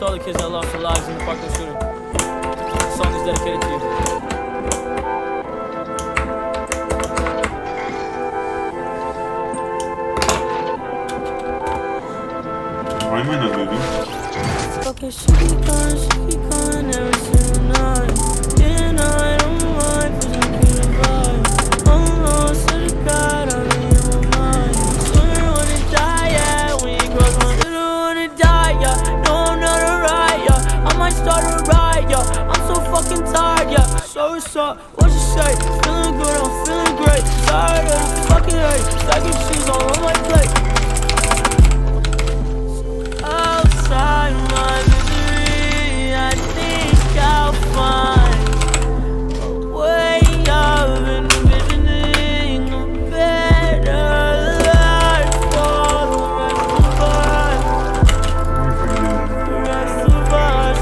to all the kids that lost their lives in the Parkland shooting. This song is dedicated to you. Why am I not moving? Okay, she keep going every single night. And I don't mind, 'cause I'm feeling right. Almost to the God, I'm in my mind. Swear I wanna die, yeah. When you grow up, I don't wanna die, yeah. No, I'm not alright, yeah. I might start a riot, yeah. I'm so fucking tired, yeah. So what's up? What you say? Feeling good, I'm feeling great. Tired of the fucking hate. Stacking cheese all on my plate. Outside my misery, I think I'll find a way of envisioning a better life for the rest of us.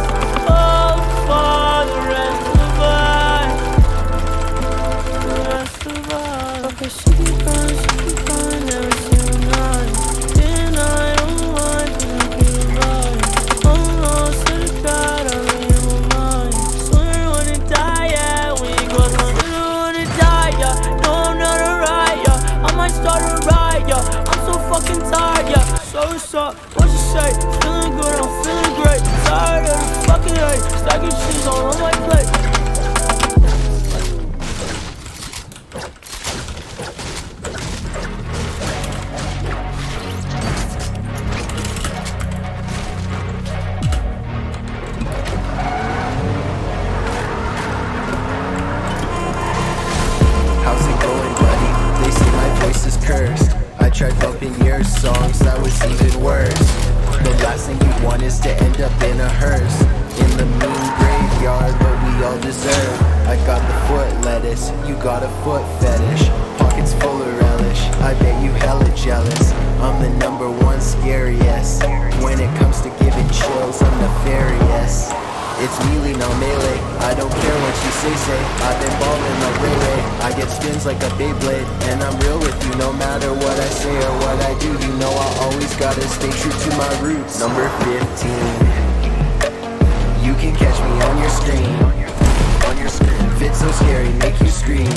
Oh, for the rest of us. Okay, she keep going every single night. And I don't want to be right. Almost to the God, I'm in my mind. Swear I wanna die, yeah. When you grow up, I don't wanna die, yeah. No, I'm not alright, yeah. I might start a riot, yeah. I'm so fucking tired, yeah. So what's up? What you say? Feeling good, I'm feeling great. Tired of the fucking hate. Stacking cheese all on my plate. How's it going, buddy? They say my voice is cursed. I tried bumping your songs, that was even worse. The last thing you want is to end up in a hearse, in the mean graveyard, but we all deserve. I got the foot lettuce, you got a foot fetish. Pockets full of relish, I bet you hella jealous. I'm the #1 scariest. When it comes to giving chills, I'm nefarious. It's melee, not melee. I don't care what you say. I've been ballin' like Ray Ray. I get spins like a Beyblade, and I'm real with you no matter what I say or what I do. You know I always gotta stay true to my roots. Number 15. You can catch me on your screen. Fit so scary, make you scream.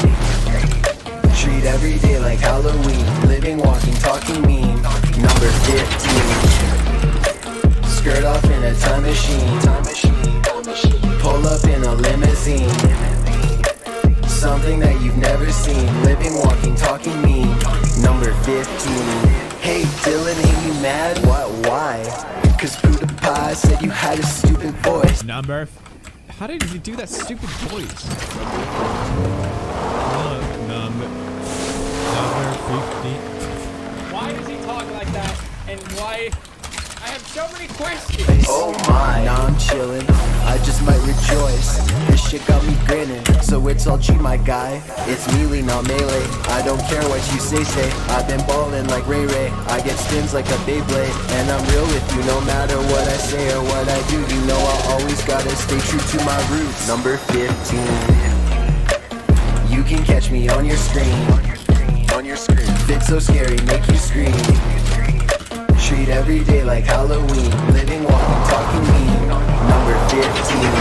Treat every day like Halloween. Living, walking, talking mean. Number 15. Skirt off in a time machine. Pull up in a limousine. Something that you've never seen. Living, walking, talking mean. Number 15. Hey Dylan, ain't you mad? What? Why? Cause Buddha Pie said you had a stupid voice. How did he do that stupid voice? Number 15. Why does he talk like that? And why? I have so many questions. Oh my, now I'm chillin', I just might rejoice. This shit got me grinning, so it's all G my guy. It's melee, not melee, I don't care what you say. I've been ballin' like Ray Ray. I get spins like a Beyblade, and I'm real with you no matter what I say or what I do. You know I always gotta stay true to my roots. Number 15. You can catch me on your screen. Fit so scary, make you scream. Treat every day like Halloween. Living, walking, talking mean. Number 15.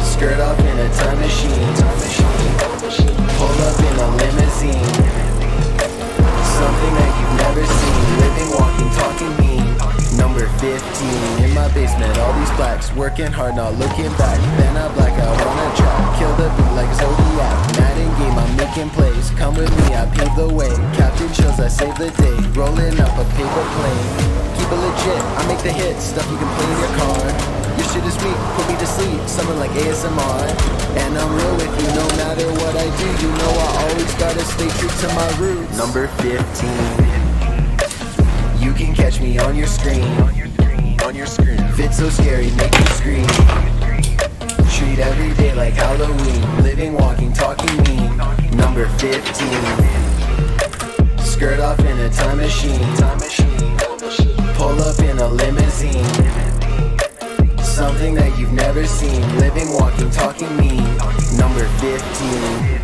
Skirt off in a time machine. Pull up in a limousine. Something that you've never seen. Living, walking, talking mean. Number 15. In my basement, all these blacks working hard, not looking back. Then I black out on a track. Kill the beat like Zodiac. Mad in game, I'm making plays. Come with me, I pave the way. Captain chills, I save the day. Rolling up a paper plane. Keep it legit, I make the hits. Stuff you can play in your car. Your shit is weak, put me to sleep. Something like ASMR. And I'm real with you no matter what I do. You know I always gotta stay true to my roots. Number 15. You can catch me on your screen. Fit so scary, make you scream. Treat every day like Halloween. Living, walking, talking mean. Number 15. Skirt off in a time machine. Pull up in a limousine. Something that you've never seen. Living, walking, talking mean. Number 15.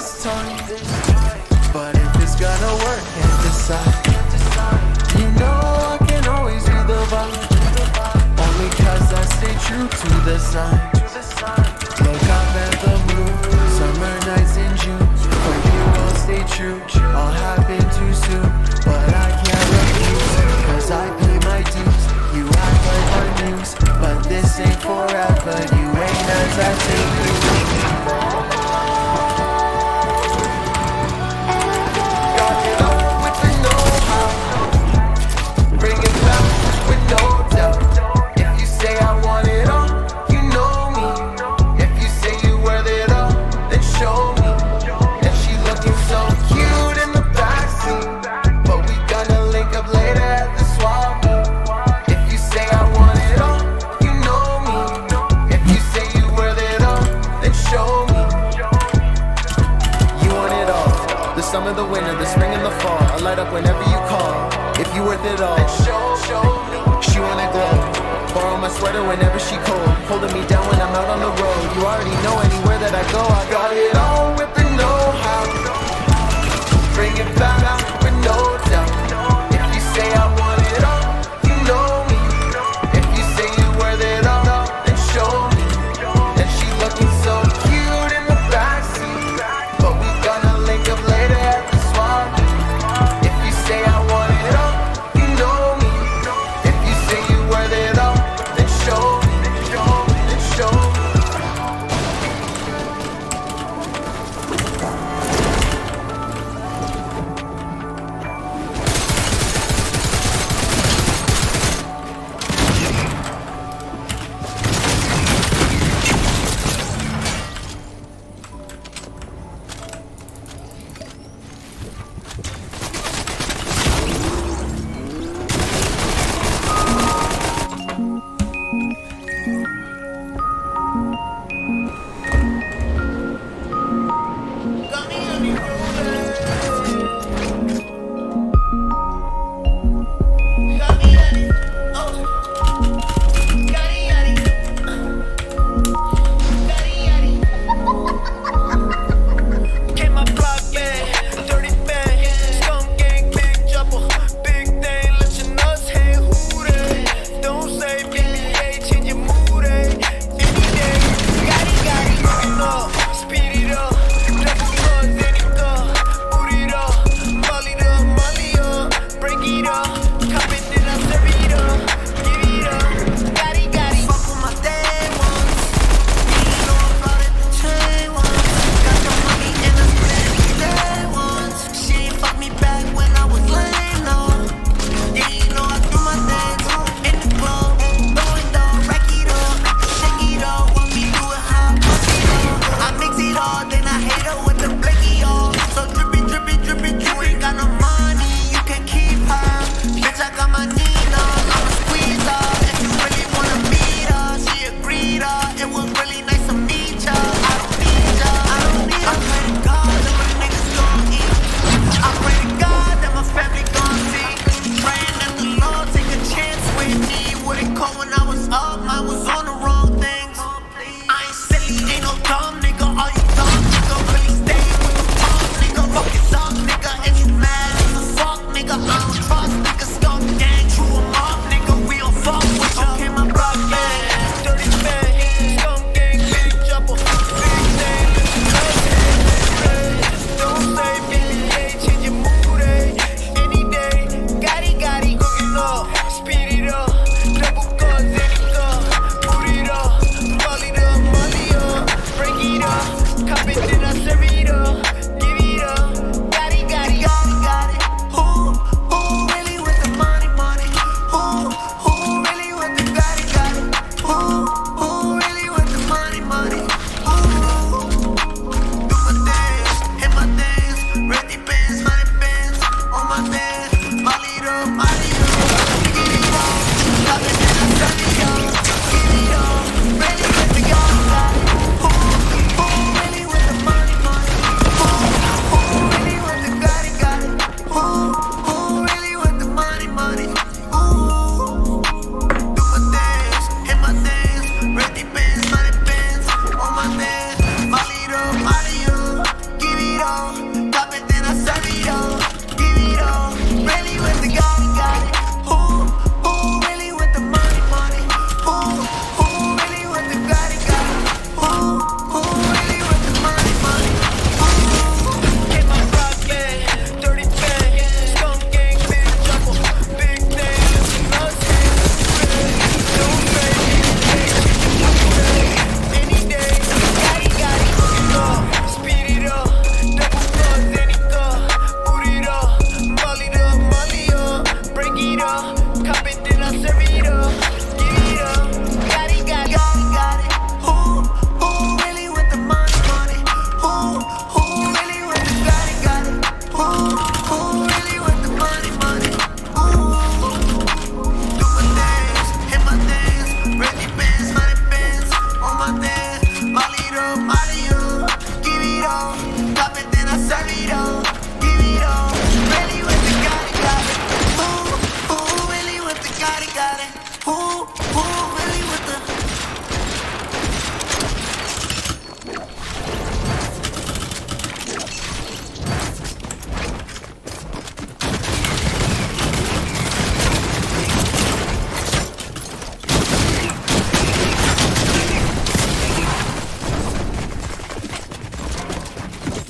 this time. But if it's gonna work, can't decide. You know I can always be the vibe, only cause I stay true to the signs. Look up at the moon, summer nights in June. For you I'll stay true, all happen too soon. But I can't refuse, cause I pay my dues. You act like our news, but this ain't forever. You ain't as I take you. Got it all with the know-how. Bring it back with no doubt. If you say I want it all, you know me. If you say you worth it all, then show me. And she looking so cute in the backseat, but we gonna link up later at the swap meet. If you say I want it all, you know me. If you say you worth it all, then show me. You want it all, the summer, the winter, the spring and the fall. I light up whenever you call. If you worth it all, then show me. She wanna glow, borrow my sweater whenever she cold, holding me down when I'm out on the road. You already know anywhere that I go, I got it all with the know-how. Bring it back with no doubt. If you say I want it all, you know me. If you say you worth it all, then show me. And she looking so cute in the backseat, but we gonna link up later at the swap meet. If you say I want it all, you know me. If you say you worth it all, then show me. Then show me.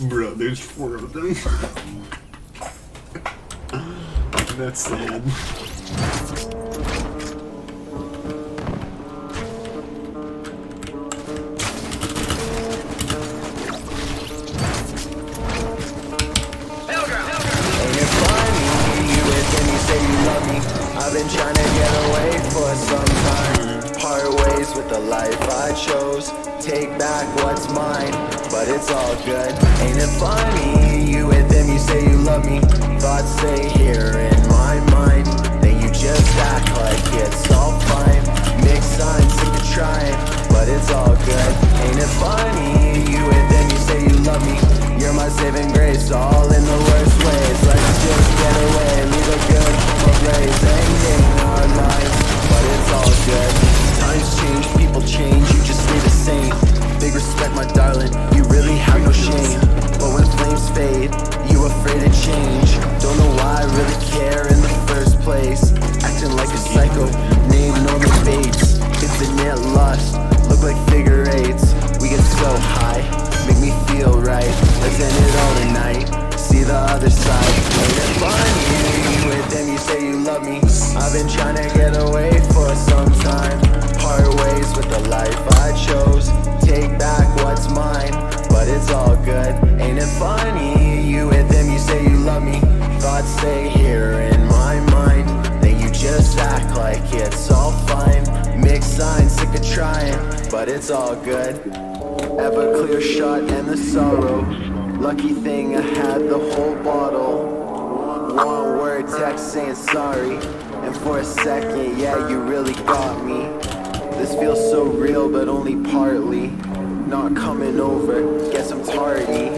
Bro, there's 4 of them. That's sad. I've been trying to get away for some time. Part ways with the life I chose. Take back what's mine, but it's all good. Ain't it funny? You with them, you say you love me. Thoughts stay here in my mind. Then you just act like it's all fine. Mixed signs, sick of trying, but it's all good. Ain't it funny? You with them, you say you love me. You're my saving grace, all in the worst ways. Let's just get away, leave a good place. Ending our lives, but it's all good. Times change, people change, you just stay the same. Big respect, my darling, you really have no shame. But when flames fade, you afraid to change. Don't know why I really care in the first place. Acting like a psycho, name no debates. Infinite lust, look like figure eights. We get so high, make me feel right. Let's end it all tonight, see the other side. Ain't it funny? You with them, you say you love me. I've been trying to get away for some time. Part ways with the life I chose. Take back what's mine, but it's all good. Ain't it funny? You with them, you say you love me. Thoughts stay here in my mind. Then you just act like it's all fine. Mixed signs, sick of trying, but it's all good. Ever clear shot and the sorrow. Lucky thing I had the whole bottle. One word text saying sorry, and for a second, yeah, you really got me. This feels so real, but only partly. Not coming over, guess I'm tardy.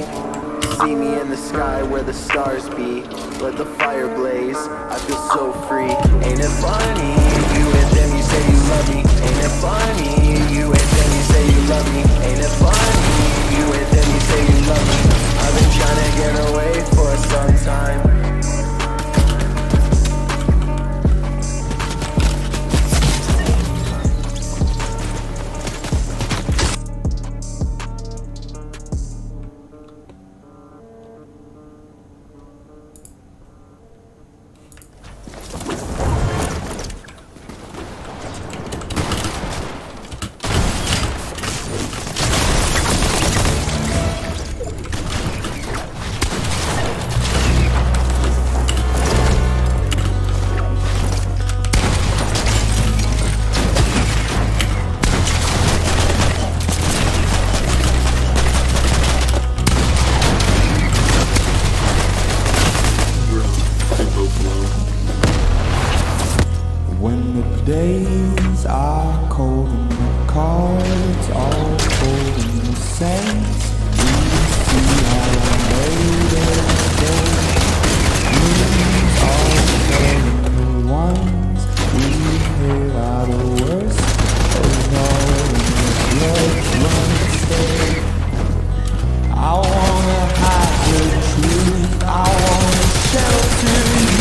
See me in the sky where the stars be. Let the fire blaze, I feel so free. Ain't it funny? You and them, you say you love me. Ain't it funny? You and them, you say you love me. Ain't it funny? You and them, you say you love me. I've been trying to get away for some time. When the days are cold and the cards all cold and the saints, we see how I made it day. Moons all falling, the ones we hear are the worst of all, and the blood runs stay. I wanna hide the truth, I wanna shelter you.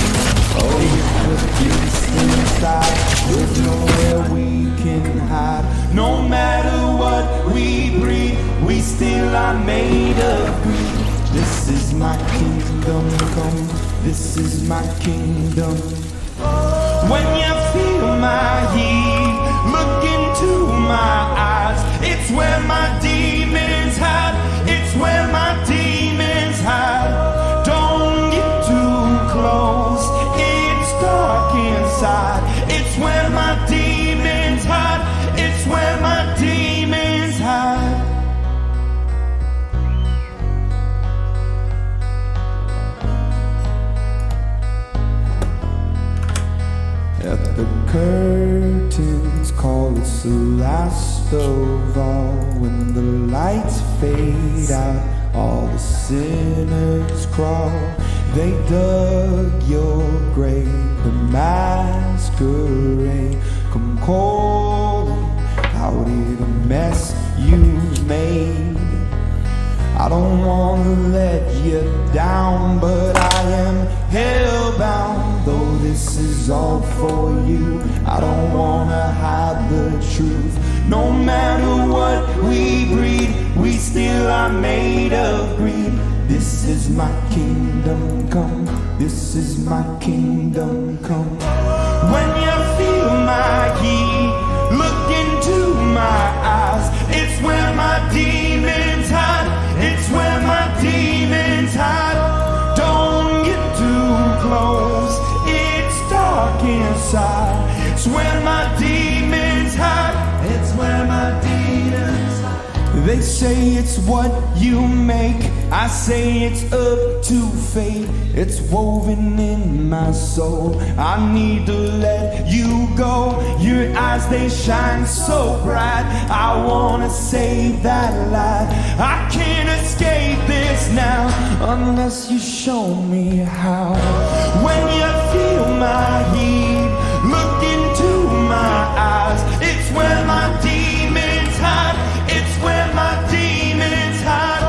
Oh, you put peace inside, there's nowhere we can hide. No matter what we breed, we still are made of greed. This is my kingdom come, this is my kingdom. When you feel my heat, look into my eyes. It's where my demons hide, it's where my demons hide. Don't get too close, it's dark inside. It's where my demons hide, it's where my demons hide. At the curtains call, it's the last of all. When the lights fade out, all the sinners crawl. They dug your grave, the masquerade come calling out of the mess you made. I don't wanna let you down, but I am hellbound. Though this is all for you, I don't wanna hide the truth. No matter what we breed, we still are made of greed. is my kingdom come. This is my kingdom come. When you feel my heat, look into my eyes. It's where my demons hide. It's where my demons hide. Don't get too close. It's dark inside. It's where my demons hide. It's where my demons hide. They say it's what you make. I say it's up to fate. It's woven in my soul. I need to let you go. Your eyes, they shine so bright. I wanna save that light. I can't escape this now unless you show me how. When you feel my heat, look into my eyes. It's where my demons hide. It's where my demons hide.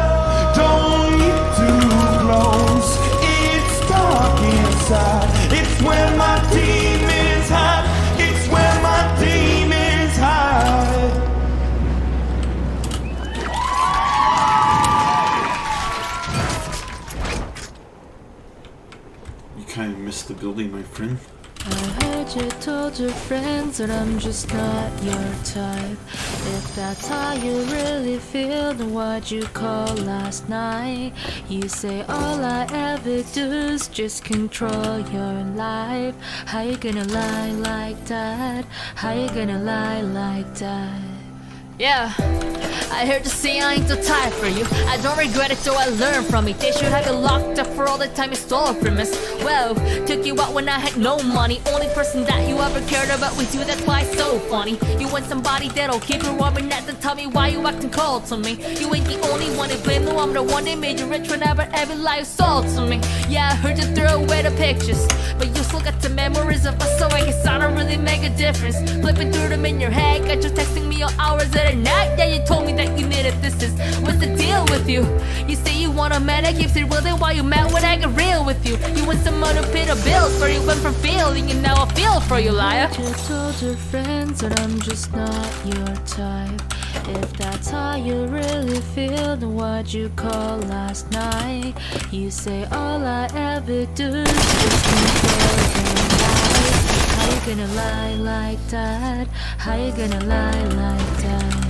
Don't get too close. It's dark inside. It's where my demons hide. It's where my demons hide. You kind of missed the building, my friend. I heard you told your friends that I'm just not your type. If that's how you really feel, then why'd you call last night? You say all I ever do is just control your life. How you gonna lie like that? How you gonna lie like that? Yeah, I heard you say I ain't the type for you. I don't regret it, so I learned from it. They should have you locked up for all the time you stole from us. Well, took you out when I had no money. Only person that you ever cared about with you, that's why it's so funny. You want somebody that'll keep you warm and not to tell me why you acting cold to me. You ain't the only one to blame, no, I'm the one that made you rich whenever every life sold to me. Yeah, I heard you throw away the pictures, but you still got the memories of us, so I guess I don't really make a difference. Flipping through them in your head, got you texting me all hours of the night. Yeah, you told me that you needed this. What's the deal with you? You say you want a man that keeps it real, then why you mad when I get real with you? You want someone to pay the bills for you, went from feeling and now I feel for you, liar. You told your friends that I'm just not your type. If that's how you really feel, then why'd you call last night? You say all I ever do is just control your life. How you gonna lie like that? How you gonna lie like that?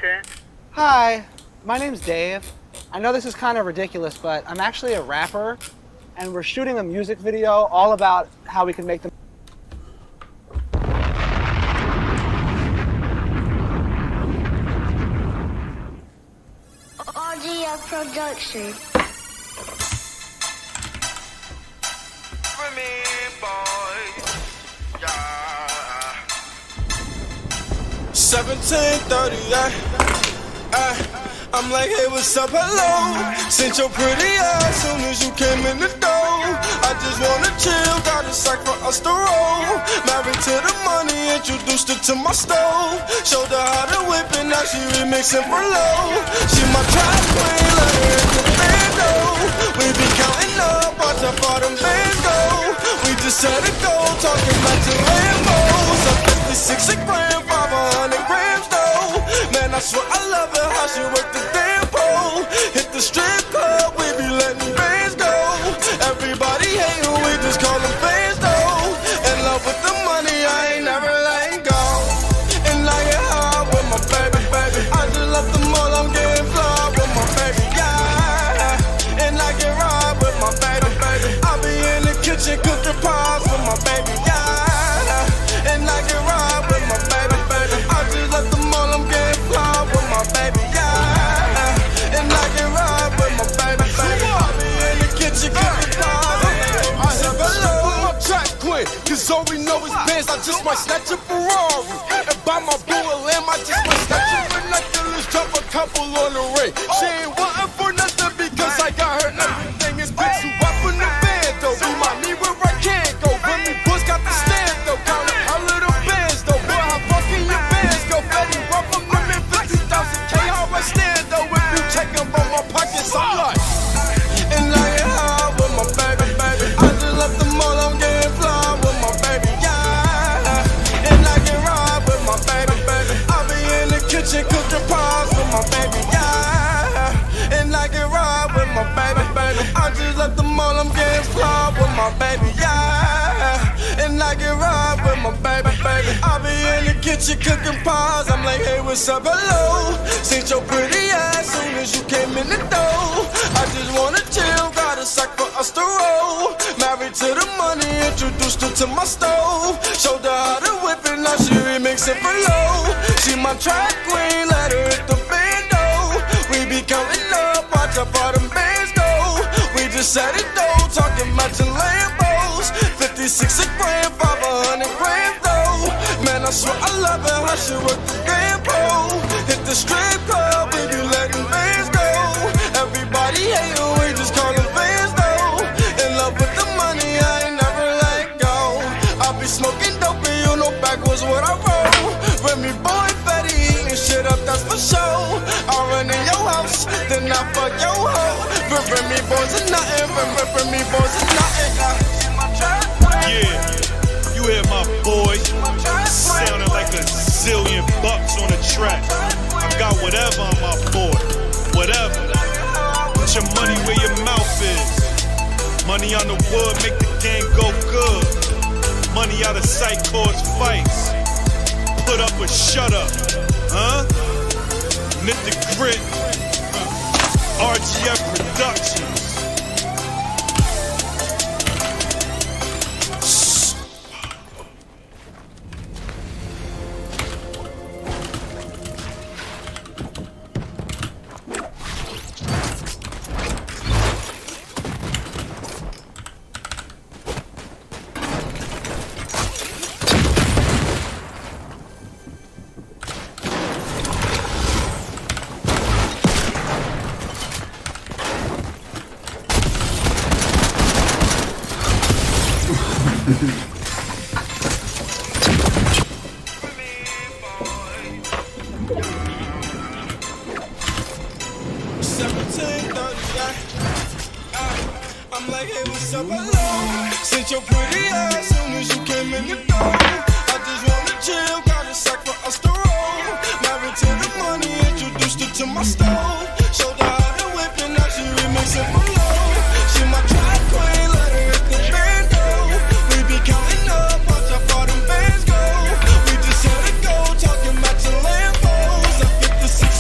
sir. Hi, my name's Dave. I know this is kind of ridiculous, but I'm actually a rapper, and we're shooting a music video all about how we can make the RGF Production. 1738. I'm like, hey, what's up, hello? Sent your pretty ass soon as you came in the door. I just wanna chill, got a sack for us to roll. Married to the money, introduced her to my stove. Showed her how to whip it, now she remixing for low. She my trap queen, let her hit the bando. We be counting up, watch how far them bands go. We just had to go, talking about the Lambos. Up 56 a gram, 500 grams though. Man, I swear I love her, how she work the damn pole. Hit the strip club, we be letting bands go. Everybody hate who we just call them fans though. In love with the money, I ain't never letting go. And I get high with my baby, baby. I just love the mall, I'm getting fly with my baby, yeah. And I get ride with my baby, baby. I be in the kitchen cooking pies with my baby, yeah. And I get ride with my baby, baby. I just love the mall, I'm getting fly with my baby, yeah. And I get ride with my baby, baby. I be in the kitchen cooking pies. I said hello, my track queen, cause all we know is bands. I just might snatch a Ferrari and buy my boo a lamb. I just might snatch a binoculars, drop a couple on the ring. She ain't wantin' for nothing because I got her. Everything is big, so up in the band though. Remind me where I can't go. When me boys got the stand though. Count up our little bands though. Boy, how fucking your bands go. Fetty rough them in 50,000 K. How I stand though. If you check them from my pockets, I'm like. And I get high with my baby, baby. I just left the mall, I'm getting fly with my baby, yeah. And I can ride with my baby, baby. I be in the kitchen cooking pies with my baby, yeah. And I can ride with my baby, baby. I just left the mall, I'm getting fly with my baby, yeah. And I can ride with my baby, baby. I be in the kitchen cooking pies. I'm like, hey, what's up, hello? Seen your pretty ass soon as you came in the door. I just wanna chill, got a sack for us to roll. Married to the money, introduced her to my stove. Showed her how to whip it, now she remixing for low. She my track queen, let her hit the bando. We be counting up, watch how far them bands go. We just said it though, talking about your Lambos. 56 a gram, 500 grams though. Man, I swear I love her, how she work the damn pole. Hit the strip club, we be letting bands go. Everybody hate her, we just call them fans though. In love with the money, I ain't never let go. I be smoking dope and you know backwards what I roll. Remy boy Fetty eating shit up, that's for sure. I run in your house, then I fuck your hoe. Remy boys are nothing, Remy boys are nothing. Yeah, you hear my boy sounding like a zillion bucks on the track. I got whatever on my board, whatever. Put your money where your mouth is. Money on the wood make the game go good. Money out of sight cause fights. Put up or shut up, huh? Knit the grit. RGF Productions. I'm like, hey, what's up, hello? Sent your pretty ass soon as you came in the door. I just wanna chill, got a sack for us to roll. Married to the money, introduced her to my stove. Showed her how to whip it, now she remixing for low. She my track queen, let her hit the bando. We be counting up, watch how far them bands go. We just had to go, talking about your Lambos. At 56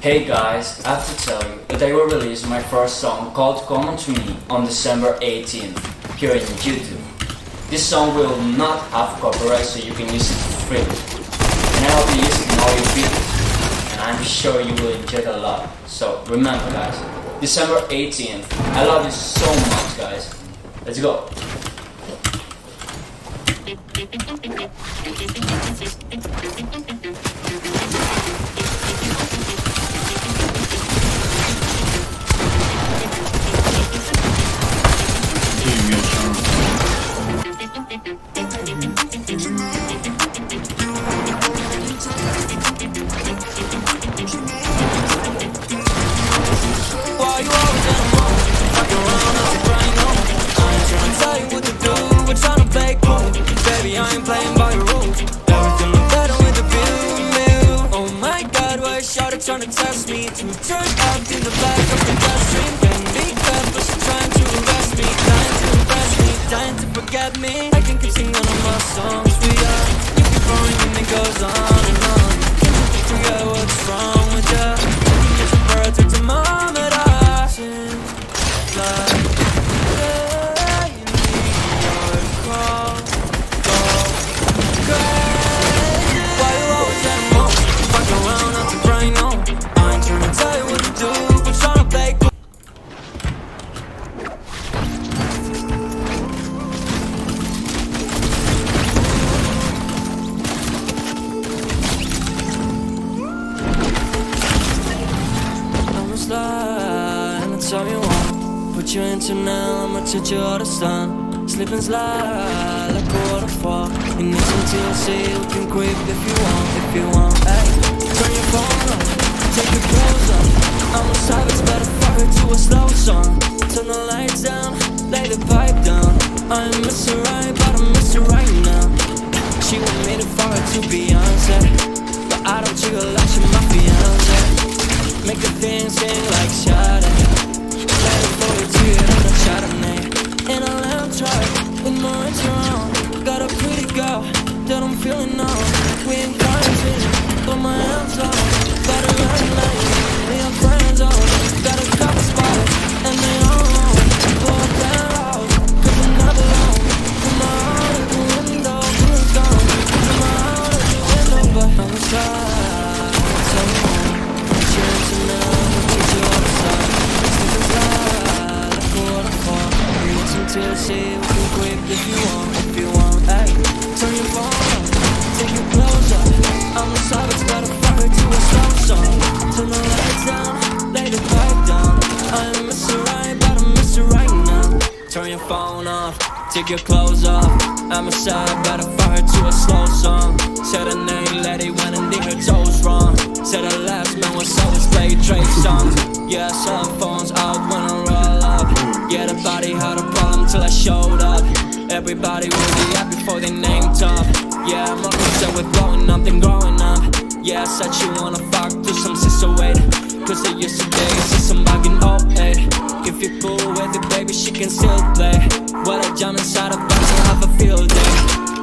Hey guys, I have to tell you that I will release my first song called Common to Me on December 18th here in YouTube. This song will not have copyright, so you can use it freely. And I hope you use it in all your videos. And I'm sure you will enjoy it a lot. So remember guys, December 18th. I love you so much guys. Let's go. Trying to test me to turn up in the back of the dustbin. Can be clever, she's trying to arrest me, dying to impress me, dying to forget me. I can keep singing all my songs, we are. You keep growing and it goes on and on. Can you figure out what's wrong with ya? It's a perfect thermometer. Seems like you need your call. Go crazy. Why you always at home? Fuck around, not to brain on. Tell you what to do, but tryna play cool. I'ma slide anytime you want. Put you into now, I'ma touch you all the sun. Slip and slide like a waterfall. You need some TLC, we can creep if you want, hey. Turn your phone on. Take your clothes off. I'm a savage, better fuck her to a slow song. Turn the lights down, lay the pipe down. I ain't miss her right, but I miss her right now. She want me to fuck her to Beyonce, but I don't jiggle like she my fiance. Make the thing sing like Sade. Let it for you to it on a Chardonnay. In a lamb truck, with my rich around. Got a pretty girl that I'm feeling now. We ain't quarantine, throw my hands up. Got a line like me and friends on. Got a couple spots, and they all know. Go down, cause I'm not alone. Come out at the window, feels gone. Come out at the window, but I'm inside. So put you into now, put you on the side. Slip and slide, like a waterfall. You need some TLC, we can quit if you want, hey. Turn your phone on, take your clothes off. I'm a savage, better fuck her to a slow song. Turn the lights down, lay the pipe down. I ain't miss her right, but I miss her right now. Turn your phone off, take your clothes off. I'm a savage, better fuck her to a slow song. Said her name, lady, went and did her toes wrong. Said her last man was always play Drake songs. Yeah, cell phones out when I roll up. Yeah, the body had a problem till I showed up. Everybody will be happy before they name top. Yeah, I'm upset with blowing up, then growing up. Yeah, I said you wanna fuck, do some sister wait. Cause they used to date, see some bagging oh hey. If you're cool with it, baby, she can still play. Well, I jump inside a box and have a field day.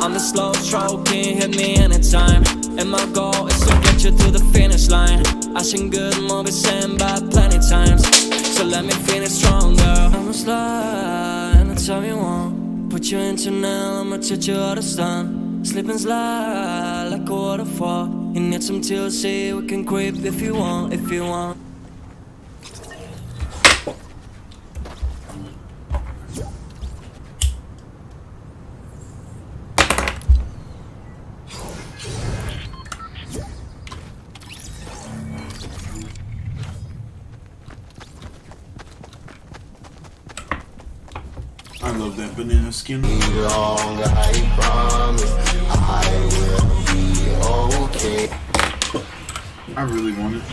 On the slow stroke, can hit me anytime. And my goal is to get you to the finish line. I seen good movies and bad plenty times. So let me finish stronger. I'ma slide anytime you want. Put you into now, I'ma touch you all the sun. Slip and slide like a waterfall. You need some TLC, we can creep if you want, I love that banana skin. Long, I promise I will be okay. I really want it,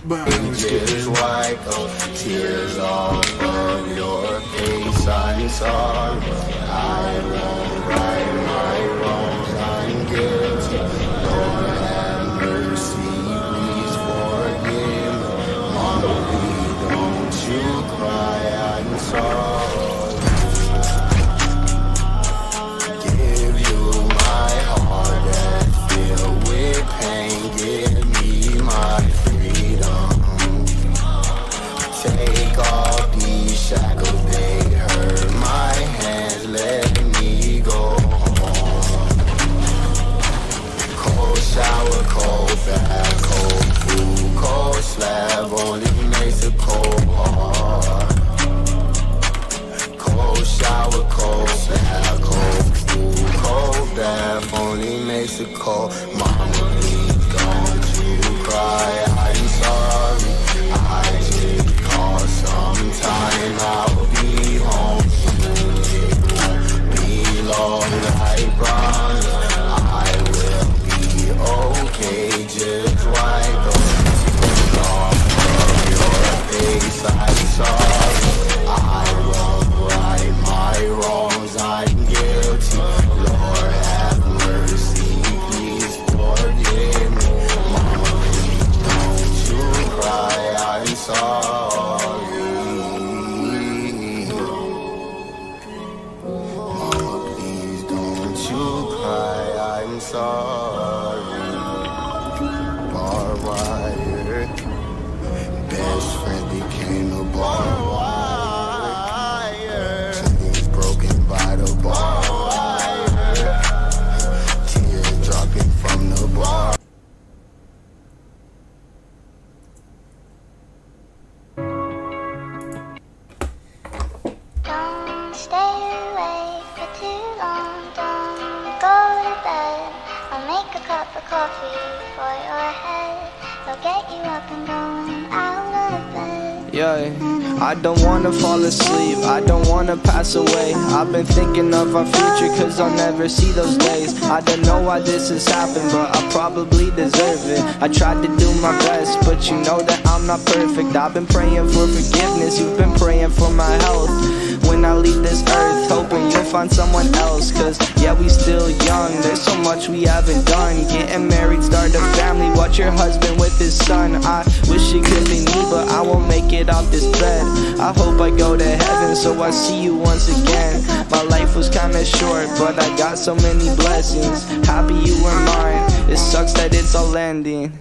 but I always get Just wipe those tears off of your face. I'm sorry, I won't right my wrongs. I'm guilty. Lord have mercy, please forgive me. Mama, please don't you cry. I'm sorry. Give me my freedom. shower, cold bath, cold food, cold slab, only makes it cold heart. Cold shower, cold slab, cold food, cold bath, only makes it cold. Mama, please don't you cry, I'm sorry. I did call sometime, I'll be home soon. It won't be long, I promise. I will be okay, just wipe those tears off of your face. I'm sorry, I won't right my wrongs, I'm guilty. Lord have mercy, please forgive me. Mama, please don't you cry, I'm sorry. Mama, please don't you cry, I'm sorry. Barbed wire, best friend became a barbed wire. Chains broken by the barbed wire. Tears dropping from the bar. Don't stay awake for too long. Don't go to bed. I'll make a cup of coffee for your head. I'll get you up and going out of bed. Yeah, I don't wanna fall asleep, I don't wanna pass away. I've been thinking of our future cause I'll never see those days. I don't know why this has happened, but I probably deserve it. I tried to do my best, but you know that I'm not perfect. I've been praying for forgiveness, you've been praying for my health. When I leave this earth, hoping you'll find someone else. Cause yeah, we still young, there's so much we haven't done. Getting married, start a family, watch your husband with his son. I wish it could be me, but I won't make it off this bed. I hope I go to heaven so I see you once again. My life was kinda short, but I got so many blessings. Happy you were mine, it sucks that it's all ending.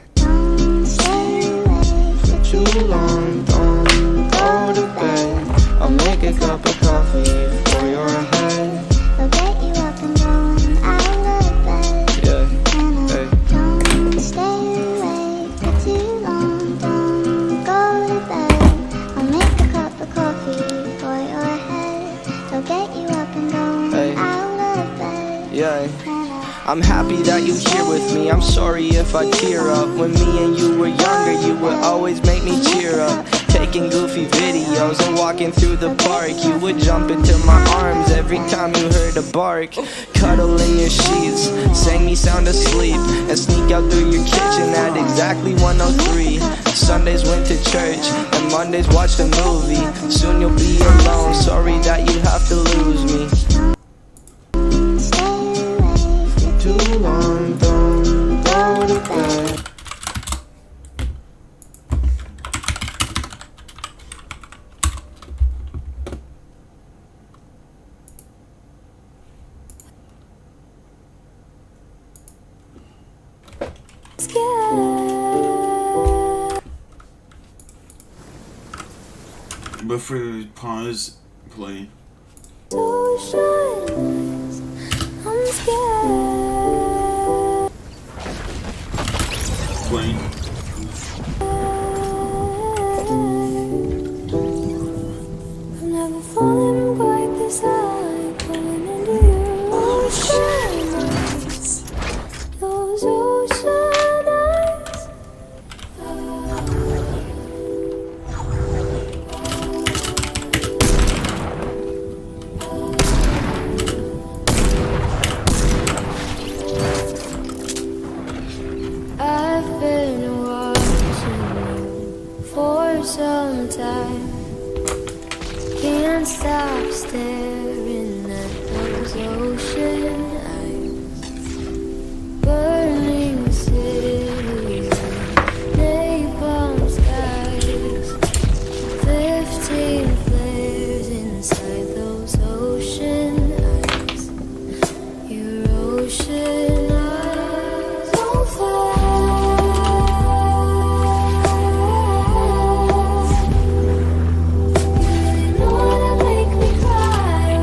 For too long, don't go to bed. I'll make a cup of coffee for your head. I'll get you up and going out of bed. Yeah, hey. Don't stay awake for too long. Don't go to bed. I'll make a cup of coffee for your head. I'll get you up and going Hey. out of bed. Yeah. I'm happy that you're here with me, I'm sorry if I tear up. When me and you were younger, you would always make me cheer up. Taking goofy videos and walking through the park, you would jump into my arms every time you heard a bark. Cuddle in your sheets, sang me sound asleep, and sneak out through your kitchen at exactly 1:03. Sundays went to church, and Mondays watched a movie. Soon you'll be alone, sorry that you have to lose me. Too long, don't go to bed. Buffer, pause, play. I'm scared. Play. I've never fallen quite this high, falling into your ocean eyes. Those ocean eyes. I've been watching you for some time. Can't stop staring at those ocean eyes. Burning cities, napalm skies. 15 flares inside those ocean eyes. Your ocean eyes on fire. You really know how to make me cry.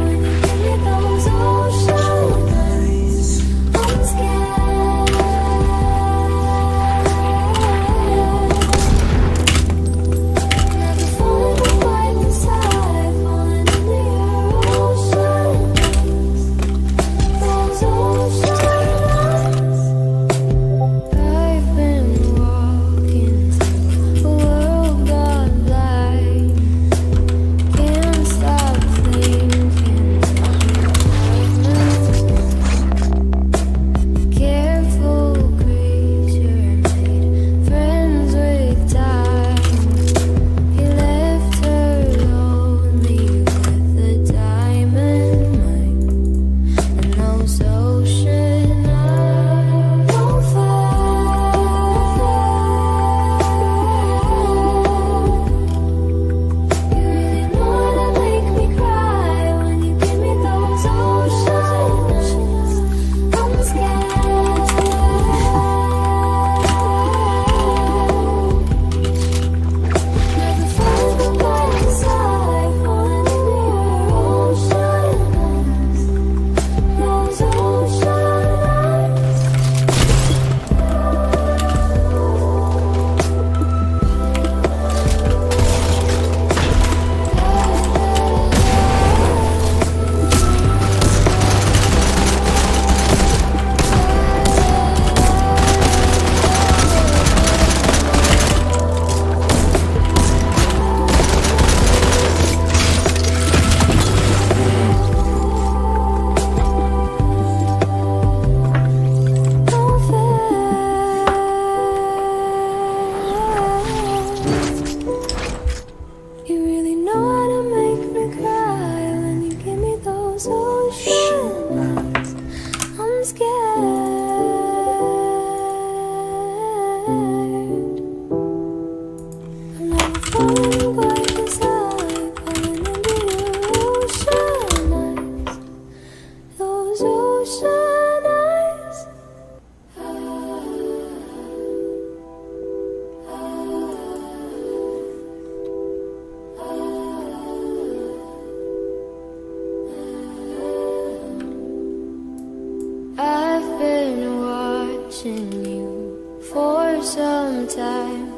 I've been watching you for some time.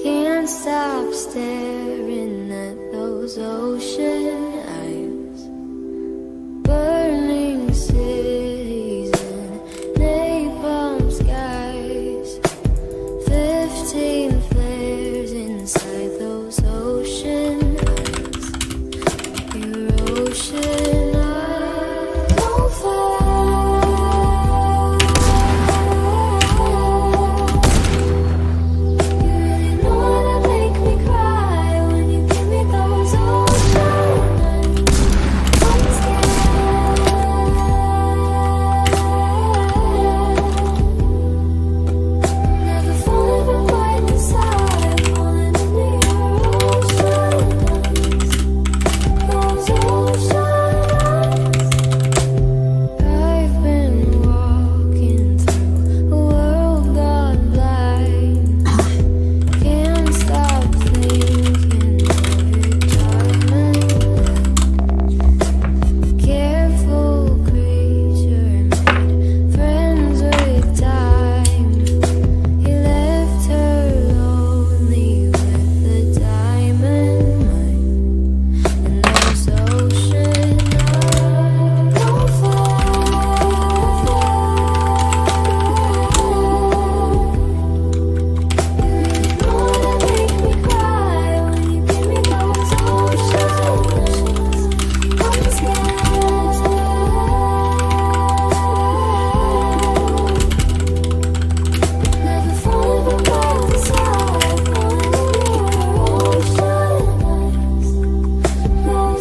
Can't stop staring at those ocean eyes. Burning cities and napalm skies. 15 flares inside those ocean eyes. Your ocean eyes on fire. You really know how to make me cry when you give me those ocean eyes. I'm scared. Never falling from right beside, falling into your ocean eyes. Those ocean eyes. I've been walking through a world gone blind. Can't stop thinking of your diamond. Careful creature made friends with time. He left her lonely with the diamond mine. And those ocean eyes on fire. You really know how to make me cry when you give me those ocean eyes. I'm scared. Never falling from right beside, falling into your ocean eyes. Those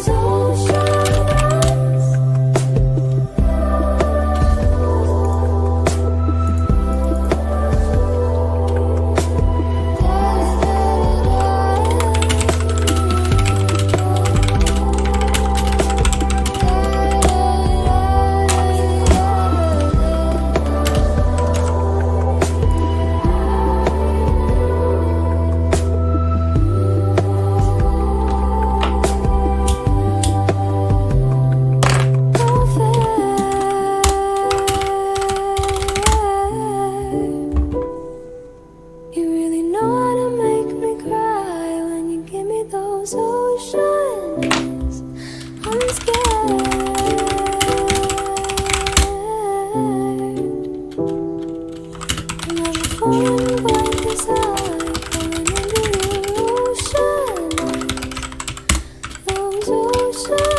ocean eyes. You really know how to make me cry when you give me those oceans. I'm scared. Never falling right beside, falling into your ocean eyes. Those ocean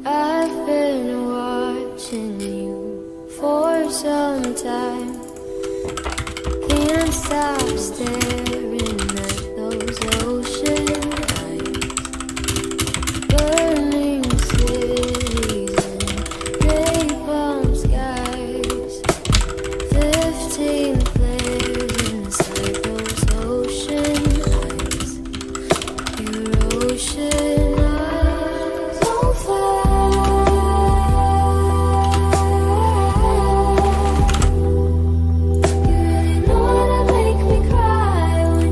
I've been watching you for some time. Can't stop staring at those ocean eyes. Burning cities and napalm skies. 15 flares inside those ocean eyes. Your ocean eyes on fire. You really know how to make me cry when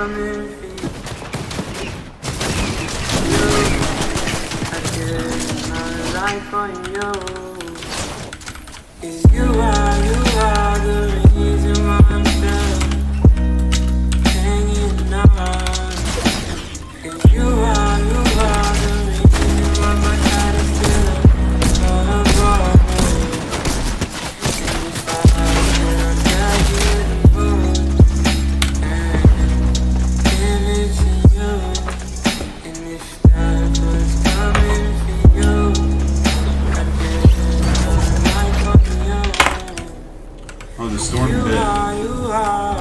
coming for you. I give my life on you. 'Cause you are the reason why I'm still hanging on. 'Cause you are the reason why my heart is still above. And if I tell you the moon and image in you, and if that was coming for you, I'd give my life on you. Oh, the storm hit. You are.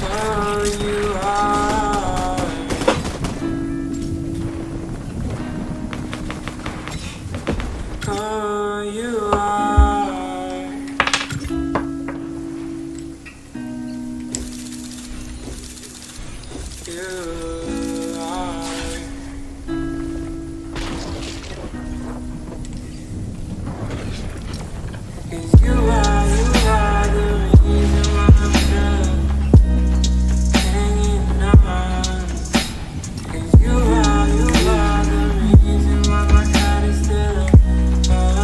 Oh, you are. Oh, you are. You are. 'Cause you are the reason why I'm still hanging on. 'Cause you are the reason why my heart is still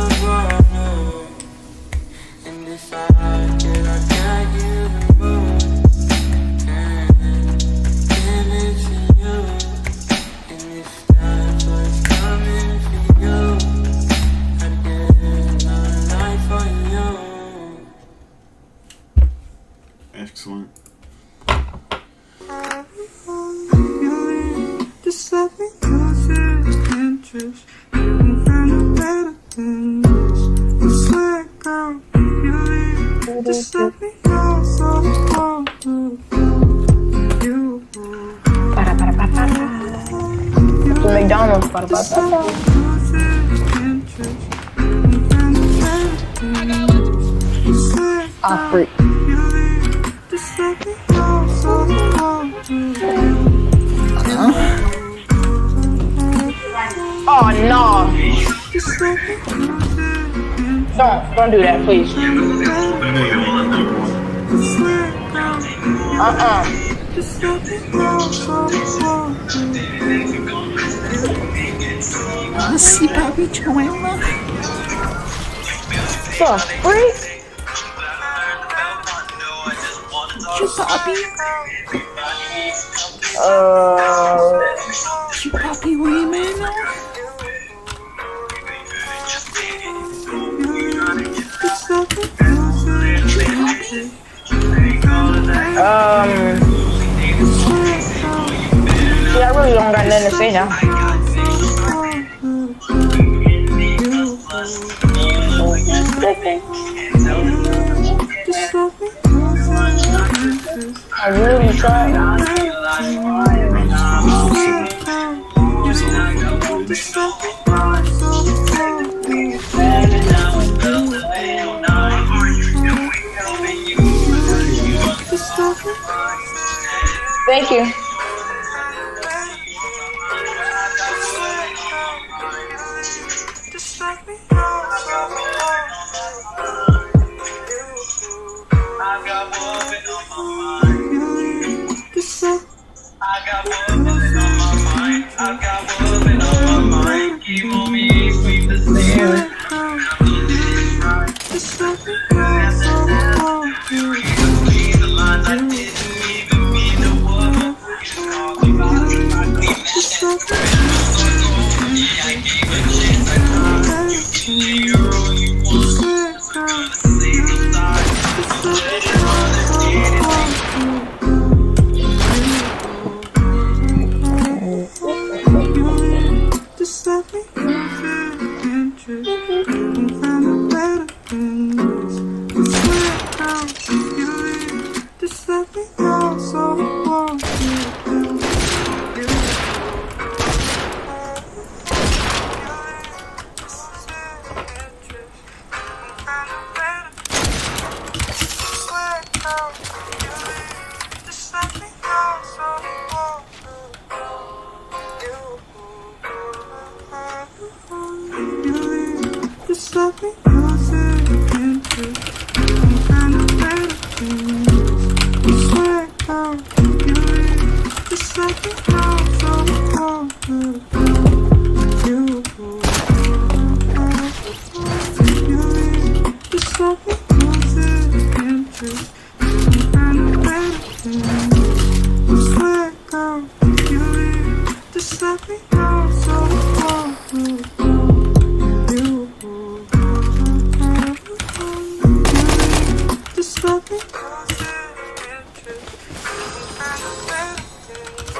above. And if I could, I'd get you the moon and image in you. And if that was coming for you, I'd give my life on you. Excellent. Just let me lose your interest. You can find a better things. I swear, girl, you leave. Just let me go so I won't lose you. To McDonald's, para Just let me lose your interest. You can find a better things. I swear, Ah, freak. you leave. Just let me go so I won't lose you. Oh no! Don't do that, please. Assim, papi, chama. So freak. Papi. Papi, women. Yeah, I really don't got nothing to say now. I really tried. Thank you. You can find a better things. I swear, girl, you let me lose interest in kind of better things. Just let go, you leave. Just let me go, so far. You just let me lose interest in kind of better things.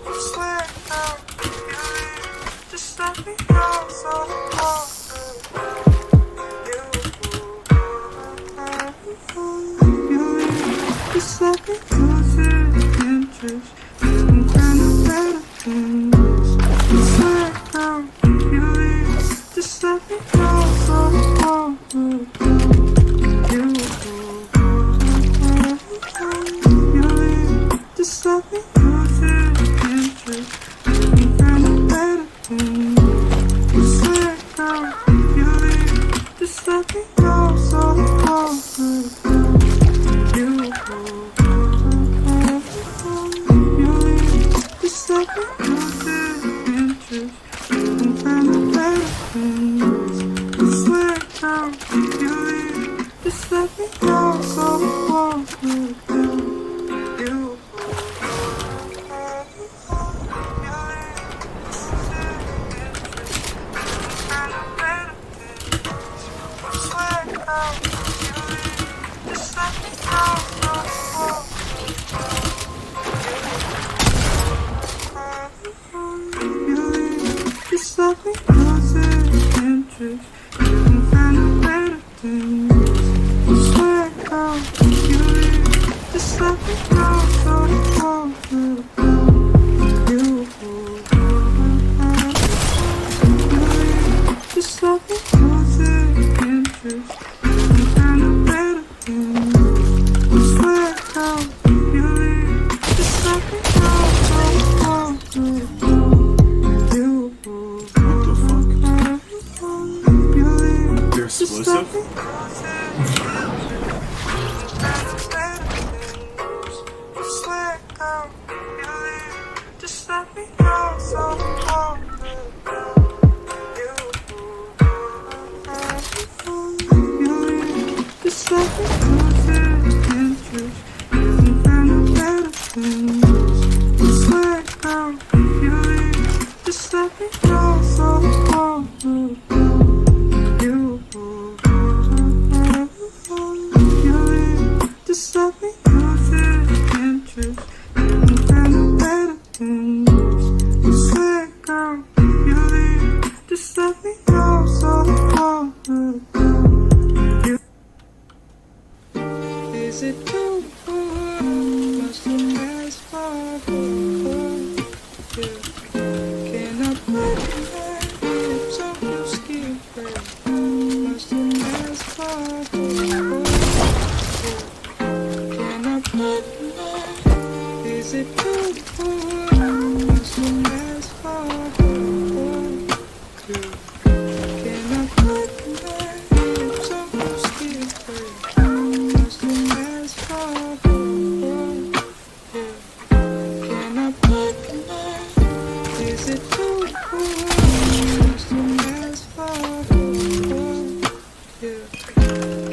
Just let go, you leave. Just let me go, so far. Just let me lose interest in kind of better things. Just let go, you leave. Just let me go, so far. You leave. Just let me lose interest in kind of better things. Just let go, you leave. Just let me go, so far. Just let me lose interest in kind of better things. Just let go, you leave. Just let me go, so far. Just let me lose interest in kind of better things. Just let go, you leave. Just let me go, so far. Just let me lose interest in kind of better things. Just let go, you leave. Just let me go, so far. They're explosive? Just let go, you leave. Just let me go, so far. You leave. Just let me lose interest in kind of better things. Just let go, you leave. Just let me go, so far. You leave. Just let me lose interest in kind of better things. Just let go, you leave. Just let me go, so far. Is it too far? Must have passed far. Can I put my lips on your skin? Must have passed far. Can I put my? Is it too far? Must have passed far. Can I put my lips on your skin? Must have passed far. Can I put my? Is it too far? Must have passed far.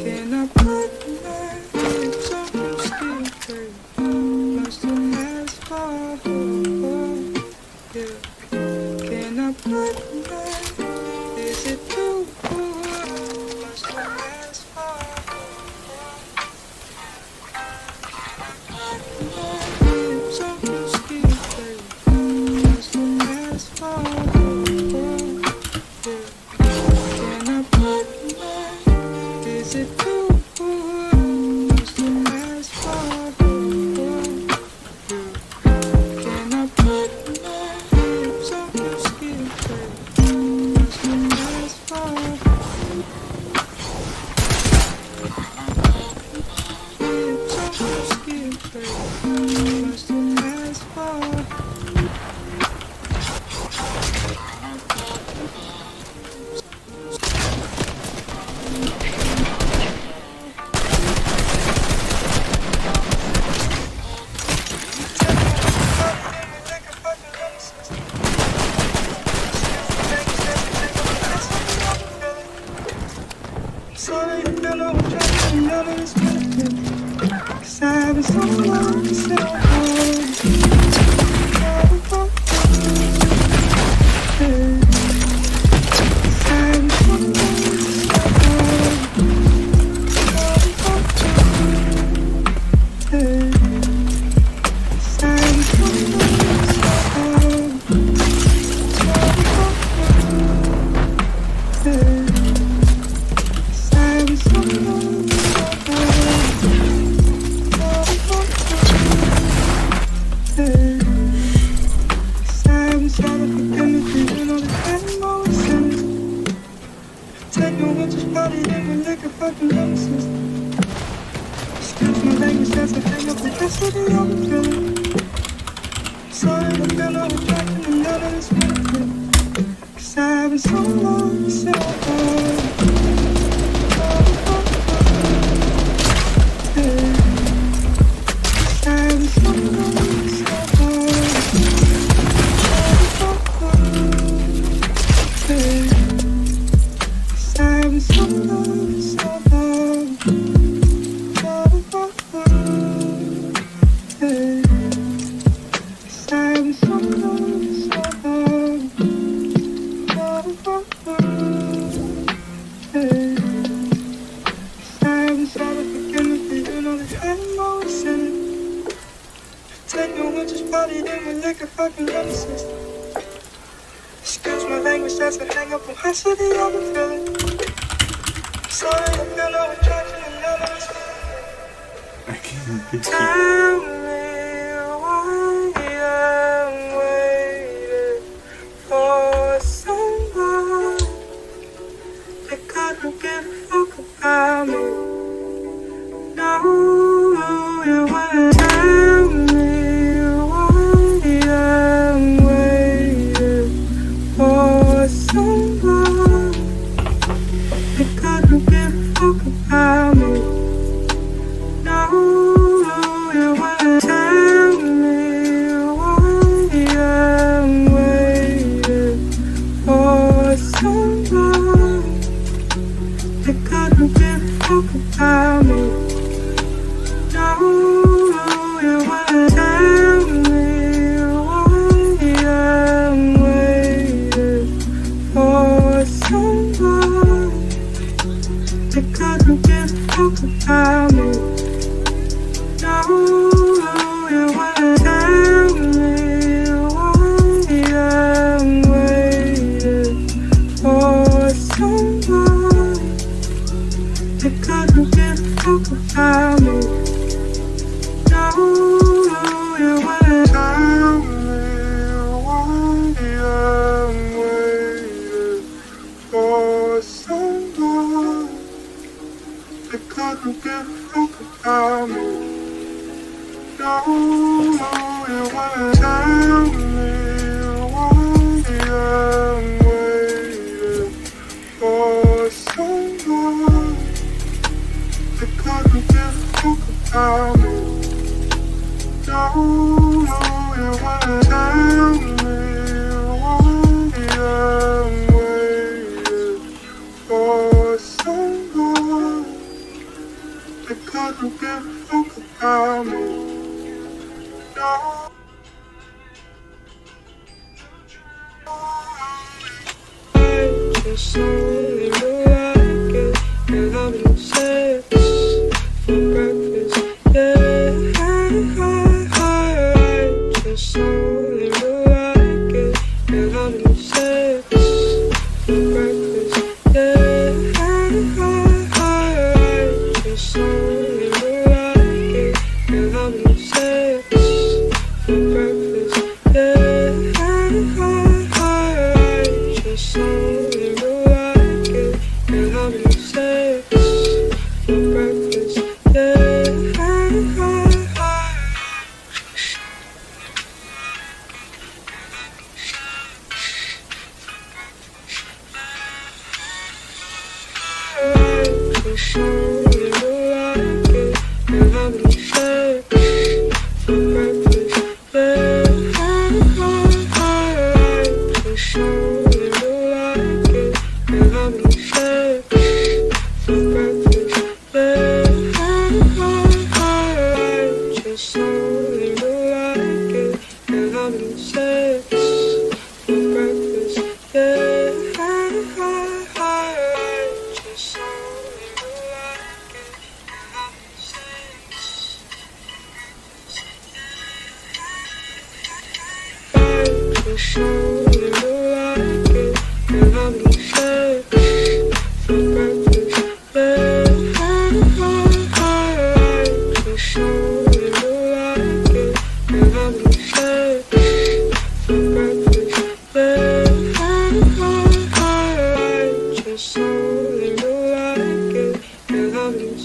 Can I put my lips on your skin? Must have passed far. Can I put my? Is it too far? Must have passed far. Lips on your skin, must have passed far. Can I put my? Is it too far? Must have passed far. Can I put my lips on your skin? Must have passed far. Lips on your skin, must have passed far. Sorry, I feel no attraction and none of this benefit. 'Cause I've been so long to sit on for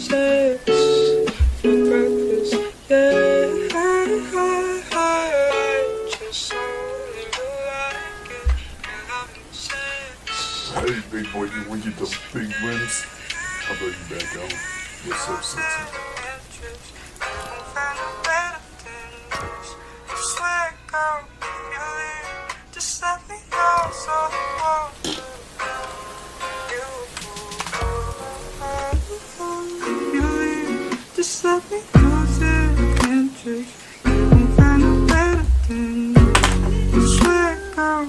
sex for breakfast. Yeah, just so you like it. You're having sex. Hey, big boy, you want to get those big rims? How about you back out? You're so sexy. Just let me know so just let me lose interest. You won't find a better thing. I swear, girl,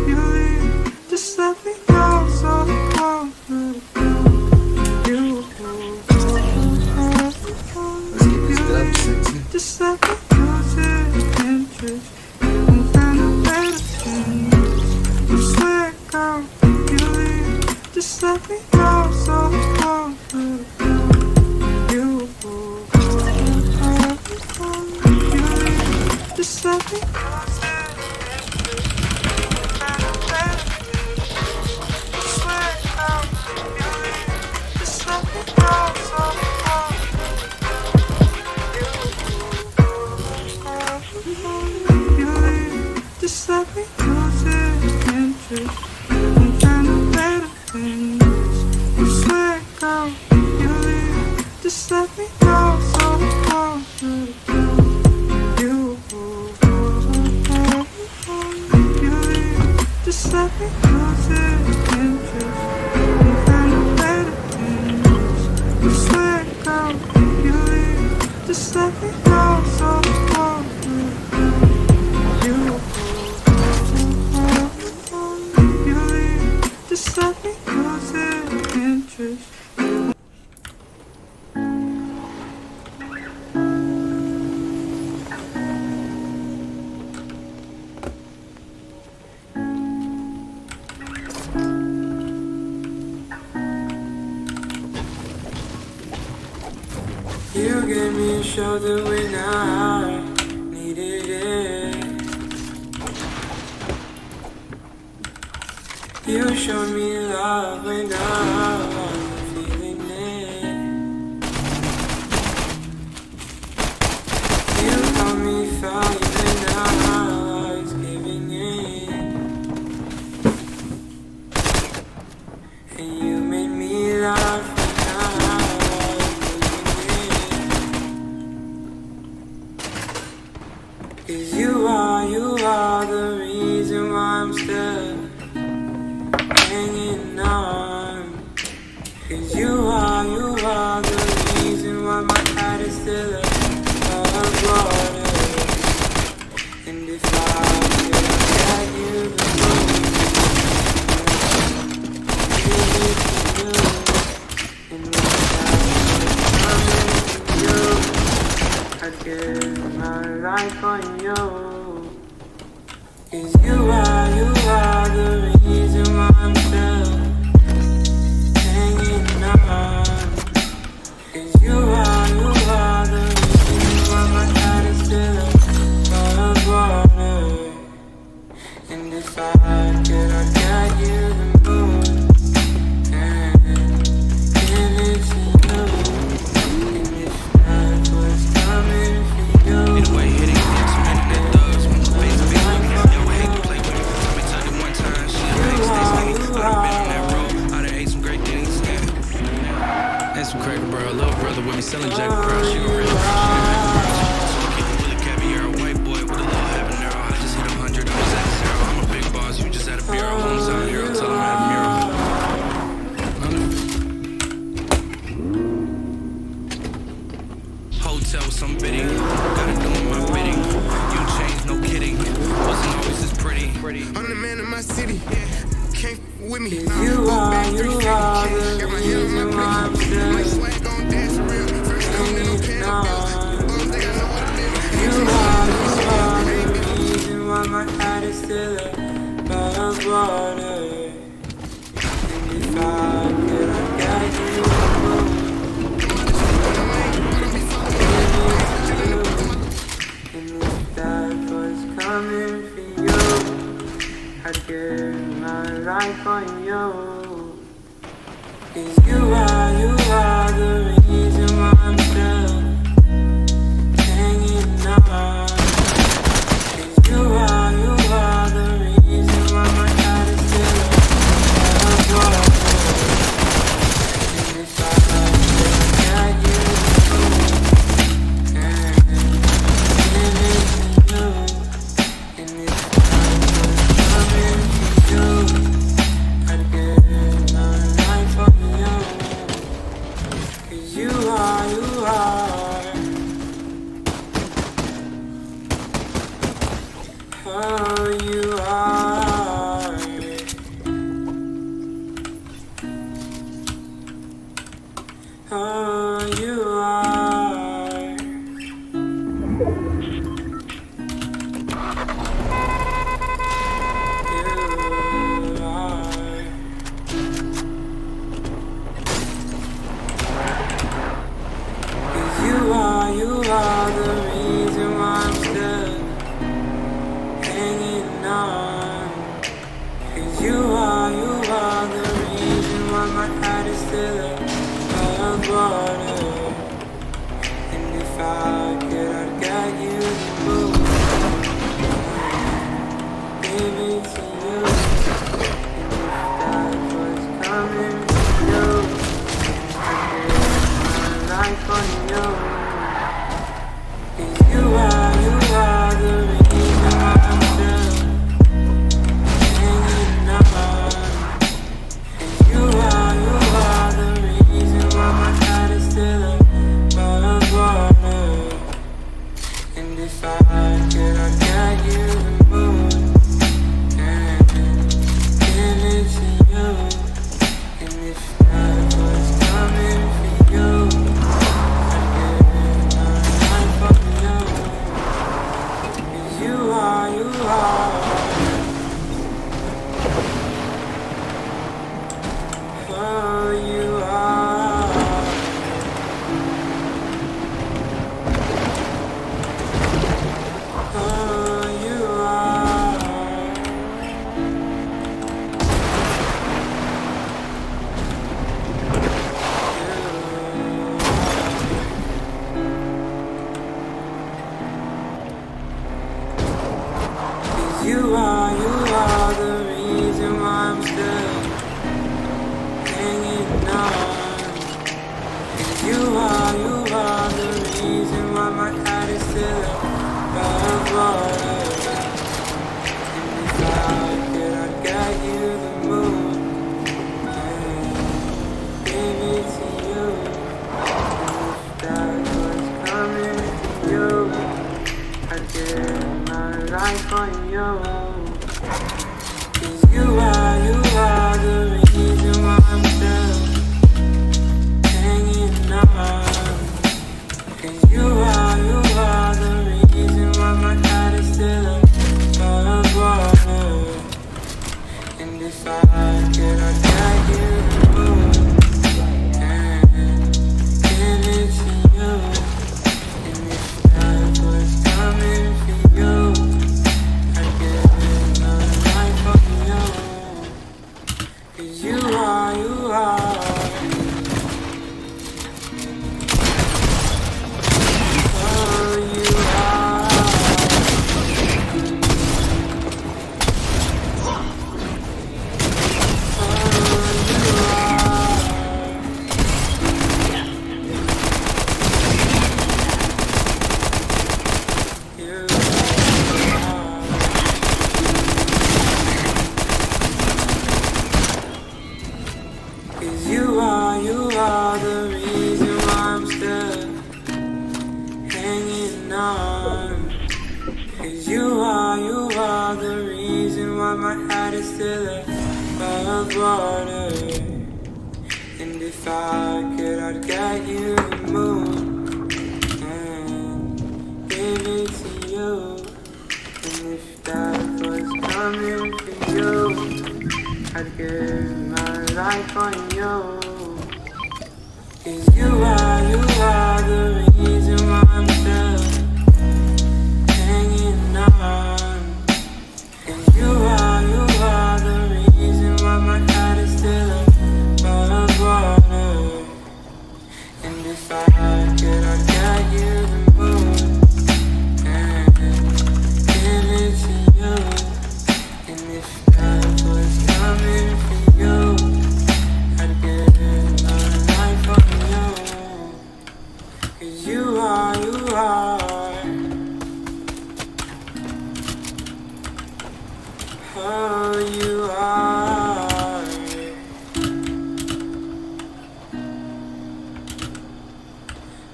you leave. Just let me know so you just let me lose interest. You won't find a better thing. I swear, girl, you leave. Just let me know so just let me just let me lose interest. You won't find a better thing. I swear, girl, you leave. Just let me know so just let me lose interest. You won't find a better thing. I swear, girl, you leave. Just let me know so you leave. Just let me lose interest. You gave me a shoulder when I needed it. You showed me love when I wasn't feeling it. You got me falling when I was giving in. And you made me laugh when I was losing it. 'Cause you are the reason why I'm still hanging on. 'Cause you are the reason why my heart is still above water. And if I could get you the moon, give it to you. And if I was coming to you, I'd give my life on you. 'Cause you are the reason why I'm still hanging on. 'Cause you are the reason why my heart is still above water. And if I could, I'd get you the moon and give it to you. And if that was coming for you, anyway, hitting hits, man, that thugs, when the bass be like, yo, I hate to play with it. Tell me, tell you one time, she a big stage lady. I done been on that road, I done ate some great things, yeah. Had some cracker barrel, little brother with me selling Jack Bro, she gon' real girl, she gon' make me proud. So I keep it really caviar, a white boy with a little habanero. I just hit 100, I was at 0. I'm a big boss, you just had a bureau. Hometown hero, tell him I have a mural. Hotel with some bidding, gotta do my bidding. You changed, no kidding. Wasn't always as pretty. I'm the man in my city. Can't with me. you are the reason why I'm still Swag on dance for real. First coming in no pen or bills. Think I know what I live. you are the reason why my heart is still above water. And if I could, I'd get you the moon. And if that was coming for you, I'd give my life on you. 'Cause you are the life on you. 'Cause you are the reason why I'm still hanging on. 'Cause you are the reason why my heart is still above water. And if I could, I'd get you the moon and give it to you. And if that was coming for you, I'd give my life on you. 'Cause you are. You are the reason why I'm still hanging on. 'Cause you are the reason why my heart is still above water. And if I could, I'd get you the moon and give it to you. And if that was coming for you, I'd give my life on you. 'Cause you are the reason why I'm still hanging on. 'Cause you are the reason why my heart is still above water. And if I could, I'd get you the moon and give it to you. And if that was coming for you, I'd give my life on you. 'Cause you are. Oh, you are.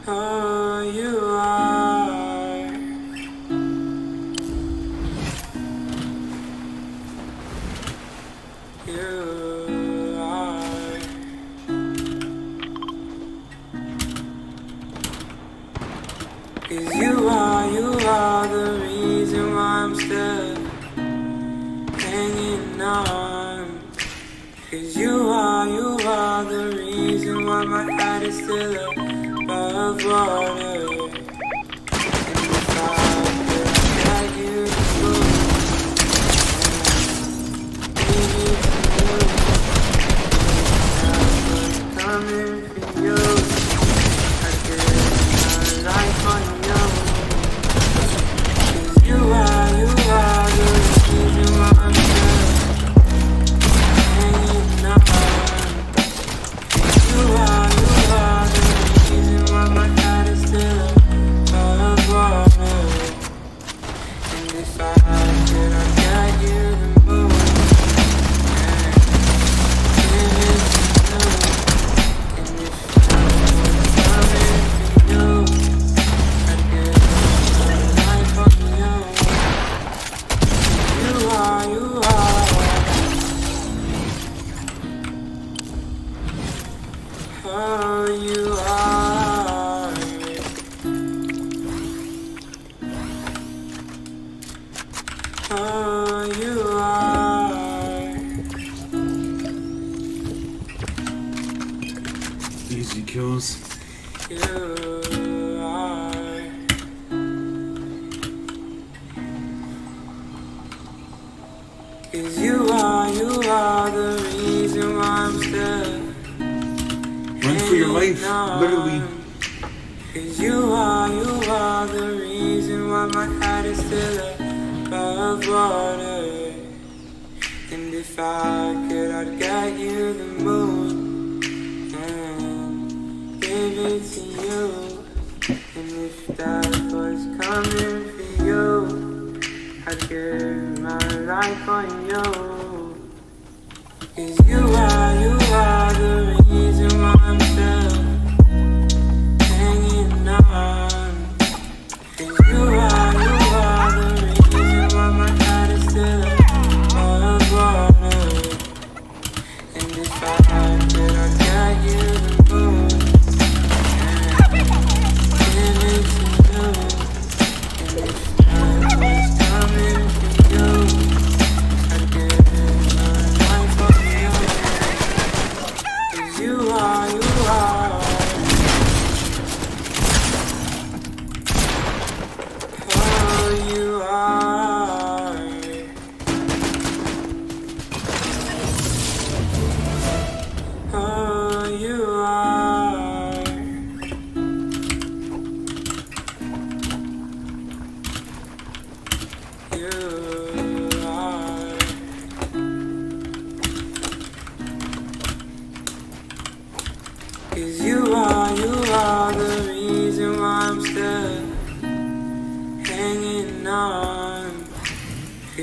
Oh, you are. You are. 'Cause you are the reason why I'm still hanging on. 'Cause you are the reason why my heart is still above water. And if I could, I'd get you the moon and give it to you. And if that was coming for you, I'd give my life on you. 'Cause you are the reason why I'm still hanging on. 'Cause you are the reason why my heart is still above water. And if I could, I'd get you the moon and give it to you. And if that was coming for you, I'd give my life on you. You are. Oh, you are. Oh, you are. Easy kills. You are. 'Cause you are the reason why I'm still Run for your life, literally. 'Cause you are the reason why my heart is still above water. And if I could, I'd get you the moon and give it to you. And if that was coming for you, I'd give my life on you. 'Cause you are the reason why I'm still hanging on. 'Cause you are the reason why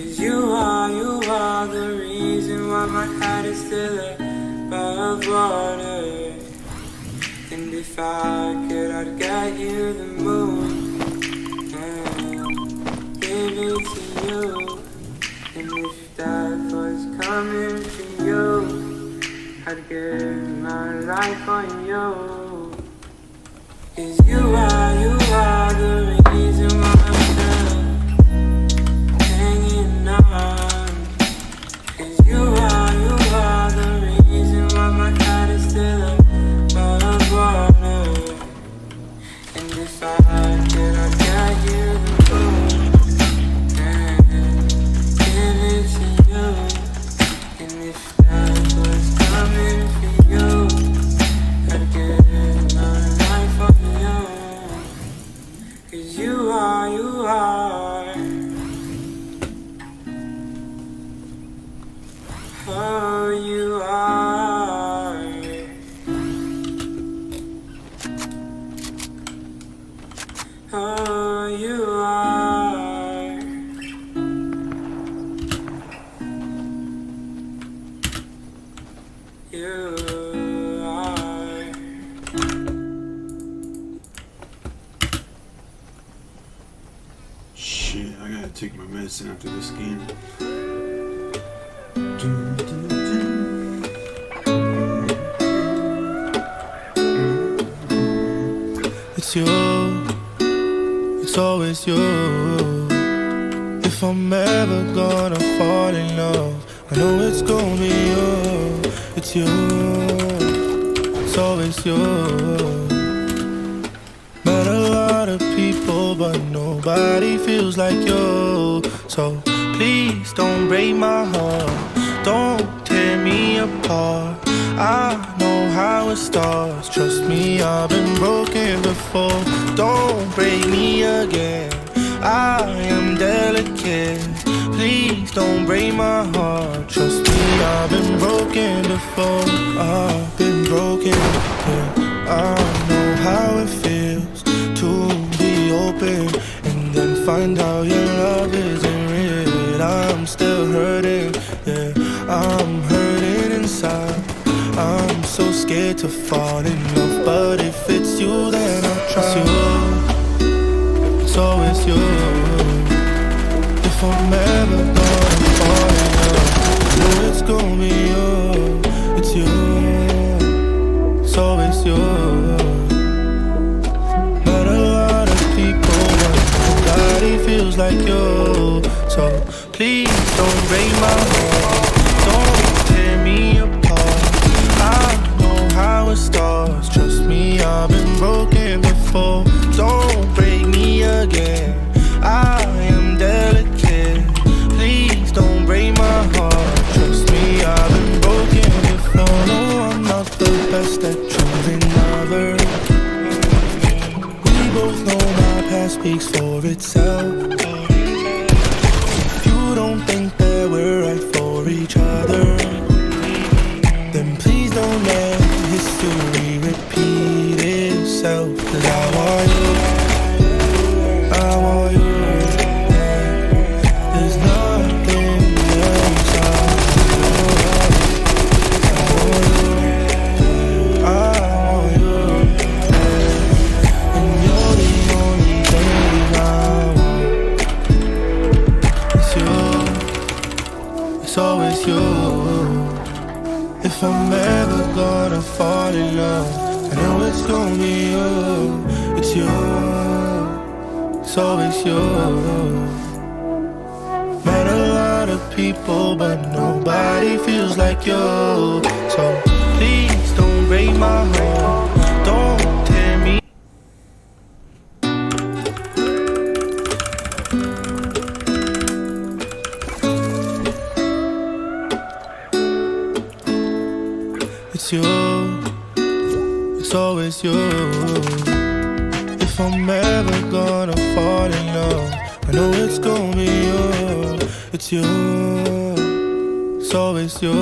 'Cause you are the reason why my heart is still above water. And if I could, I'd get you the moon and give it to you. And if death was coming for you, I'd give my life on you. 'Cause you are the reason why I'm still hanging on. 'Cause you are the reason why my heart is still above water. And if I could, I'd get you the moon and give it to you. And if that was coming for you, I'd give my life on you. 'Cause you are. Oh, you are. Oh, you are. You are. Shit, I gotta take my medicine after this game. It's you, it's always you. If I'm ever gonna fall in love, I know it's gonna be you. It's you, it's always you. Met a lot of people, but nobody feels like you. So please don't break my heart, don't tear me apart. I know how it starts, trust me, I've been broken before. Don't break me again, I am delicate. Please don't break my heart, trust me, I've been broken before. I've been broken, yeah. I know how it feels to be open and then find out your love isn't real. I'm still hurting, yeah, I'm hurting inside. I'm so scared to fall in love, but if it's you, then I'll try. It's you, it's always you. If I'm ever gonna fall in love, I know it's gonna be you. It's you, it's always you. Met a lot of people, but nobody feels like you. So please don't break my heart, don't tear me apart. I know how it starts, trust me, I've been broken before. Don't break me again, I am delicate. Please don't break my heart, trust me, I've been broken before. No, I'm not the best at choosing lovers. We both know my past speaks for itself. If you don't think that we're right for each other, then please don't let history repeat itself. 'Cause I want you, I want you. There's nothing else I want. I want you, I want you. And you're the only thing I want. It's you, it's always you. If I'm ever gonna fall in love, I know it's gonna be you. It's you, it's always you. Met a lot of people, but nobody feels like you. So please don't break my heart, don't tear me. It's you, it's always you. If I'm ever gonna fall in love, I know it's gonna be you. It's you, it's always you.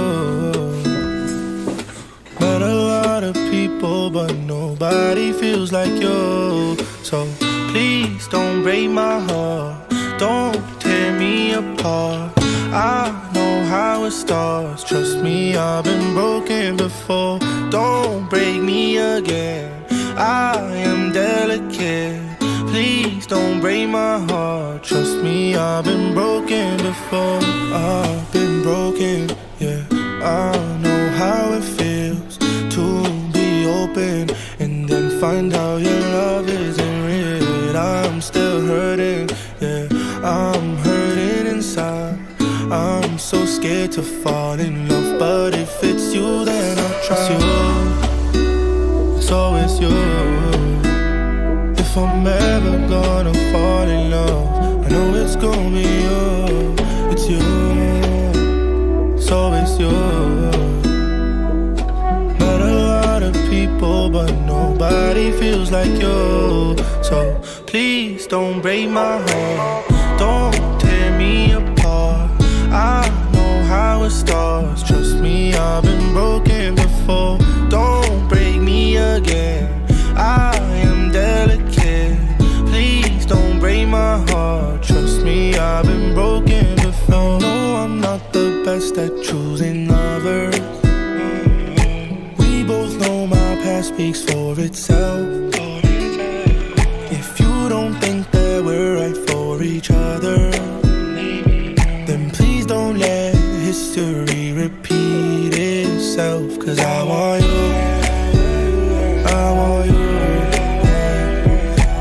Met a lot of people, but nobody feels like you. So please don't break my heart, don't tear me apart. I know how it starts. Trust me, I've been broken before. Don't break me again. I am delicate. Please don't break my heart. Trust me, I've been broken before. I've been broken, yeah. I know how it feels to be open and then find out your love isn't real. I'm still hurting, yeah. I'm hurting inside. I'm so scared to fall in love, but if it's you, then I'll try. It's always you. If I'm ever gonna fall in love, I know it's gonna be you. It's you. It's always you. Met a lot of people, but nobody feels like you. So please don't break my heart. Don't tear me apart. I know how it starts. Trust me, I've been broken before. Don't break me again. I am delicate. Please don't break my heart. Trust me, I've been broken before. No, I'm not the best at choosing lovers. We both know my past speaks for itself. If you don't think that we're right for each other, then please don't let history repeat itself. Cause I want you, I want you.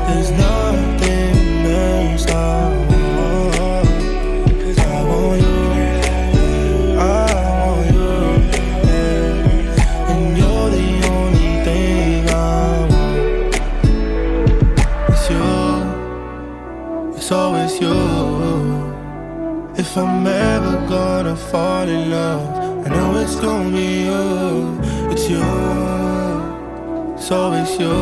There's nothing else I want. Cause I want you, I want you, yeah. And you're the only thing I want. It's you, it's always you. If I'm ever gonna fall in love, I know it's gonna be you. It's you, it's always you.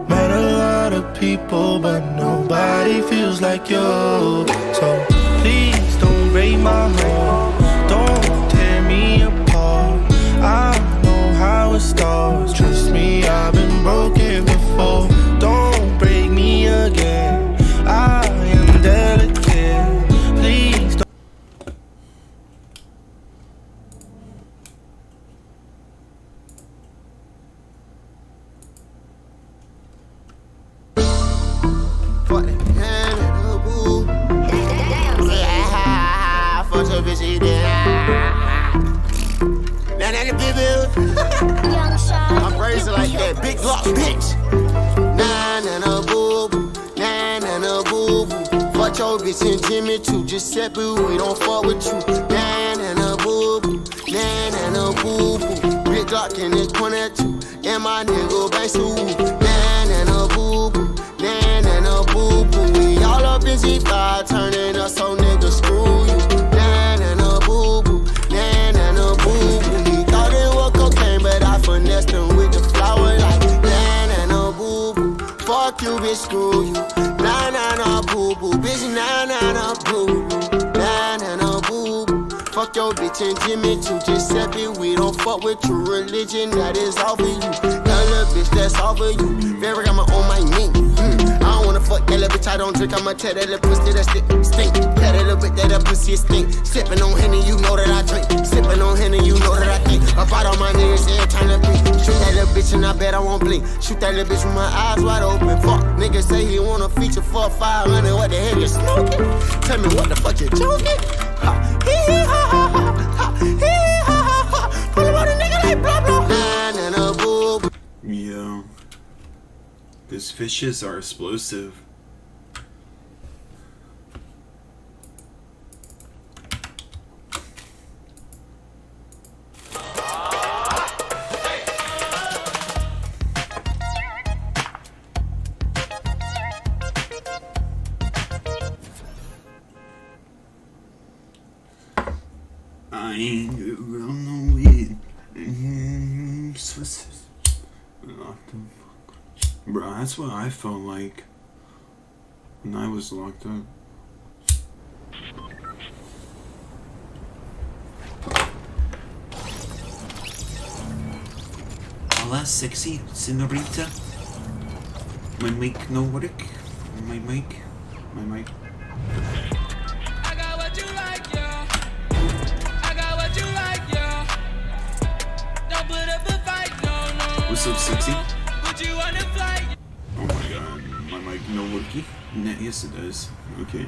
Met a lot of people, but nobody feels like you. So please don't break my heart. Don't tear me apart. I know how it starts. Trust me, I've been broken before. Don't break me again. I am delicate. Please don't. Fuck that hand and the boo. Yeah, fuck your bitch, he did. Now that the I'm crazy like that, big Glock bitch. Nah, nah, nah, boo boo. Nah, nah, nah, boo boo. Fuck your bitch and Jimmy too. Just said boo, we don't fuck with you. Nah, nah, nah, boo boo. Nah, nah, nah, boo boo. Big Glock in this 22. And my nigga bang so woo. Nah, nah, nah, boo boo. Nah, nah, nah, boo boo. We all up in Z5, turning us so nigga screw you. Nah, nah, nah, boo boo. Nah, nah, nah, boo boo. We thought it was cocaine, but I finessed him with the flower like nah, nah, nah, boo boo. Fuck you, bitch, screw you. Nah, nah, nah, boo boo. Bitch, nah, nah, nah, boo boo. Nah, nah, nah, boo boo. Fuck your bitch and Jimmy too. Just said it, we don't fuck with your religion. That is all for you. That little bitch, that's all for you. Very got my on my knee. I don't wanna fuck that little bitch, I don't drink. I'ma tell that little pussy that stink. Tell that little bitch that that pussy stink. Sippin' on Henny, you know that I drink. Sippin' on Henny, you know that I think. I bought all my niggas every time to blink. Shoot that little bitch and I bet I won't blink. Shoot that little bitch with my eyes wide open. Fuck, niggas say he wanna feature for 500. What the hell you smoking? Tell me what the fuck you joking? Ha, hee hee ha ha ha, ha, hee hee ha ha ha. Pull about a nigga like blah blah. Nah, nah, nah, boo. Yo, these fishes are explosive. I ain't around no weed. What's this? Bro, that's what I felt like when I was locked up. Hola, sexy senorita. My mic no work. My mic. I got what you like, yeah. I got what you like, yeah. Don't put up a fight, no, no. What's up, sexy? Put you on the flight. Oh my god, my mic no worky? Yes it does. Okay.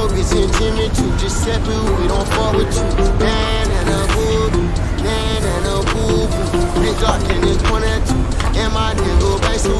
Bitch and Jimmy too, just separate, we don't fuck with you. Man and a boo-boo, man and a boo-boo. Big Glock in his point at you, and my nigga base who.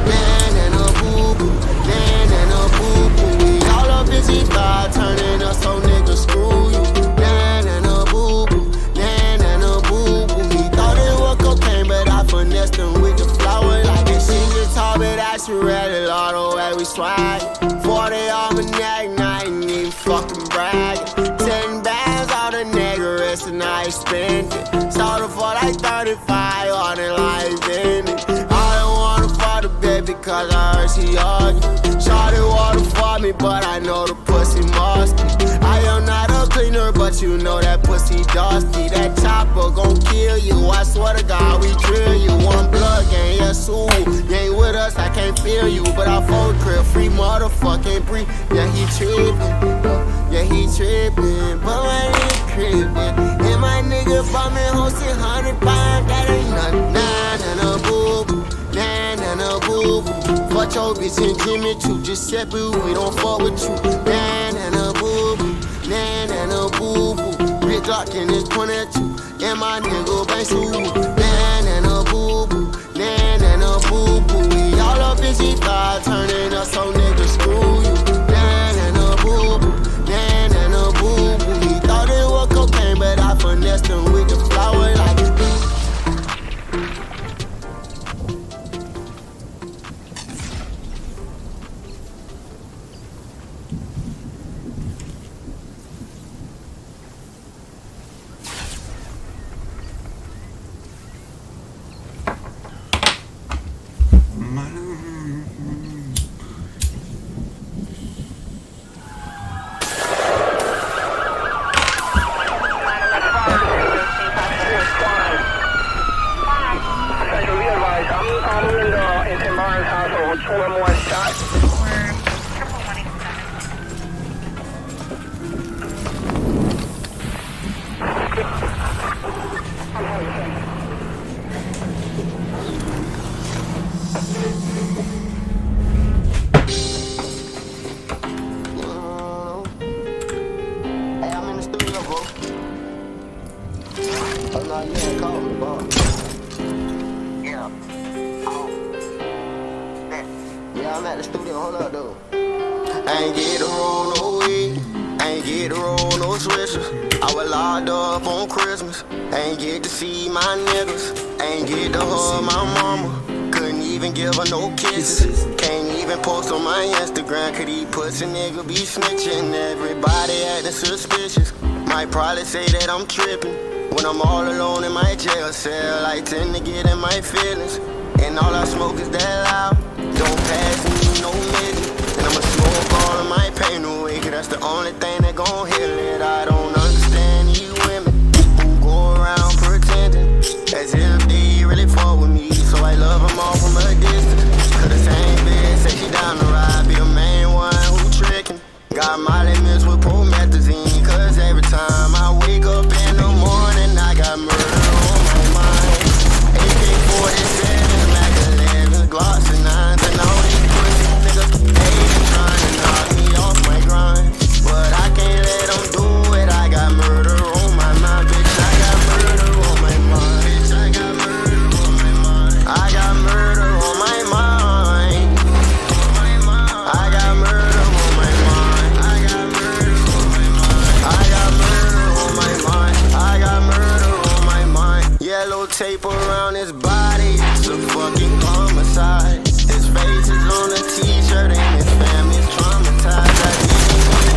Man and a boo-boo, man and a boo-boo. We all up busy thought, turning us so nigga screw you. Man and a boo-boo, man and a boo-boo. He thought it was cocaine, but I finessed him with the flower. Like this shit get tall, but I should read it all the way we swag. 40 on my neck, now ain't even fucking bragging. 10 bands on the nigga wrist and I spent it. Started for like 35 on it like Benny. I don't wanna fuck the bitch because I heard she ugly. Shawty wanna fuck me, but I know the pussy musky. I am not a cleaner, but you know that pussy dusty. That chopper gon' kill you, I swear to God we drill you. One blood gang, yes ooh. You ain't with us, I can't feel you. But I phone crib, free motherfucking breathe. Yeah, he trippin', yeah, he trippin'. But my nigga cribbin'. And my nigga bumming, hosting 100 pounds, that ain't nothing. Nah, nah, nah, boo-boo, nah, nah, nah, boo-boo. Fuck your bitch and Jimmy too, just separate, we don't fuck with you. Nah, nah, nah, boo-boo, nah, nah, nah, boo-boo. Big Glock in his point at you, and my nigga base who. Nah, nah, nah, boo-boo, nah, nah, nah, boo-boo. We all up busy thought, turning us so nigga screw you. Nah, nah, nah, boo-boo, nah, nah, nah, boo-boo. He thought it was cocaine, but I finessed him with the 4 more shots. Hey, I'm in the studio, bro. Oh, no, you ain't called me, bro. Yeah. Yeah, I'm at the studio. Hold up, though. I ain't get to roll no weed. I ain't get to roll no switches. I was locked up on Christmas. I ain't get to see my niggas. I ain't get to hug my mama. Couldn't even give her no kisses. Can't even post on my Instagram. Could these pussy nigga be snitching? Everybody acting suspicious. Might probably say that I'm tripping. When I'm all alone in my jail cell, I tend to get in my feelings. And all I smoke is that loud. Don't pass me no midget. And I'ma smoke all of my pain away, 'cause that's the only thing that gon' heal it. I don't understand you women who go around pretending as if they really fuck with me. So I love them all from a distance. 'Cause the same bitch say she down the ride, be a main one who trickin'. Got my limits with promethazine, 'cause every time I wake up in the morning, I got murder on my mind. AK-47, Mac 11, Glocks and 9s, and all these pussy niggas hating, trying to knock me off my grind. But I can't let them do it. I got murder on my mind, bitch. I got murder on my mind. Bitch, I got murder on my mind. I got murder on my mind. I got murder on my mind. I got murder on my mind. I got murder on my mind. I got murder on my mind. Yellow tape around his body, it's a fucking homicide. His face is on a t-shirt and his family's traumatized. I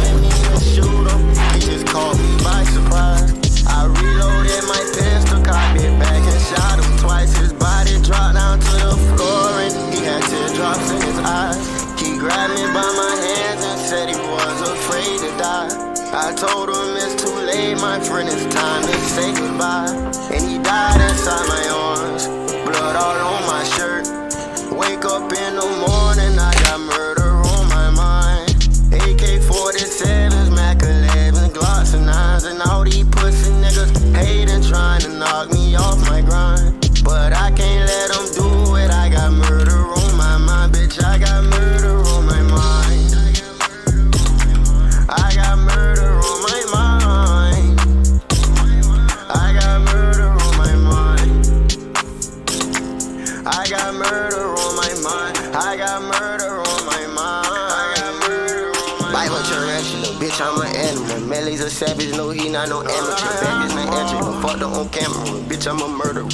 didn't even shoot him, he just caught me by surprise. I reloaded my pistol, cocked it back and shot him twice. His body dropped down to the floor and he had teardrops in his eyes. He grabbed me by my hands and said he was afraid to die. I told him it's too late, my friend, it's time to say goodbye. And he died inside my arms, blood all on my shirt. Wake up in the morning, I got murder on my mind. AK-47s, Mac 11s, Glocks and 9s, and all these pussy niggas hating, trying to knock me off my grind. But I can't let them do it. I got murder on my mind, bitch. I got murder on my mind. I got murder on my mind. I got murder on my mind. I got murder on my mind. I got murder on my mind. I got murder on my mind. Bible tarantula, bitch, I'm an animal. Melly's a savage, no, he not no amateur. Back is my entry, fucked up on camera. Bitch, I'm a murderer.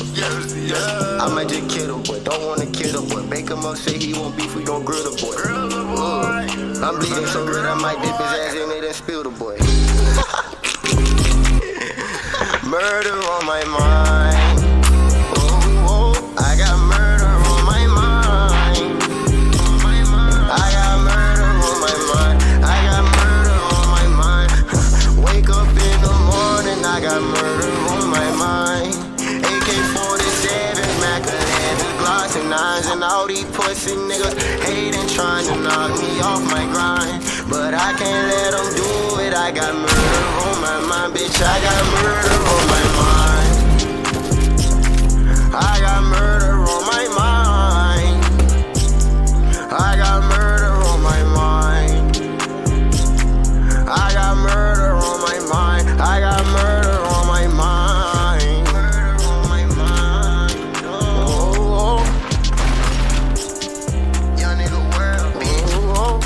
I might just kill the boy, don't wanna kill the boy. Bake him up, say he won't beef, we gon' grill the boy. I'm bleeding so red, I might dip his ass in it and spill the boy. Murder on my mind. Oh, oh, I got murder on my mind. I got murder on my mind. I got murder on my mind. Wake up in the morning, I got murder on my mind. AK-47, Mac 11, Glocks and 9s, and all these pussy niggas hating, trying to knock me off my grind. But I can't let them do it. I got murder on my mind, bitch. I got murder on my mind. I got murder on my mind. I got murder on my mind. I got murder on my mind. I got murder on my mind. Murder on my mind. Oh, young nigga world, bitch. Oh.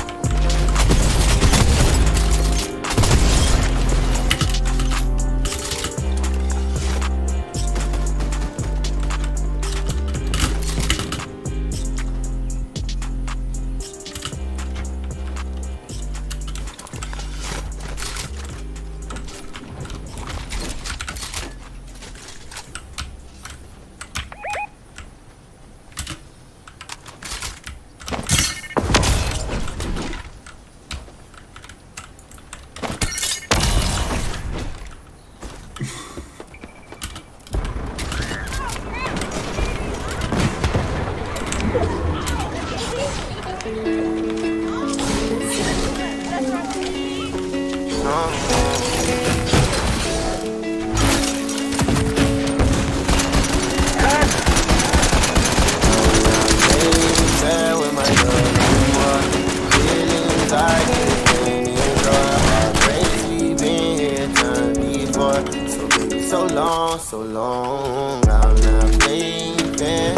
so long. I'm not playing fair.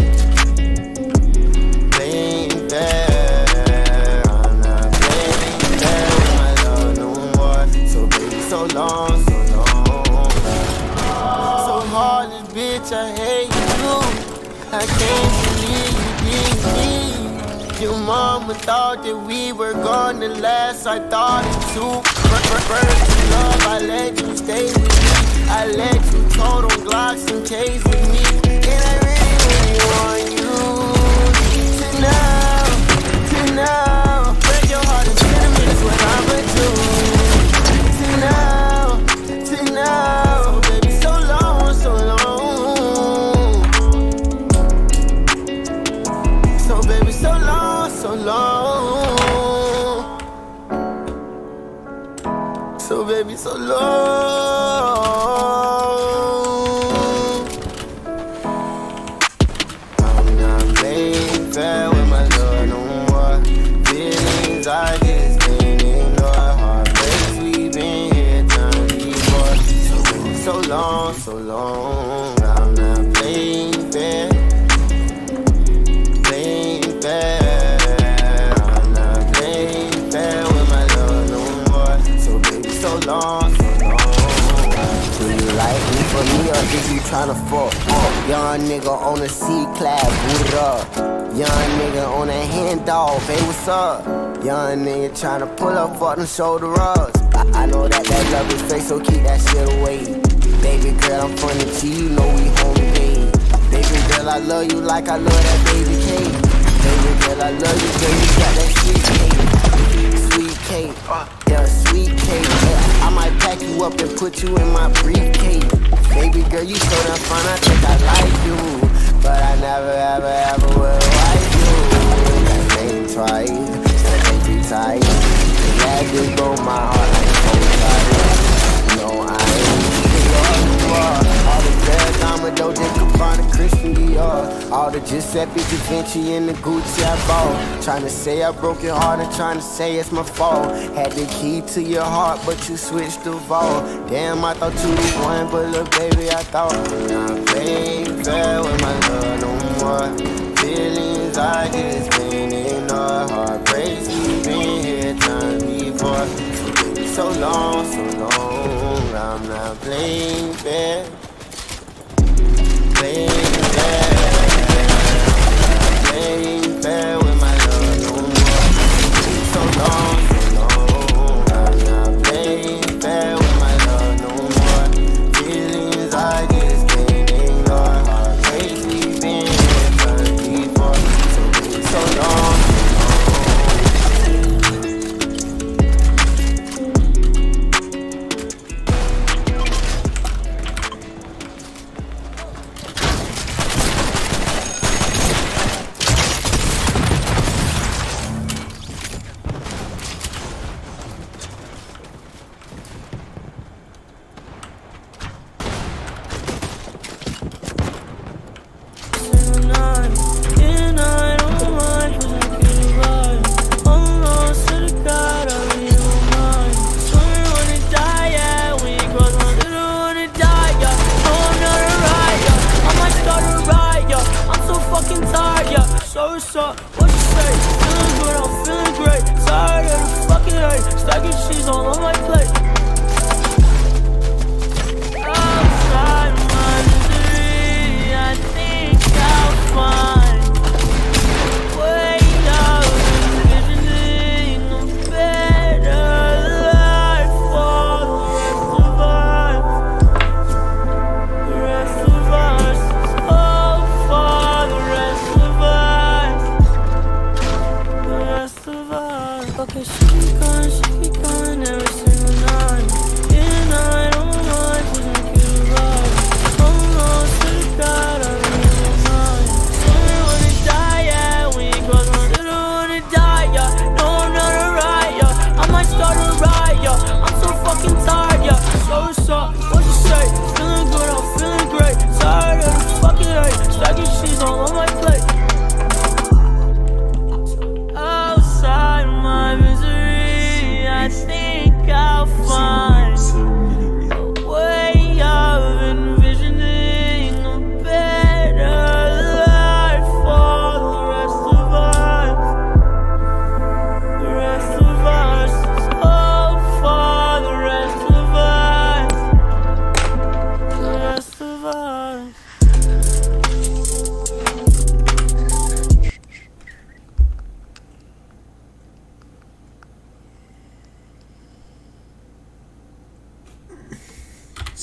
Playing fair. I'm not playing fair with my love no more. So baby, so long, so long. So heartless, bitch, I hate you. I can't believe you did me. Your mama thought that we were gonna last. I thought it too. First love, I let you stay with me. I let you tote on Glocks and K's with me. And I really want you to know. Break your heart in sentiments, what I'ma do. To know. Baby, so long, so long. So baby, so long, so long. So baby, so long. I'm not playing fair with my love no more. Feelings I just can't ignore. Heartbreaks we've been here time before. So baby, so long, so long. I'm not playing fair. Playing fair. I'm not playing fair with my love no more. So baby, so long, so long. Do you like me for me or is you tryna fuck? Young nigga on a C-class, boot it up. Young nigga on a hand dog, hey what's up? Young nigga tryna pull up for them shoulder rubs. I know that love is fake, so keep that shit away. Baby girl, I'm funny G, you know we homemade. Baby girl, I love you like I love that baby cake. Baby girl, I love you, girl, you got that sweet cake. Sweet cake, yeah, sweet cake. Yeah, I might pack you up and put you in my briefcase. Baby girl, you so damn fine, I think I like you. But I never, ever, ever will like you. That ain't twice, that ain't three times. And that just broke my heart like so tight. No, I ain't all the red diamond Doja Cabana, Christian Dior. All the Giuseppe Da Vinci and the Gucci I bought. Tryna say I broke your heart and tryna say it's my fault. Had the key to your heart, but you switched the vault. Damn, I thought you was one, but look, baby, I thought I'm not playing fair with my love no more. Feelings I just can't ignore. Heartbreaks we've been here time before. So baby, so long, so long. I'm not playing fair. Playing fair. Playing fair with my love no more. So long, so long. I'm not playing fair with my love no more. Feelings I just can't ignore. Heartbreaks we've been here first before. So long, so long.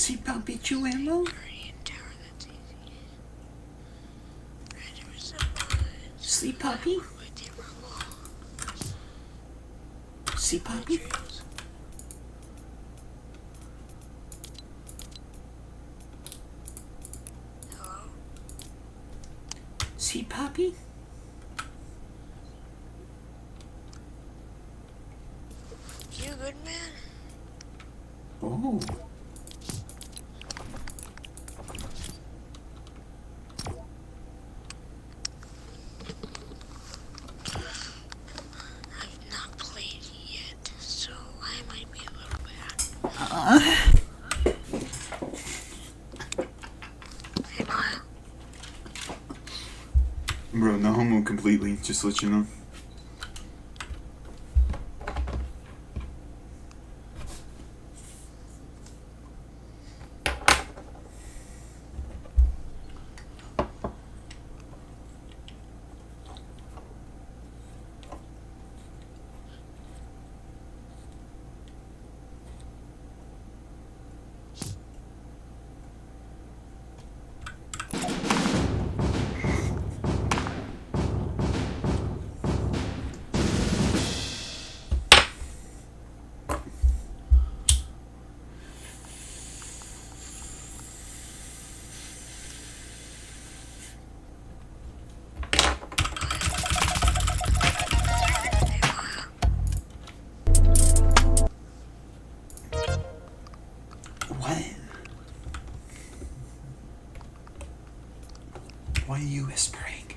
See, Puppy Chuelo? Sleep, puppy? See, puppy? See, puppy? You good, man? Oh. Bro, no homo completely, just to let you know. Why are you whispering?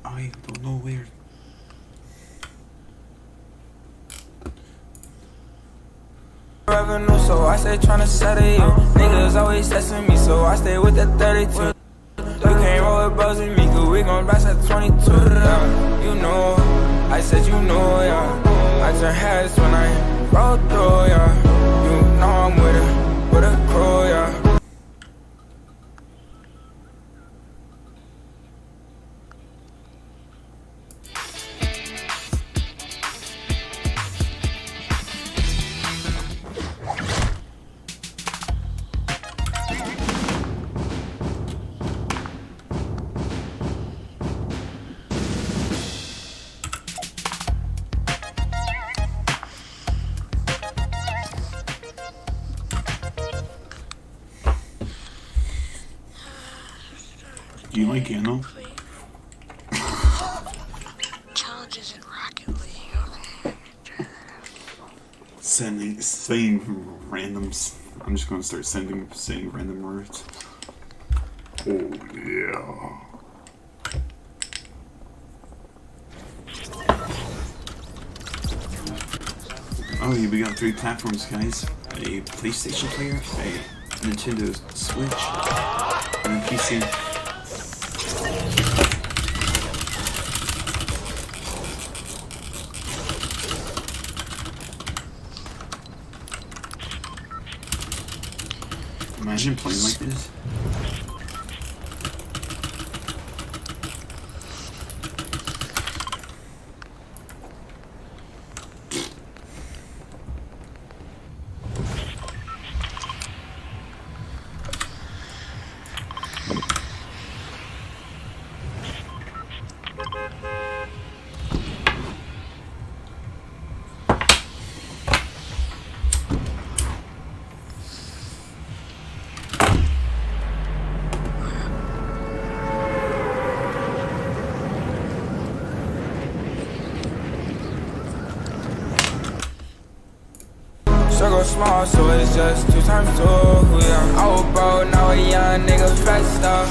I don't know where. Revenue, so I stay tryna settle you. Niggas always testing me, so I stay with the 32. You can't roll with bros with me, cause we gon' blast at 22, yeah. You know, I said you know, yeah. I turn heads when I roll through, yeah. You know I'm with a crew, yeah. Do you like Anno? Challenges in Rocket League, okay. Saying randoms. I'm just gonna start saying random words. Oh yeah. Oh yeah, we got 3 platforms, guys. A PlayStation player, a Nintendo Switch, and a PC. Imagine playing like this. Circle small, so it's just 2 times 2, yeah. I was broke, now a young nigga flexed up.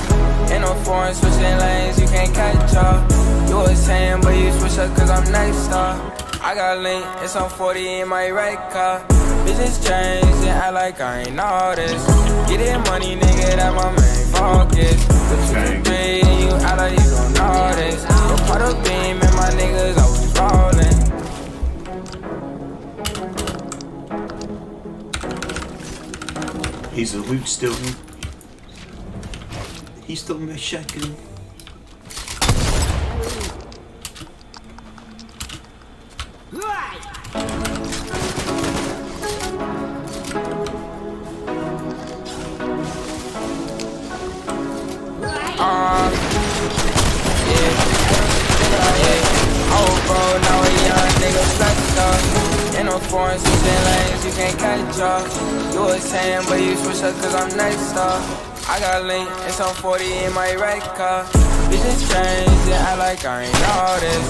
Ain't no foreign switching lanes, you can't catch up. You was saying, but you switch up cause I'm next up. I got link, it's on 40 in my right car. Bitches change and act like I ain't all this. Get it money, nigga, that my main focus. The 2 3 and you act like you don't know this. Go part of beam and my niggas always rolling. He's a loot still. He stole my shotgun. Foreign switching lanes, you can't catch up. You was saying, but you switch up cause I'm next up. I got link and some 40 in my red car. Bitches change and act like I ain't all this.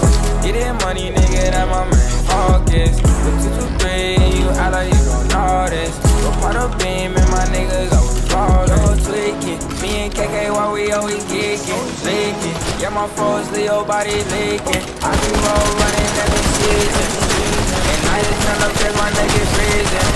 Getting money, nigga, that my main focus. With 223 and you act like you don't know this. Go part of beam and my niggas always rollin'. Tweaking, me and KK, why we always geeking, leaking. Yeah, my foes, Leo body leaking. I be roll running every season. I just turn up cause my nigga freezing.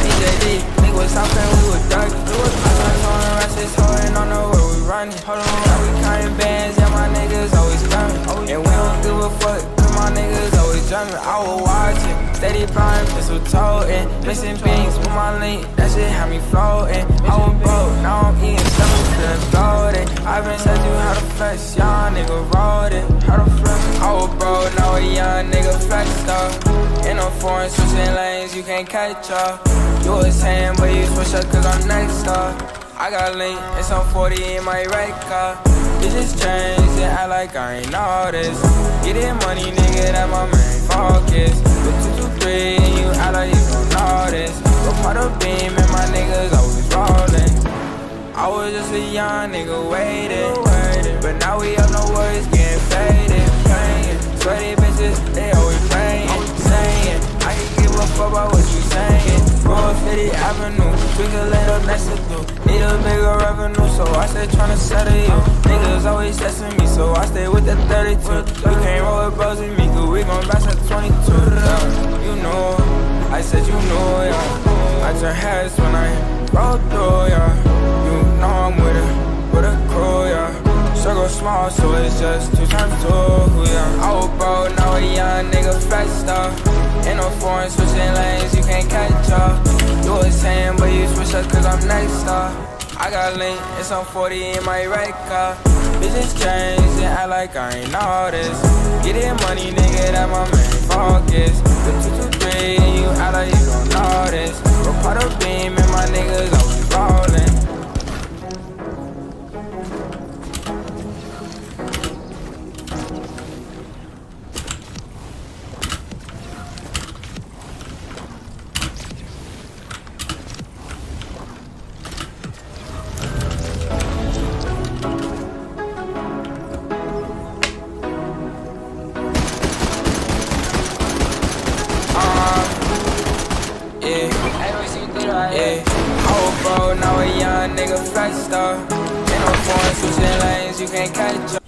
DJD, nigga was something we was dirty. I was on the rest, it's holding on the way we running. Now we counting bands, yeah, my niggas always coming. And we don't give a fuck, cause my niggas always jumping. I was watching, steady blind, pistol toting. Missing beans with my link, that shit had me floating. I was broke, now I'm eating something still exploding. I been said you how to flex, young nigga rolled it. How to flex, I was broke, now a young nigga flexed up. In a foreign switching lanes, you can't catch up. You was saying, but you switch up cause I'm next up. I got link and some 40 in my red car. Bitches change and act like I ain't know this. Getting money, nigga, that my main focus. With 223 and you act like you don't know this. Go part of beam and my niggas always rollin'. I was just a young nigga waiting, but now we up, no worries, getting faded. Sweaty bitches, they always praying, saying I can give a fuck about what you saying. Roll 50 Avenue, drink a little next to do. Need a bigger revenue, so I stay tryna settle you. Niggas always testing me, so I stay with the 32. You can't roll with bros with me, cause we gon' bash at 22. You know, I said you know, yeah. I turn heads when I roll through, yeah. You know I'm with a crew, yeah. Circle small, so it's just 2 times 2, yeah. I was broke, now a young nigga flexed up. In no foreign switching lanes, you can't catch up. You was saying, but you switch up cause I'm next up. I got link and some 40 in my red car. Bitches change and act like I ain't know this. Getting money, nigga, that my main focus. With 223 and you act like you don't know this. Go part of beam and my niggas always rollin'. Flexed up, ain't no foreign switching lanes, you can't catch up.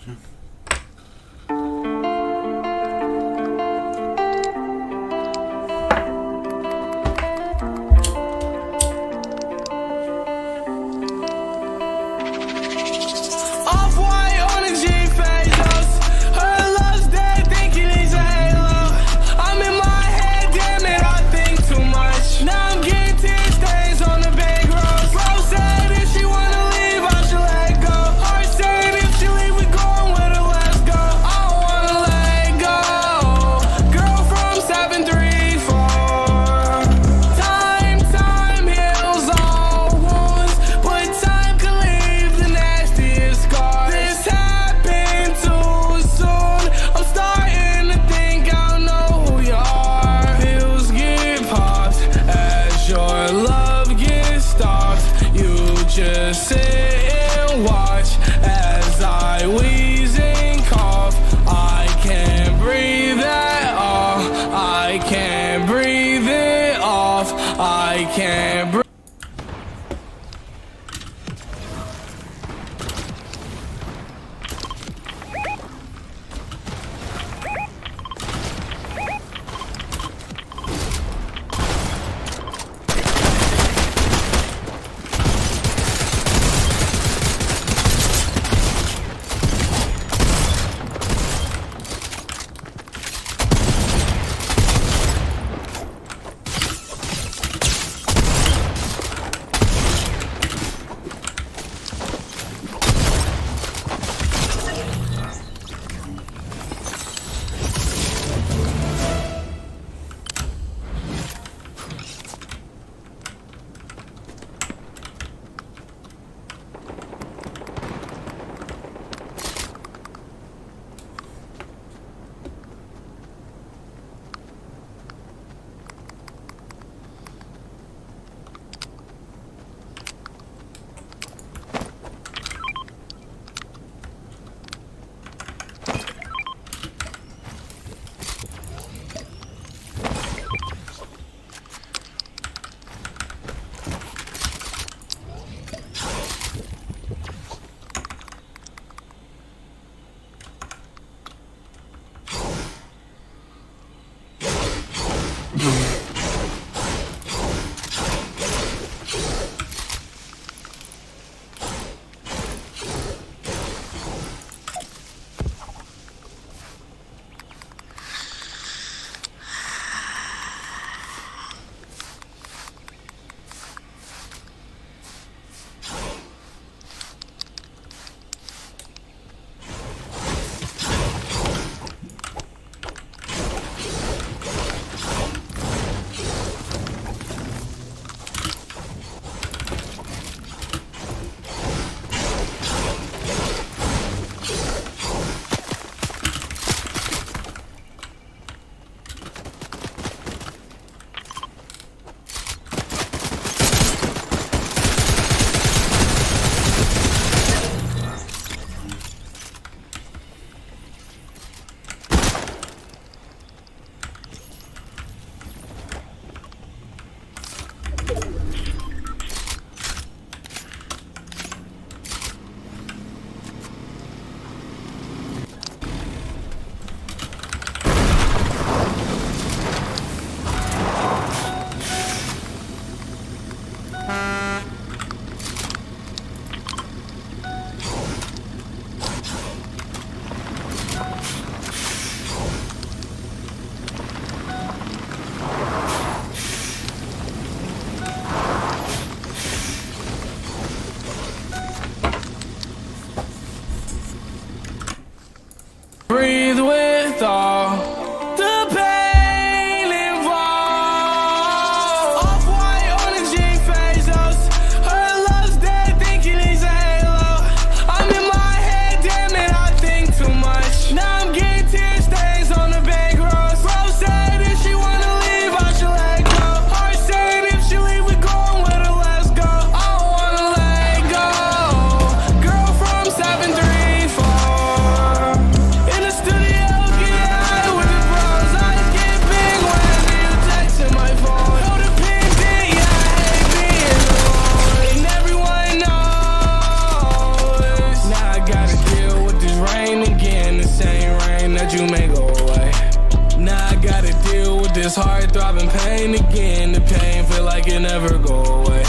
never go away.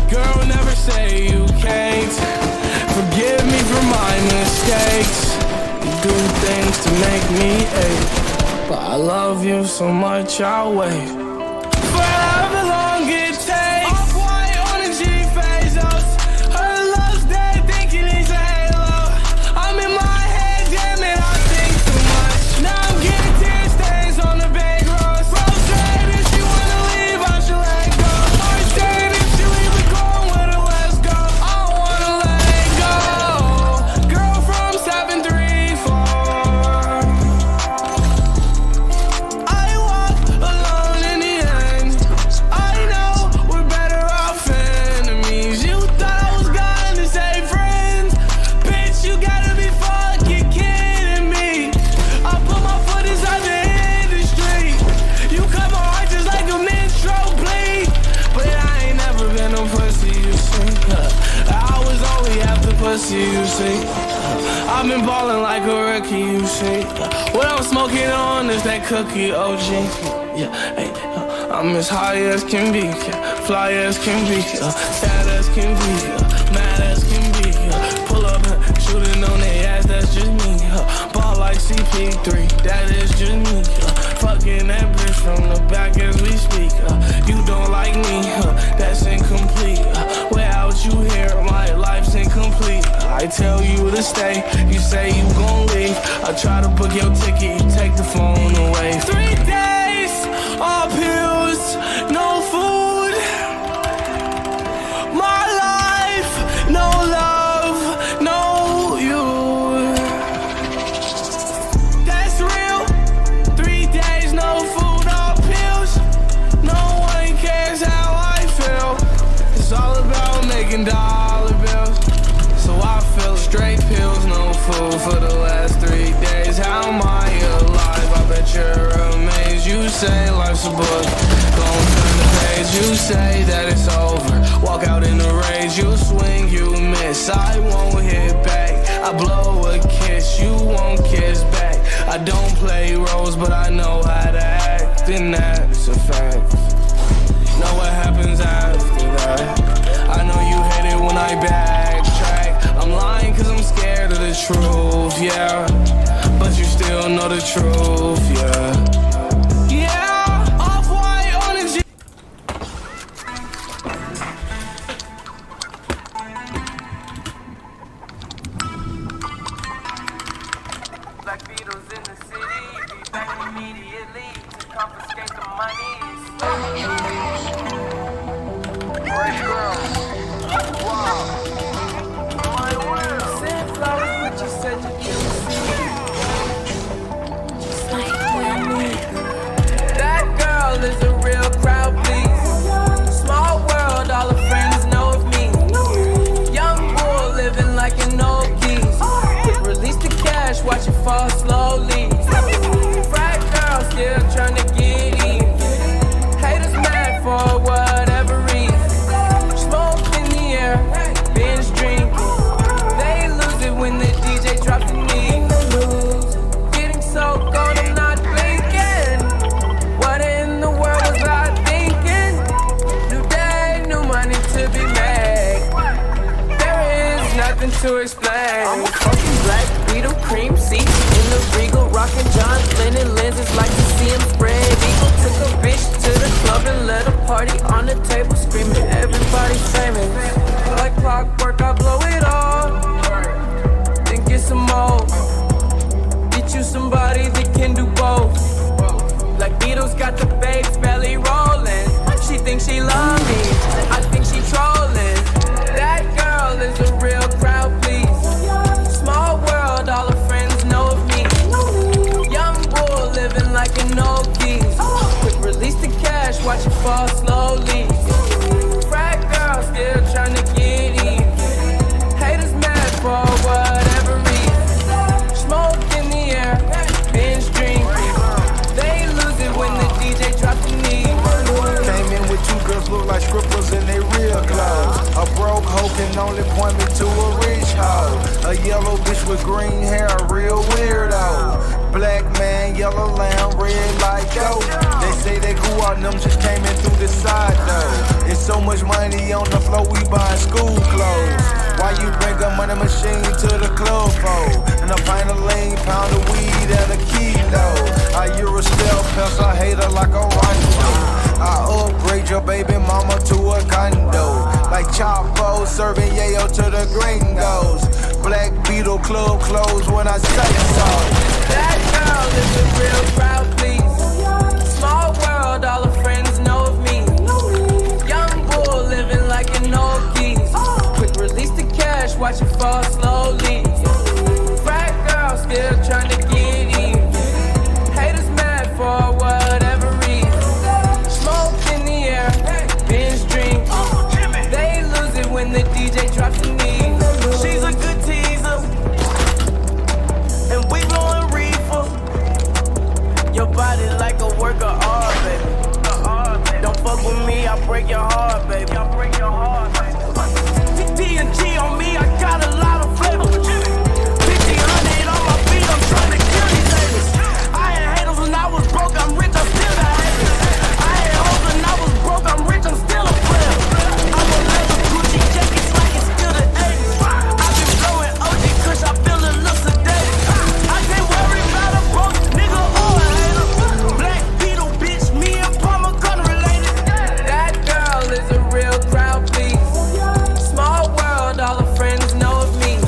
Girl, never say you can't. Forgive me for my mistakes. You do things to make me ache, but I love you so much I'll wait. Forever long it takes. Off-white on a G-Phase. Her love's dead, thinking he's a halo. I'm in my head, damn it, I think too much. Now I'm getting tear stains on the back roads. Rose said if she wanna leave, I should let go. I said if she leave, we going with her, let's go. I don't wanna let go. Girl from 734. I walk alone in the end. I know we're better off enemies. You thought I was gone to save friends. Bitch, you gotta be fucking kidding me. I put my foot inside the industry. You cut my heart just like a menstrual bleed. But I ain't never been no pussy, you see. I was only after pussy, you see. I've been ballin' like a rookie, you see. What I'm smoking on is that cookie OG. Yeah, hey, I'm as high as can be, fly as can be, sad as can be, mad as can be. Pull up, shooting on their ass, that's just me. Ball like CP3, that is just me. Fucking that bitch from the back as we speak. You don't like me, that's incomplete. Without you here, my life's incomplete. I tell you to stay, you say you gon' leave. I try to book your ticket, you take the phone away. 3 days, all pills, no food. My life, no love, no you. That's real. 3 days, no food, all pills. No one cares how I feel. It's all about making dollar bills. So I feel straight pills, no food for the last 3 days. How am I alive? I bet you're amazed. You say life's a book, gon' turn the page. You say that it's over, walk out in the rage. You swing, you miss, I won't hit back. I blow a kiss, you won't kiss back. I don't play roles, but I know how to act, and that's a fact. Know what happens after that. I know you hate it when I backtrack. I'm lying cause I'm scared of the truth, yeah. But you still know the truth, yeah. Yeah, off-white on a G. Black Beatles in the city, be back immediately to confiscate the money. Fresh girl. Wow. My world. Send flowers, but you said you couldn't see. Just like me. That girl is a real crowd, please. Small world, all her friends know of me. Young bull living like an old geese. Quick release the cash, watch it fall slowly. Frat girl still trying to get in. Haters mad for whatever reason. Smoke in the air, binge drinking. They lose it when the DJ drops the knee. Getting so cold, I'm not blinking. What in the world was I thinking? New day, new money to be made. There is nothing to explain. I'm a fucking black Beetle, cream seats in the Regal, rockin' John Lennon lenses like to see him spread eagle. Took a bitch to the club and let a party on the table, screaming everybody's famous. Like clockwork, I blow it all, then get some more. Get you somebody that can do both. Like Beatles got the babes belly rolling. She thinks she love me, I think she trolling. That girl is a real crowd, please. Small world, all her friends know of me. Young bull living like an old geese. Quick release the cash, watch it fall slowly. Frat girl still trying to get in. Haters mad for whatever reason. Smoke in the air, binge drinking. They lose it when the DJ drops the knee. Came in with 2 girls look like strippers in they real clothes. A broke hoe can only point me to a rich hoe. A yellow bitch with green hair, a real weirdo. Black man, yellow lamb, red like goat. They say they grew out, them just came in through the side though. It's so much money on the floor, we buying school clothes. Why you bring a money machine to the club for? And a pint of lean, pound of weed, and a kilo. I Euro still pencil hater like a Rondo. I upgrade your baby mama to a condo. Like Chapo serving yayo to the gringos. Black Beetle club clothes when I say so. That girl is a real crowd, please. Small world, all her friends know of me. Young bull living like an old geese. Quick release the cash, watch it fall slowly. Frat girl still trying to get even. Haters mad for whatever reason. Smoke in the air, binge drink. They lose it when the DJ drops the knee. She's a good teaser, and we blowing reefer. Your body like a work of art, baby. Don't fuck with me, I break your heart, baby. TNG on me, I got a lot of flavor. 1500 on my feet, I'm trying to kill these haters. I had haters when I was broke, I'm rich, I'm still the haters. I had hoes when I was broke, I'm rich, I'm still a player. I'm a leather Gucci jackets like it's still the 80s. I been blowing OG Kush, I feel a little sedated. I can't worry about a broke nigga or a hater. Black Beetle, bitch, me and Palmer gun related. That girl is a real crowd, please. Small world, all her friends know of me.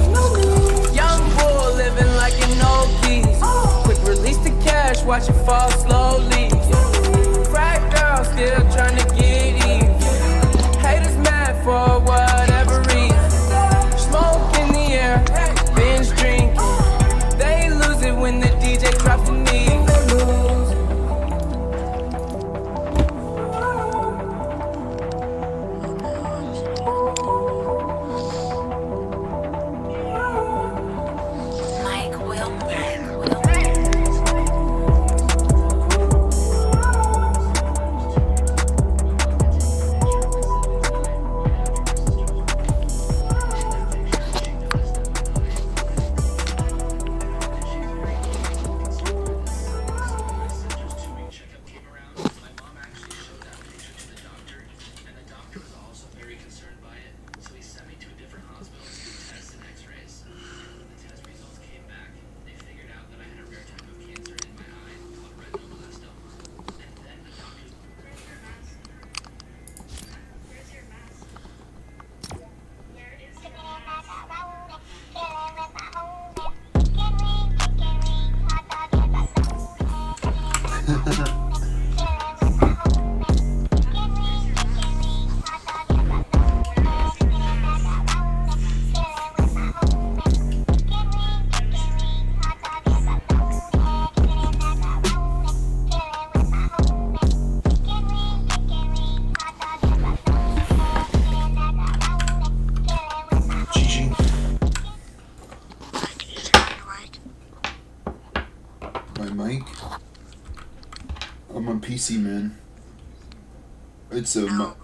Young bull living like an old geese. Quick release the cash, watch it fall slowly. Frat girl still trying to get even. Haters mad for whatever reason. Smoke in the air, binge drinking. They lose it when the DJ drops the knee. My mic? I'm on PC, man. It's a Maya.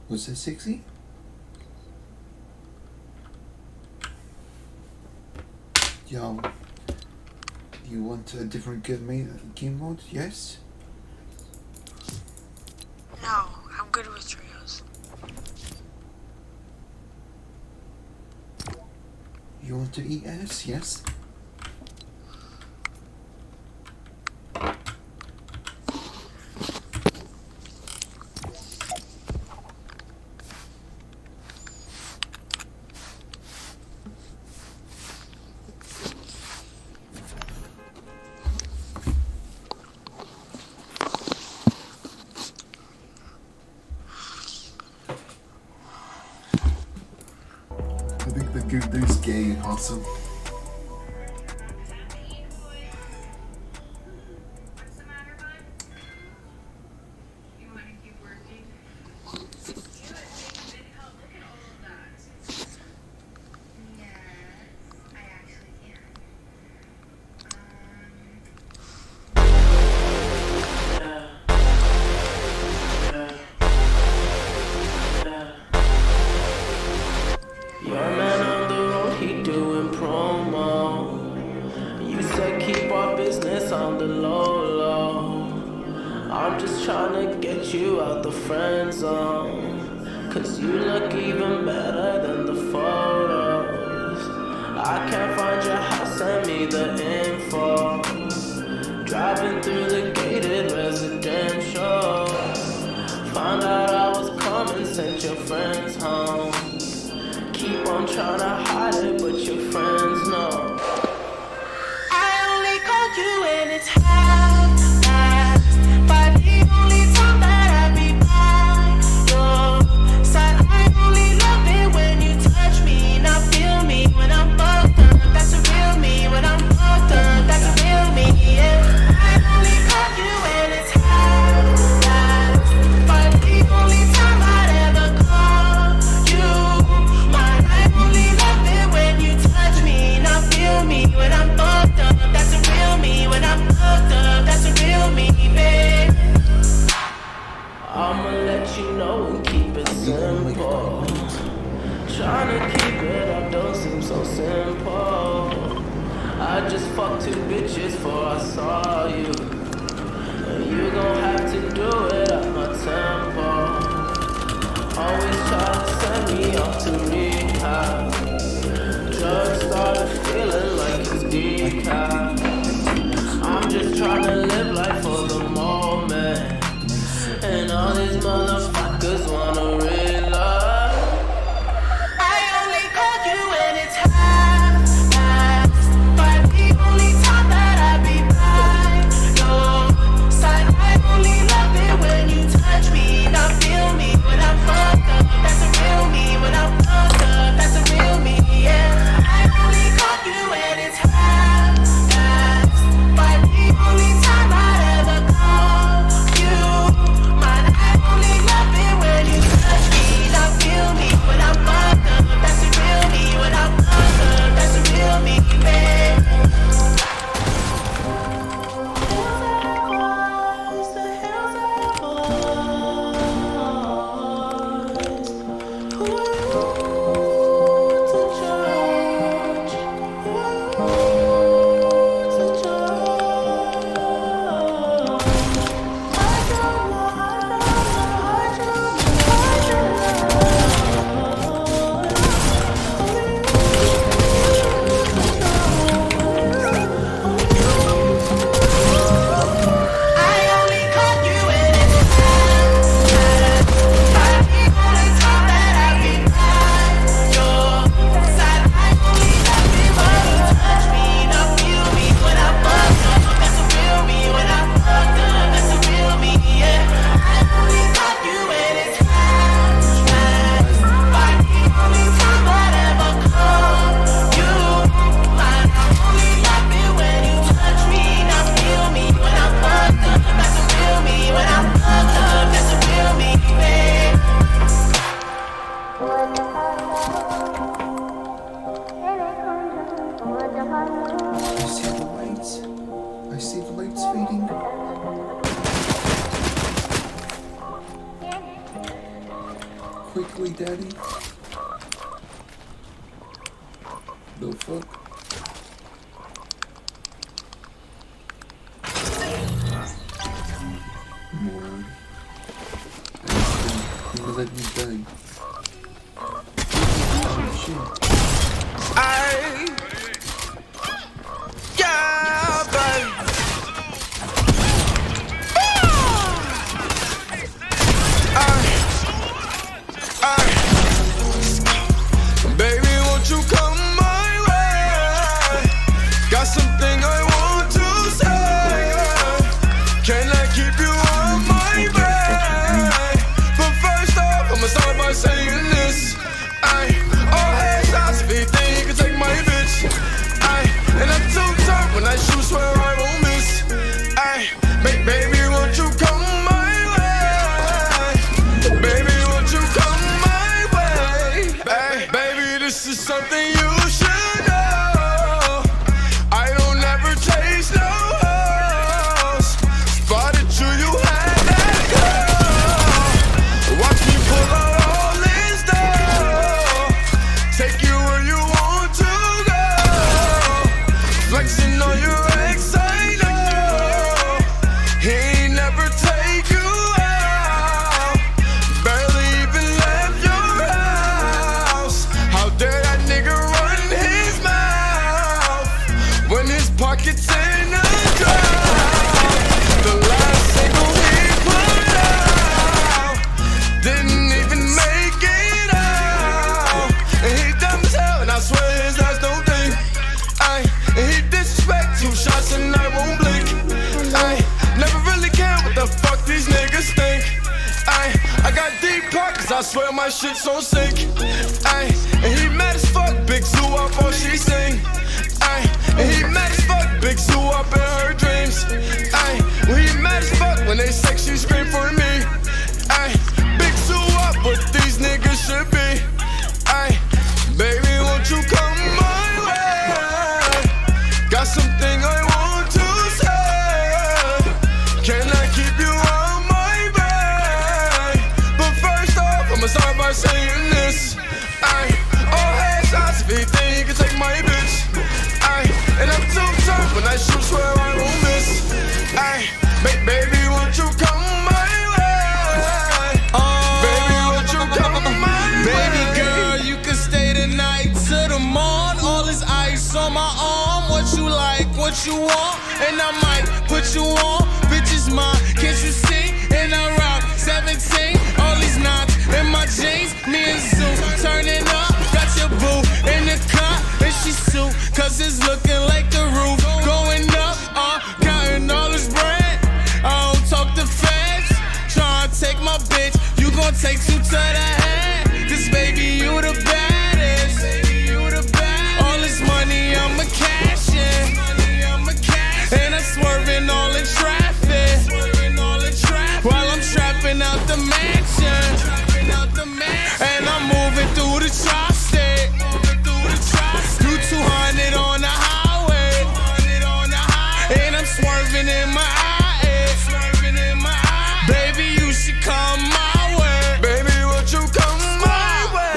Was that 60? Yo, you want a different game mode? Yes? No, I'm good with trios. You want to eat ass? Yes? I think the good news gay awesome. Your man on the road, he doing prom. the friend zone. Cause you look even better than the photos. I can't find your house, send me the info. Driving through the gated residential. Found out I was coming, sent your friends home. Keep on trying to hide it, but your friends know. I only called you when it's half-past, but the only time that I be by your side. I only love it when you touch me, not feel me when I'm fucked up. That's a real me when I'm fucked up. That's a real me, yeah. I only call you when it's half-past, but the only time I'd ever call you mine. I only love it when you touch me, not feel me when I'm fucked up. That's a real me when I'm fucked up. That's a real me, babe. I'ma let you know and keep it simple. Tryna keep it up don't seem so simple. I just fucked 2 bitches before I saw you, and you gon' have to do it at my tempo. Always try to send me off to rehab. Drugs started feeling like it's decaf. I'm just trying to live life for the moment, and all these motherfuckers wanna realize. I only called you when it's half-past, but the only time that I be by your side. I only love it when you touch me, not feel me when I'm fucked up. That's a real me when I'm fucked up. That's a real me, yeah. I only called you when it's half-past, but the only time I'd ever call you mine. I only love it when you touch me, not feel me when I'm fucked up. That's a real me when I'm fucked up. That's a real me, babe. I see the lights fading. Quickly, Daddy. The fuck? Moron. You let me die. Oh shit. Baby, won't you come my way? Got something I want to say. Can I keep you on my bed? But first off, I'ma start by saying this. All hands out, if anything, you can take my bitch. And I'm too tough when I shoot, swear I won't miss. Baby, won't you come my way? cause I swear my shit's on sync. Ay, and he mad as fuck, big zoo up all she sing. Ay, and he mad as fuck, big zoo up in her dreams. Ay, well he mad as fuck when they sex, she scream for me. Ay, big zoo up, what these niggas should be. Ay, baby, won't you come my way? Got something I want to say. Can I keep you on my way? But first off, I'ma start by saying this. Ay, all headshots, if he think he can take my bitch. Ay, and I'm too tough when I shoot, swear I won't miss. Ay, baby, won't you come my way? Baby, won't you come my way? Baby girl, you can stay tonight to the morn. All this ice on my arm. What you like, what you want, and I might put you on. Bitch is mine, can't you see? And I rock 17, all these knots in my jeans. Me and Zoo turning up, got your boo in the car, and she suit, cause it's looking like the roof going up. Counting all this bread. I don't talk to feds. Tryna take my bitch, you gon' take two to the head. This baby, you the baddest. All this money, I'ma cash in. And I'm swerving all in traffic while I'm trapping out the mansion. And I'm moving through the tri-state. Do 200 on the highway. And I'm swerving in my eye. Baby, you should come my way. Baby, won't you come my way?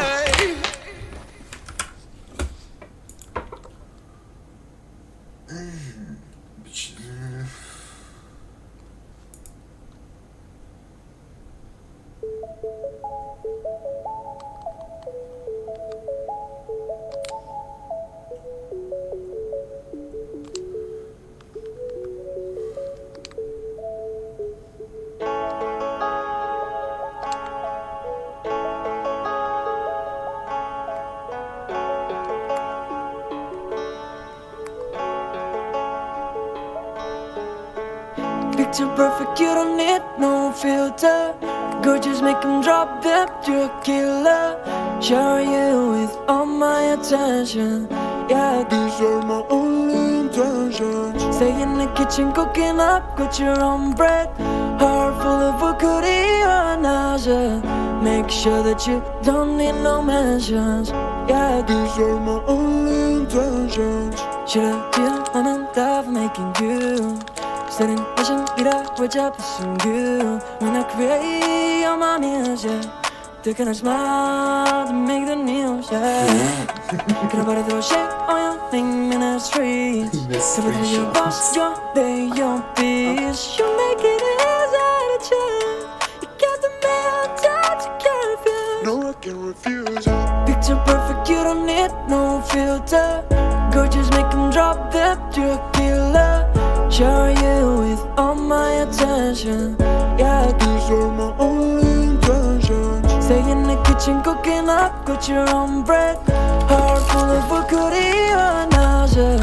Picture perfect, you don't need no filter. Gorgeous, make them drop dead, you're a killer. Shower you with all my attention. Yeah, these are my only intentions. Stay in the kitchen cooking up, got your own bread. Heart full of bouquet or nausea. Make sure that you don't need no mentions. Yeah, these are my only intentions. Shoulda been momento for making you. Studying vision, mira, watch out for some you. When I create all my meals, yeah. Taking a smile to make the news, yeah. Can nobody throw shade on your name in the streets? Come with your boss, your day, your peace. You make it easy to change. You got the man touch, you can't refuse. No, I can refuse. Picture perfect, you don't need no filter. Gorgeous, make them drop dead, you're a killer. Shower you with all my attention. Yeah, these are my only intentions. Stay in the kitchen cooking up, got your own bread. Heart full of bouquet or nausea.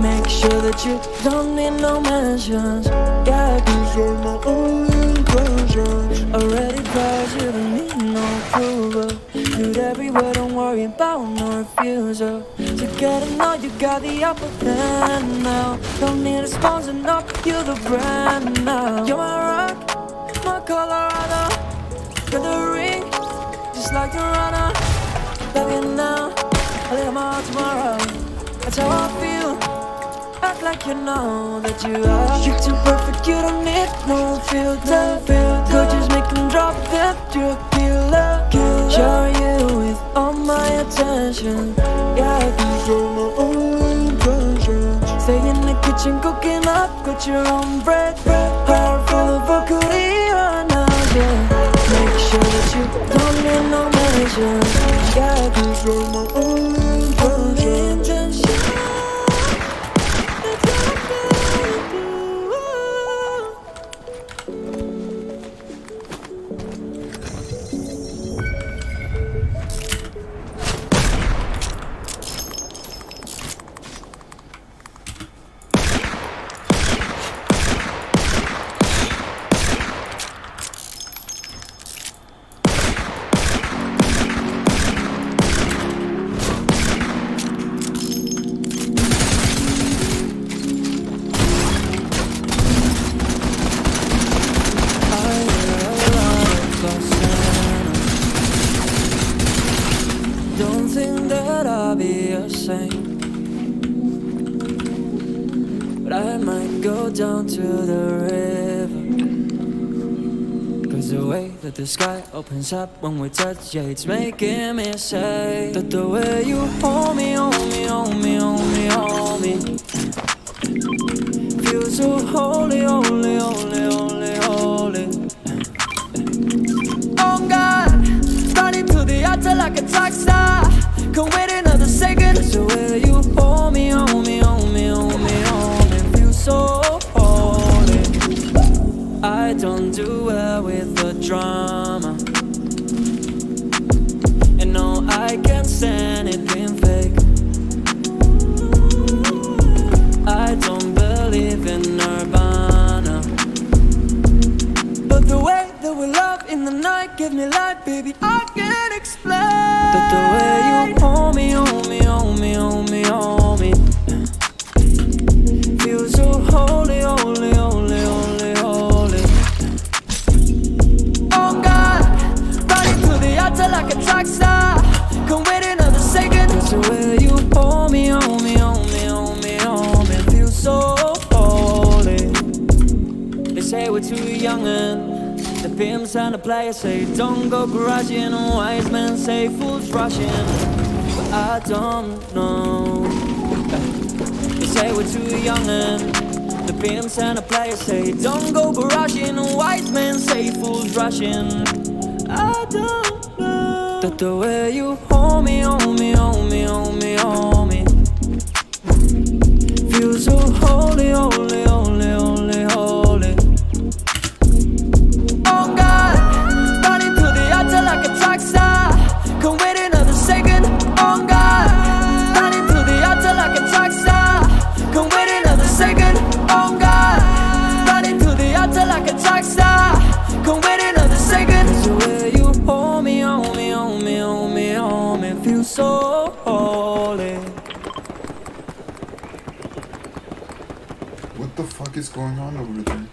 Make sure that you don't need no mentions. Yeah, these are my only intentions. Already proud, you don't need no approval. Good everywhere, don't worry about no refusal. Together now, you got the upper hand now. Don't need a sponsor, no, you're the brand now. You're my rock, my Colorado. Got the ring, just like your runner. Love you now, I leave my heart tomorrow. That's how I feel, act like you know that you are. You're too perfect, you don't need no filter. Gorgeous, make them drop dead, you're a killer. Shower you with all my attention. Yeah, these are my only intentions. Stay in the kitchen cooking up, got your own bread. Heart full of bouquet or nausea. Make sure that you don't need no measures. Yeah, these are my only intentions. I'll be a saint. But I might go down to the river. Cause the way that the sky opens up when we touch, yeah, it's making me say that the way you hold me, hold me, hold me, hold me, hold me, feels so holy, holy, holy, holy, holy. Oh God, running to the altar like a track star. Can't wait another second. Cause the way you hold me, hold me, hold me, hold me, hold me, feels so holy. I don't do well with the drama, and no, I can't stand it being fake. I don't believe in nirvana, but the way that we love in the night give me life, baby, I can't explain. That the way you hold me, hold me, hold me, hold me, hold me, feels so holy, holy, holy, holy, holy. Oh God, running to the altar like a track star. Can't wait another second. Cause the way you hold me, hold me, hold me, hold me, hold me, feels so holy. They say we're too young and the pimps and the players say don't go barraging, and wise men say fools rushing. But I don't know. They say we're too young and the pimps and the players say don't go barraging, and wise men say fools rushing. I don't know that the way you hold me, hold me, hold me, hold me, hold me, feels so holy, holy, holy, holy, holy. Oh God, running to the altar like a track star. Can't wait another second. Oh God, running to the altar like a track star. Can't wait another second. Oh God, running to the altar like a track star. Can't wait another second. Cause the way you hold me, hold me, hold me, hold me, hold me, feels so holy. What the fuck is going on over there?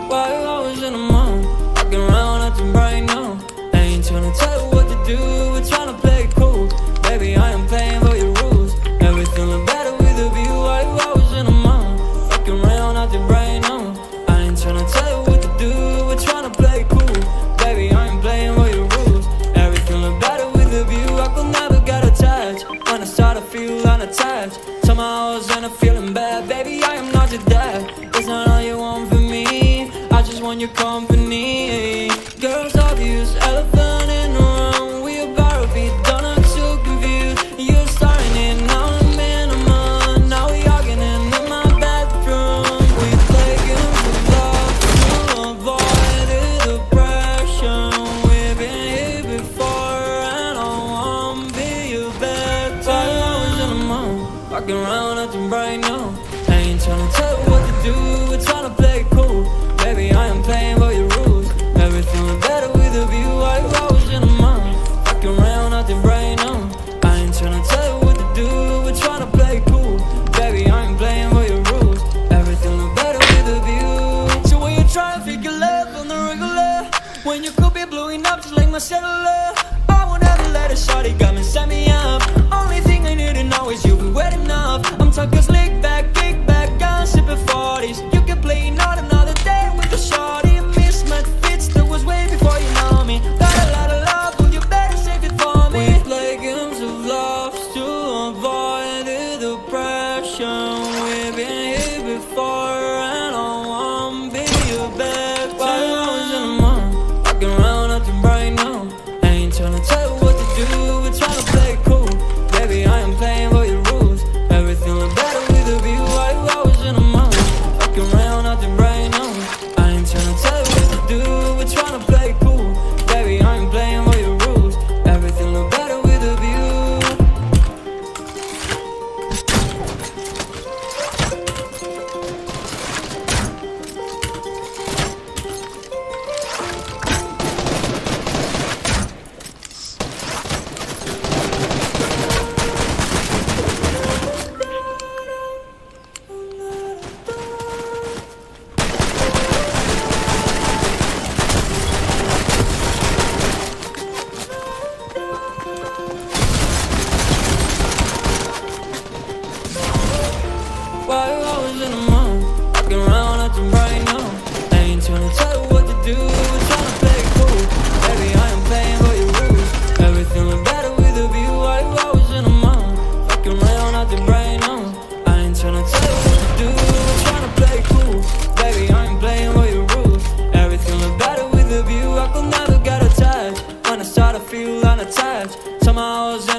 Why you always in the mood? Walking around acting right now. I ain't tryna tell you what to do, we're tryna play it cool. Baby, I am playing for your rules. Everything look better with a view. Why you always in the mood? Walking around acting right now. I ain't tryna tell you what to do, we're tryna play it cool. Baby, I am playing for your rules. Everything look better with a view. I could never get attached. When I start to feel unattached, somehow I was in a feeling bad. Baby, I am not your dad. It's not all you want from me, I just want your company. Girls obvious, elephant in the room. We about to be done, I'm too confused. You're starting it, now I'm in a mood. Now we arguing in my bedroom. We play games of love to avoid the depression. We've been here before and I won't be your bed. Why you always in the mood? Walking around acting right now. I ain't tryna tell you what to do, we're tryna play it cool. Baby, I am playing by your rules. Everything look better with a view. Why you always in the mind? Walking around acting right now. I ain't tryna tell you what to do, we're tryna play it cool. Baby, I am playing by your rules. Everything look better with a view. So when you try to figure love on the regular, when you could be blowing up just like my cellular, I won't ever let a shorty come and set me up. Only thing I need to know is you be wet enough. I'm talking slick back, kick back, gun sipping 40s. You can play not another day with the shorty. Mismatch fits that was way before you know me. Got a lot of love, but you better save it for me. We play games of love to avoid the depression. We've been here before and I won't be your bed. Why you always in the mood? Walking around acting right now. I ain't tryna tell you what to do, we're tryna play it cool.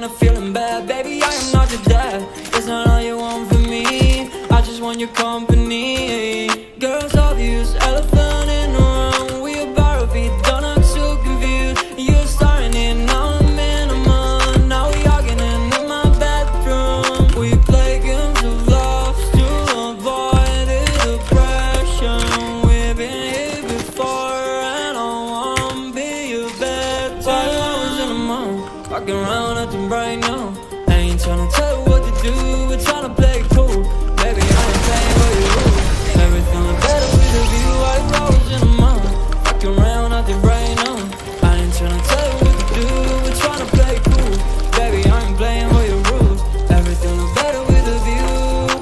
I'm feeling bad. Baby, I am not your dad. It's not all you want from me. I just want your company. Girls obvious, elephant in the room. We about our feet, don't act so confused. You're starting it, now I'm in a mood. Now we arguing in my bedroom. We play games of love to avoid the depression. We've been here before and I won't be your bed. 5 hours in a month, walking around acting right now. I ain't tryna tell you what to do, we're tryna play it cool. Baby, I ain't playing by your rules. Everything look better with a view. 5 hours in a month, walking around acting right now. I ain't tryna tell you what to do, we're tryna play it cool. Baby, I ain't playing by your rules. Everything look better with a view.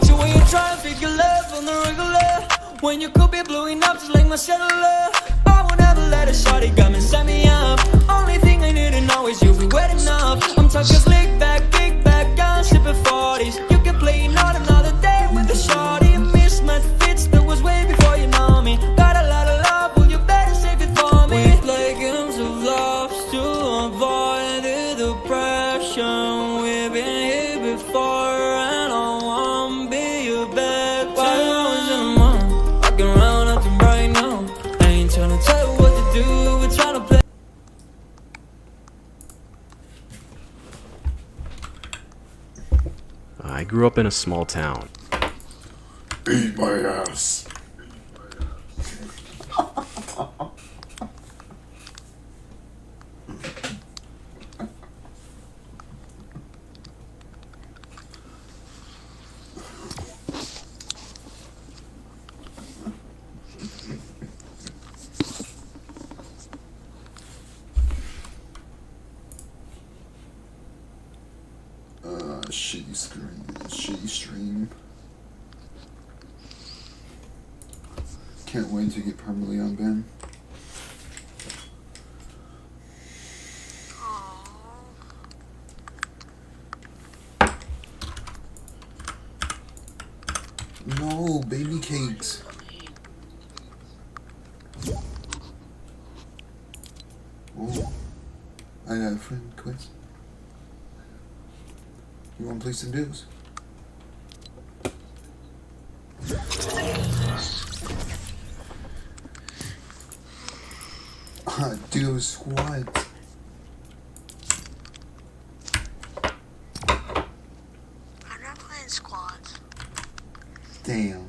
So when you try to figure love on the regular, when you could be blowing up just like my cellular, I would never let a shawty come and set me up. Only thing I need to know is you'll be wet enough. I'm talking slick back, kick back, gun, sipping 40s. You can play not another day with a shawty. Mismatch fits, that was way before you know me. Got a lot of love, well you better save it for me. We play games of love to avoid the depression. We've been here before and I won't be your bed. 5 hours in a month, walking around acting right now. I ain't tryna tell you what to do, we're tryna play. I grew up in a small town. Eat my ass. Shitty stream. Can't wait to get permanently unbanned. No, baby cakes. Oh, I got a friend quiz. You wanna play some duos? Duo squad. I'm not playing squads. Damn.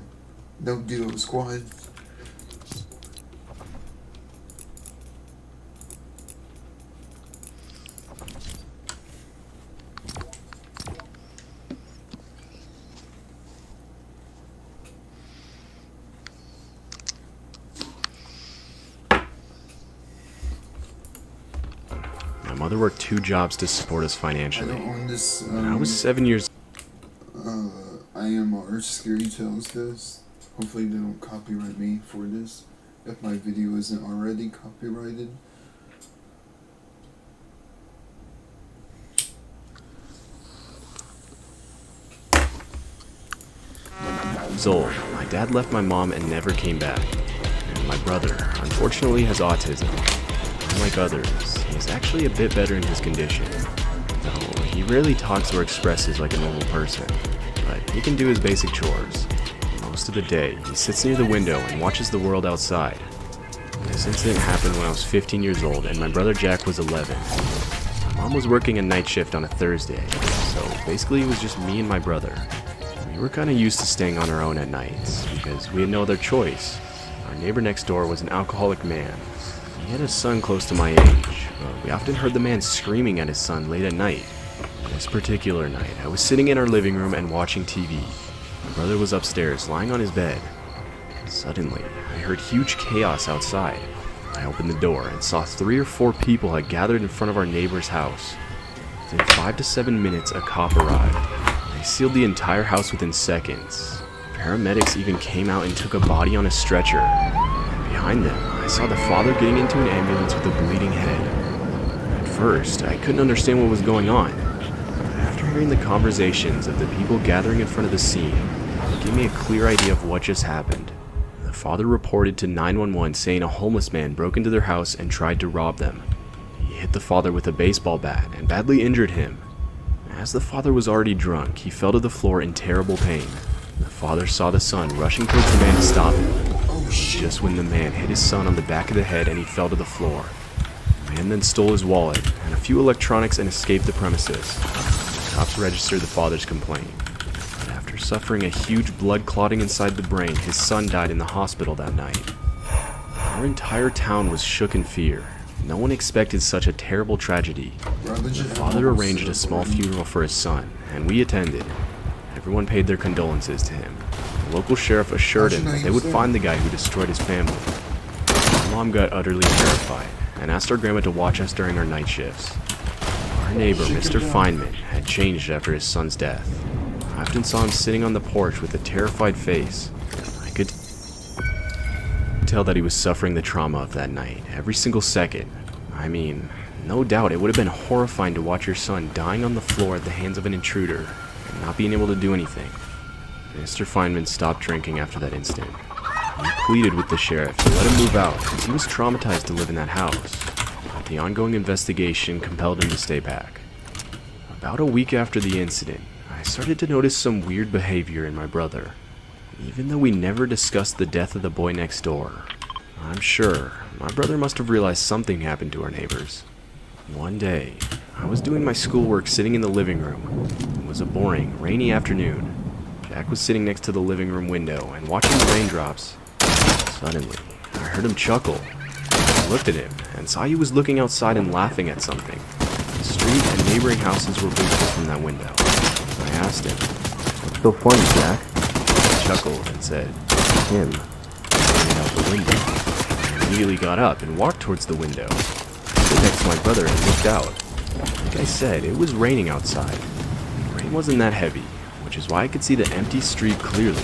No duo squad. My mother worked 2 jobs to support us financially. I don't own this. When I was 7 years. I am our Scary Tales does. Hopefully they don't copyright me for this. If my video isn't already copyrighted. Old. My dad left my mom and never came back. And my brother, unfortunately, has autism. Unlike others, he is actually a bit better in his condition. Though he rarely talks or expresses like a normal person, but he can do his basic chores. Most of the day, he sits near the window and watches the world outside. This incident happened when I was 15 years old and my brother Jack was 11. My mom was working a night shift on a Thursday, so basically it was just me and my brother. We were kind of used to staying on our own at nights, because we had no other choice. Our neighbor next door was an alcoholic man. He had a son close to my age, but we often heard the man screaming at his son late at night. This particular night, I was sitting in our living room and watching TV. My brother was upstairs, lying on his bed. Suddenly, I heard huge chaos outside. I opened the door and saw 3 or 4 people had gathered in front of our neighbor's house. Within 5 to 7 minutes, a cop arrived. They sealed the entire house within seconds. Paramedics even came out and took a body on a stretcher. And behind them, I saw the father getting into an ambulance with a bleeding head. At first, I couldn't understand what was going on. But after hearing the conversations of the people gathering in front of the scene, it gave me a clear idea of what just happened. The father reported to 911 saying a homeless man broke into their house and tried to rob them. He hit the father with a baseball bat and badly injured him. As the father was already drunk, he fell to the floor in terrible pain. The father saw the son rushing towards the man to stop him. Just when the man hit his son on the back of the head and he fell to the floor. The man then stole his wallet and a few electronics and escaped the premises. The cops registered the father's complaint. But after suffering a huge blood clotting inside the brain, his son died in the hospital that night. Our entire town was shook in fear. No one expected such a terrible tragedy. The father arranged a small funeral for his son, and we attended. Everyone paid their condolences to him. The local sheriff assured him that they would find the guy who destroyed his family. My mom got utterly terrified and asked our grandma to watch us during our night shifts. Our neighbor, Mr. Feynman, had changed after his son's death. I often saw him sitting on the porch with a terrified face. I could tell that he was suffering the trauma of that night, every single second. I mean, no doubt it would have been horrifying to watch your son dying on the floor at the hands of an intruder and not being able to do anything. Mr. Feynman stopped drinking after that incident. He pleaded with the sheriff to let him move out because he was traumatized to live in that house. But the ongoing investigation compelled him to stay back. About a week after the incident, I started to notice some weird behavior in my brother. Even though we never discussed the death of the boy next door, I'm sure my brother must have realized something happened to our neighbors. One day, I was doing my schoolwork sitting in the living room. It was a boring, rainy afternoon. Jack was sitting next to the living room window and watching the raindrops. Suddenly, I heard him chuckle. I looked at him and saw he was looking outside and laughing at something. The street and neighboring houses were visible from that window. I asked him, "What's so funny, Jack?" He chuckled and said, "Him." I ran out the window. I immediately got up and walked towards the window. I stood next to my brother and looked out. Like I said, it was raining outside. The rain wasn't that heavy, which is why I could see the empty street clearly.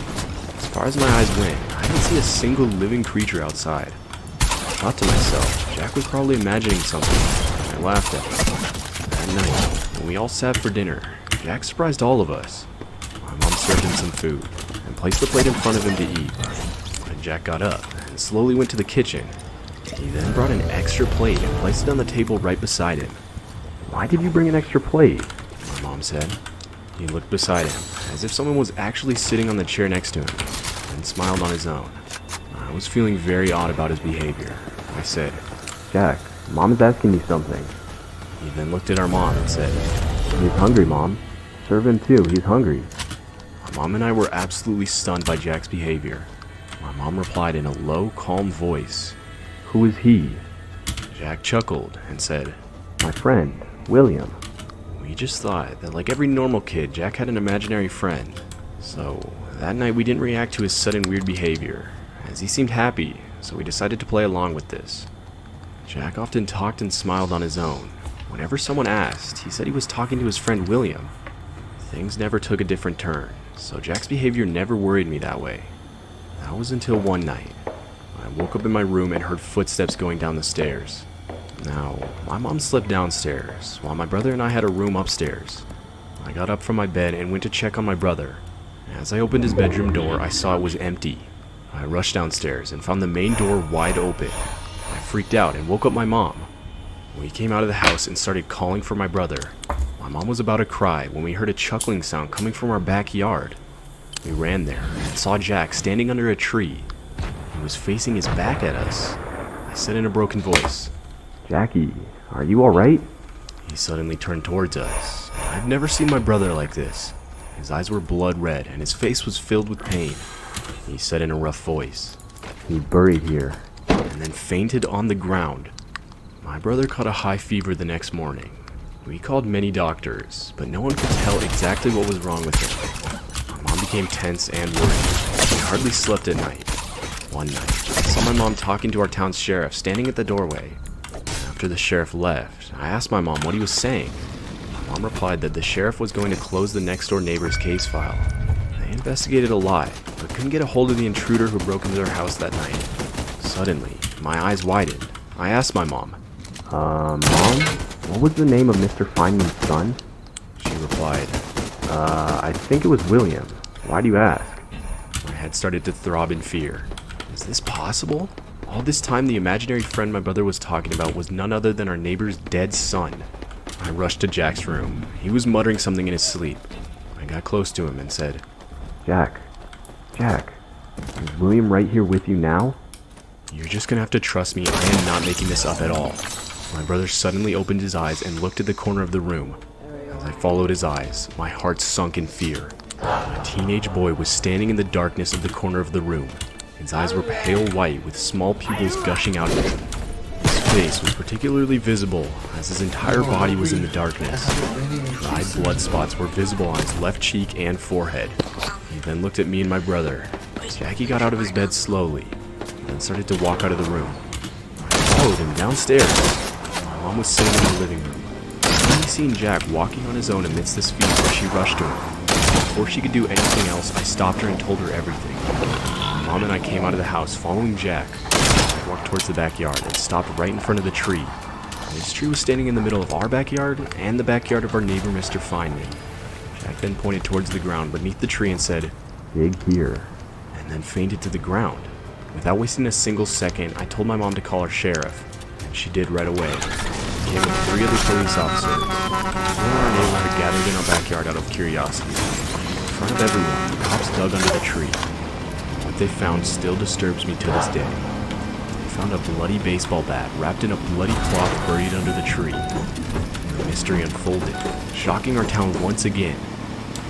As far as my eyes went, I didn't see a single living creature outside. I thought to myself, Jack was probably imagining something. I laughed at him. That night, when we all sat for dinner, Jack surprised all of us. My mom served him some food and placed the plate in front of him to eat. When Jack got up and slowly went to the kitchen, he then brought an extra plate and placed it on the table right beside him. "Why did you bring an extra plate?" my mom said. He looked beside him, as if someone was actually sitting on the chair next to him, and smiled on his own. I was feeling very odd about his behavior. I said, "Jack, Mom is asking you something." He then looked at our mom and said, "He's hungry, Mom. Serve him too, he's hungry." My mom and I were absolutely stunned by Jack's behavior. My mom replied in a low, calm voice, "Who is he?" Jack chuckled and said, "My friend, William." We just thought that like every normal kid, Jack had an imaginary friend. So that night we didn't react to his sudden weird behavior, as he seemed happy, so we decided to play along with this. Jack often talked and smiled on his own. Whenever someone asked, he said he was talking to his friend William. Things never took a different turn, so Jack's behavior never worried me that way. That was until one night. I woke up in my room and heard footsteps going down the stairs. Now, my mom slept downstairs, while my brother and I had a room upstairs. I got up from my bed and went to check on my brother. As I opened his bedroom door, I saw it was empty. I rushed downstairs and found the main door wide open. I freaked out and woke up my mom. We came out of the house and started calling for my brother. My mom was about to cry when we heard a chuckling sound coming from our backyard. We ran there and saw Jack standing under a tree. He was facing his back at us. I said in a broken voice, "Jackie, are you alright?" He suddenly turned towards us. I've never seen my brother like this. His eyes were blood red and his face was filled with pain. He said in a rough voice, "He's buried here," and then fainted on the ground. My brother caught a high fever the next morning. We called many doctors, but no one could tell exactly what was wrong with him. My mom became tense and worried. She hardly slept at night. One night, I saw my mom talking to our town's sheriff standing at the doorway. After the sheriff left, I asked my mom what he was saying. My mom replied that the sheriff was going to close the next door neighbor's case file. They investigated a lot, but couldn't get a hold of the intruder who broke into their house that night. Suddenly, my eyes widened. I asked my mom, Mom, what was the name of Mr. Feynman's son?" She replied, I think it was William. Why do you ask?" My head started to throb in fear. Is this possible? All this time, the imaginary friend my brother was talking about was none other than our neighbor's dead son. I rushed to Jack's room. He was muttering something in his sleep. I got close to him and said, Jack, is William right here with you now? You're just gonna have to trust me, I am not making this up at all. My brother suddenly opened his eyes and looked at the corner of the room. As I followed his eyes, my heart sunk in fear. A teenage boy was standing in the darkness of the corner of the room. His eyes were pale white with small pupils gushing out of them. His face was particularly visible as his entire body was in the darkness. Dried blood spots were visible on his left cheek and forehead. He then looked at me and my brother. Jackie got out of his bed slowly and then started to walk out of the room. I followed him downstairs. My mom was sitting in the living room. Having seen Jack walking on his own amidst this fever, she rushed to him. Before she could do anything else, I stopped her and told her everything. My mom and I came out of the house following Jack. I walked towards the backyard and stopped right in front of the tree. This tree was standing in the middle of our backyard and the backyard of our neighbor, Mr. Feynman. Jack then pointed towards the ground beneath the tree and said, "Dig here," and then fainted to the ground. Without wasting a single second, I told my mom to call our sheriff, and she did right away. She came with 3 other police officers. Everyone in our neighborhood gathered in our backyard out of curiosity. In front of everyone, the cops dug under the tree. What they found still disturbs me to this day. They found a bloody baseball bat wrapped in a bloody cloth buried under the tree. The mystery unfolded, shocking our town once again.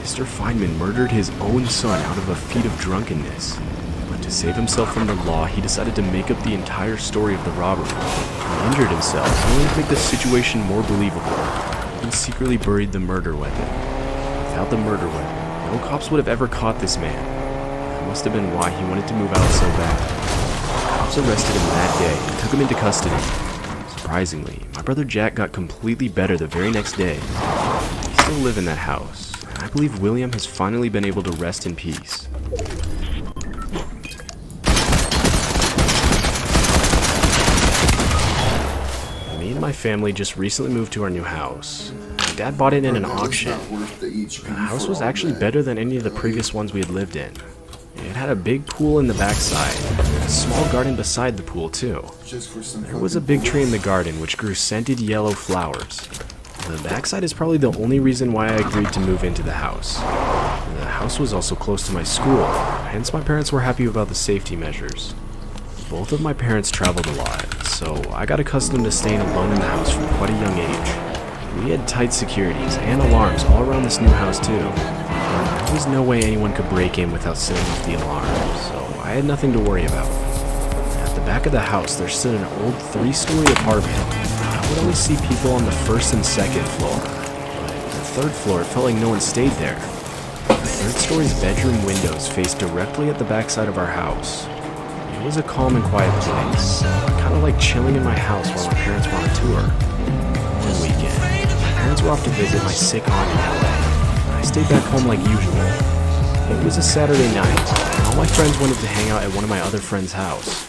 Mr. Feynman murdered his own son out of a fit of drunkenness. But to save himself from the law, he decided to make up the entire story of the robbery. He injured himself, only to make the situation more believable. He secretly buried the murder weapon. Without the murder weapon, no cops would have ever caught this man. That must have been why he wanted to move out so bad. The cops arrested him that day and took him into custody. Surprisingly, my brother Jack got completely better the very next day. We still live in that house, and I believe William has finally been able to rest in peace. Me and my family just recently moved to our new house. My dad bought it in an auction. The house was actually better than any of the previous ones we had lived in. It had a big pool in the backside, and a small garden beside the pool too. There was a big tree in the garden which grew scented yellow flowers. The backside is probably the only reason why I agreed to move into the house. The house was also close to my school, hence my parents were happy about the safety measures. Both of my parents traveled a lot, so I got accustomed to staying alone in the house from quite a young age. We had tight securities and alarms all around this new house too. There was no way anyone could break in without setting off the alarm, so I had nothing to worry about. At the back of the house there stood an old 3-story apartment. I would always see people on the 1st and 2nd floor, but the 3rd floor it felt like no one stayed there. The 3rd story's bedroom windows faced directly at the backside of our house. It was a calm and quiet place. I kind of like chilling in my house while my parents were on a tour. One weekend, my parents were off to visit my sick aunt in LA. I stayed back home like usual. It was a Saturday night, and all my friends wanted to hang out at one of my other friends' house.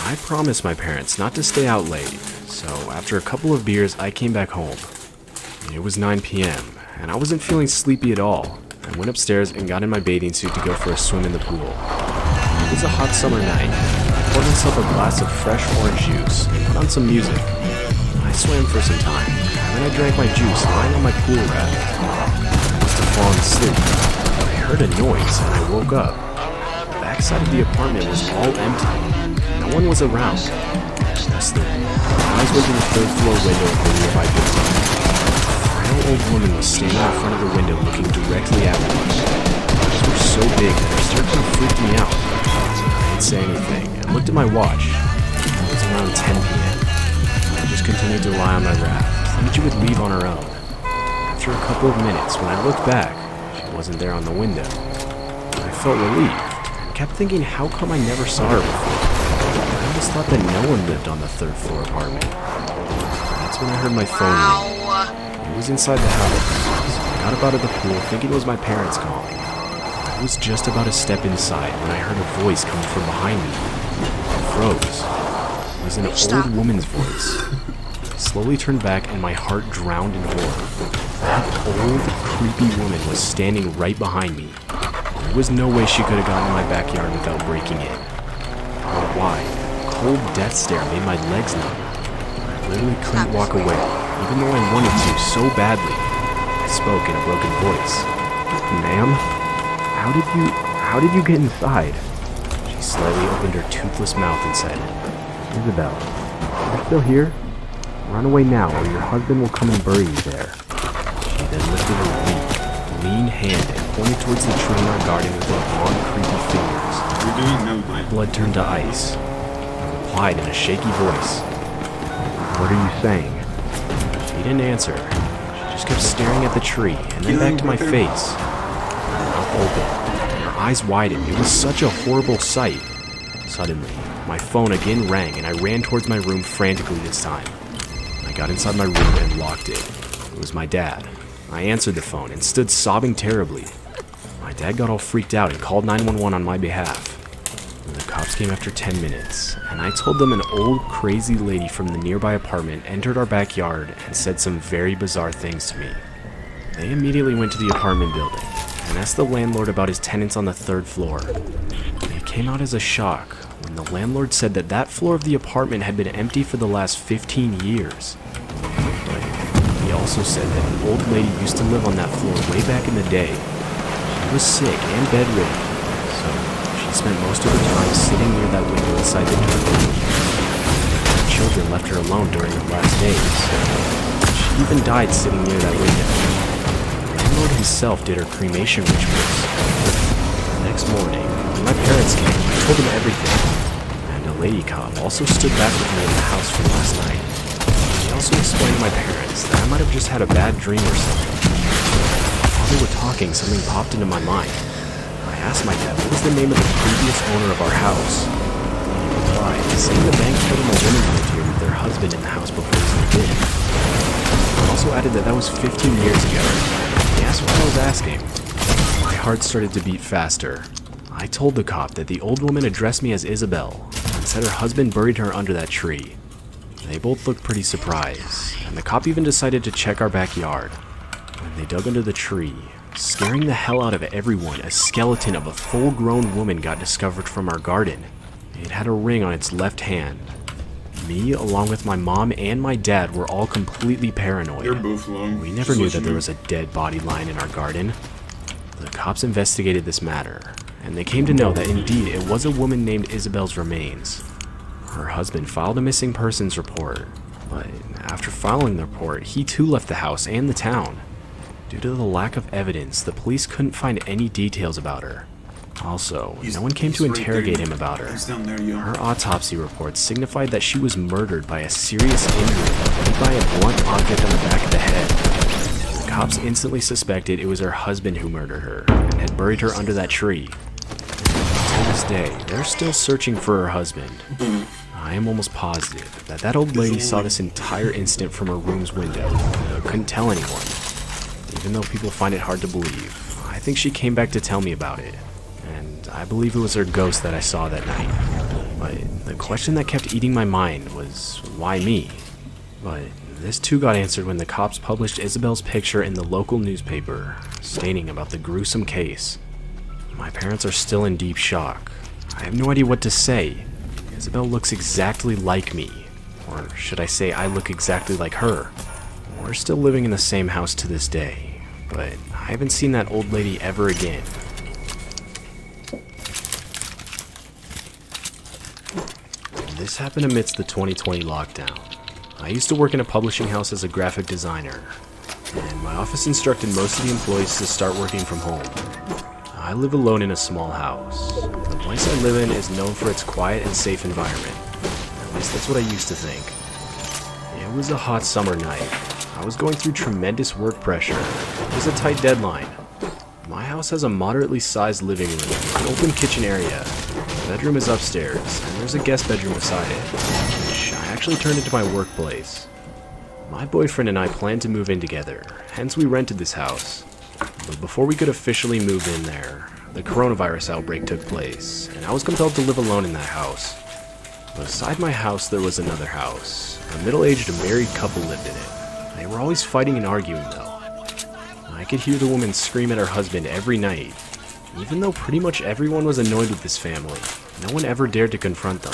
I promised my parents not to stay out late, so after a couple of beers, I came back home. It was 9 p.m., and I wasn't feeling sleepy at all. I went upstairs and got in my bathing suit to go for a swim in the pool. It was a hot summer night. I poured myself a glass of fresh orange juice and put on some music. I swam for some time, and then I drank my juice lying on my pool raft. I must have fallen asleep. I heard a noise and I woke up. The backside of the apartment was all empty. No one was around. Just then, my eyes went to the 3rd floor window of the nearby building. A frail old woman was standing in front of the window looking directly at me. Her eyes were so big that her stare kind of freaked me out. I didn't say anything and looked at my watch. It was around 10 p.m. I just continued to lie on my raft, thinking she would leave on her own. After a couple of minutes, when I looked back, she wasn't there on the window. I felt relieved and kept thinking how come I never saw her before. I always thought that no one lived on the 3rd floor apartment. That's when I heard my phone ring. It was inside the house, so I got up out of the pool thinking it was my parents calling. I was just about to step inside when I heard a voice coming from behind me. I froze. It was an old woman's voice. I slowly turned back and my heart drowned in horror. That old, creepy woman was standing right behind me. There was no way she could have gotten in my backyard without breaking in. Her wide, cold death stare made my legs numb. I literally couldn't walk away, even though I wanted to so badly. I spoke in a broken voice. "Ma'am, how did you get inside?" She slightly opened her toothless mouth and said, "Isabel, you're still here? Run away now or your husband will come and bury you there." She then lifted her weak, lean hand and pointed towards the tree in our garden with her long, creepy fingers. We're doing no My blood turned to ice. I replied in a shaky voice, "What are you saying?" She didn't answer. She just kept staring at the tree and then back to my face. Her mouth opened, her eyes widened. It was such a horrible sight. Suddenly, my phone again rang and I ran towards my room frantically this time. I got inside my room and locked it. It was my dad. I answered the phone and stood sobbing terribly. My dad got all freaked out and called 911 on my behalf. The cops came after 10 minutes, and I told them an old crazy lady from the nearby apartment entered our backyard and said some very bizarre things to me. They immediately went to the apartment building and asked the landlord about his tenants on the 3rd floor. It came out as a shock when the landlord said that that floor of the apartment had been empty for the last 15 years. But he also said that an old lady used to live on that floor way back in the day. She was sick and bedridden, so she spent most of her time sitting near that window inside the dorm. Her children left her alone during her last days. She even died sitting near that window. The landlord himself did her cremation rituals. The next morning, when my parents came, I told them everything. And a lady cop also stood back with me in the house from last night. She also explained to my parents that I might have just had a bad dream or something. While they were talking, something popped into my mind. I asked my dad what was the name of the previous owner of our house. He replied, saying the bank told him a woman lived here with their husband in the house before he moved in. He also added that was 15 years ago. He asked what I was asking. My heart started to beat faster. I told the cop that the old woman addressed me as Isabel and said her husband buried her under that tree. They both looked pretty surprised, and the cop even decided to check our backyard. When they dug under the tree, scaring the hell out of everyone, a skeleton of a full-grown woman got discovered from our garden. It had a ring on its left hand. Me, along with my mom and my dad, were all completely paranoid. They're both long. We never knew that there was a dead body lying in our garden. The cops investigated this matter, and they came to know that indeed it was a woman named Isabel's remains. Her husband filed a missing persons report, but after filing the report, he too left the house and the town. Due to the lack of evidence, the police couldn't find any details about her. Also, no one came to interrogate him about her. Her autopsy report signified that she was murdered by a serious injury made by a blunt object on the back of the head. The cops instantly suspected it was her husband who murdered her and had buried her under that tree. To this day, they're still searching for her husband. I am almost positive that that old lady saw this entire incident from her room's window, but couldn't tell anyone. Even though people find it hard to believe, I think she came back to tell me about it. And I believe it was her ghost that I saw that night. But the question that kept eating my mind was, why me? But this too got answered when the cops published Isabel's picture in the local newspaper, stating about the gruesome case. My parents are still in deep shock. I have no idea what to say. Isabel looks exactly like me. Or should I say I look exactly like her. We're still living in the same house to this day, but I haven't seen that old lady ever again. This happened amidst the 2020 lockdown. I used to work in a publishing house as a graphic designer, and my office instructed most of the employees to start working from home. I live alone in a small house. The place I live in is known for its quiet and safe environment. At least that's what I used to think. It was a hot summer night. I was going through tremendous work pressure. It was a tight deadline. My house has a moderately sized living room, an open kitchen area. The bedroom is upstairs, and there's a guest bedroom beside it, which I actually turned into my workplace. My boyfriend and I planned to move in together, hence we rented this house. But before we could officially move in there, the coronavirus outbreak took place, and I was compelled to live alone in that house. Beside my house, there was another house. A middle-aged married couple lived in it. They were always fighting and arguing, though. I could hear the woman scream at her husband every night. Even though pretty much everyone was annoyed with this family, no one ever dared to confront them.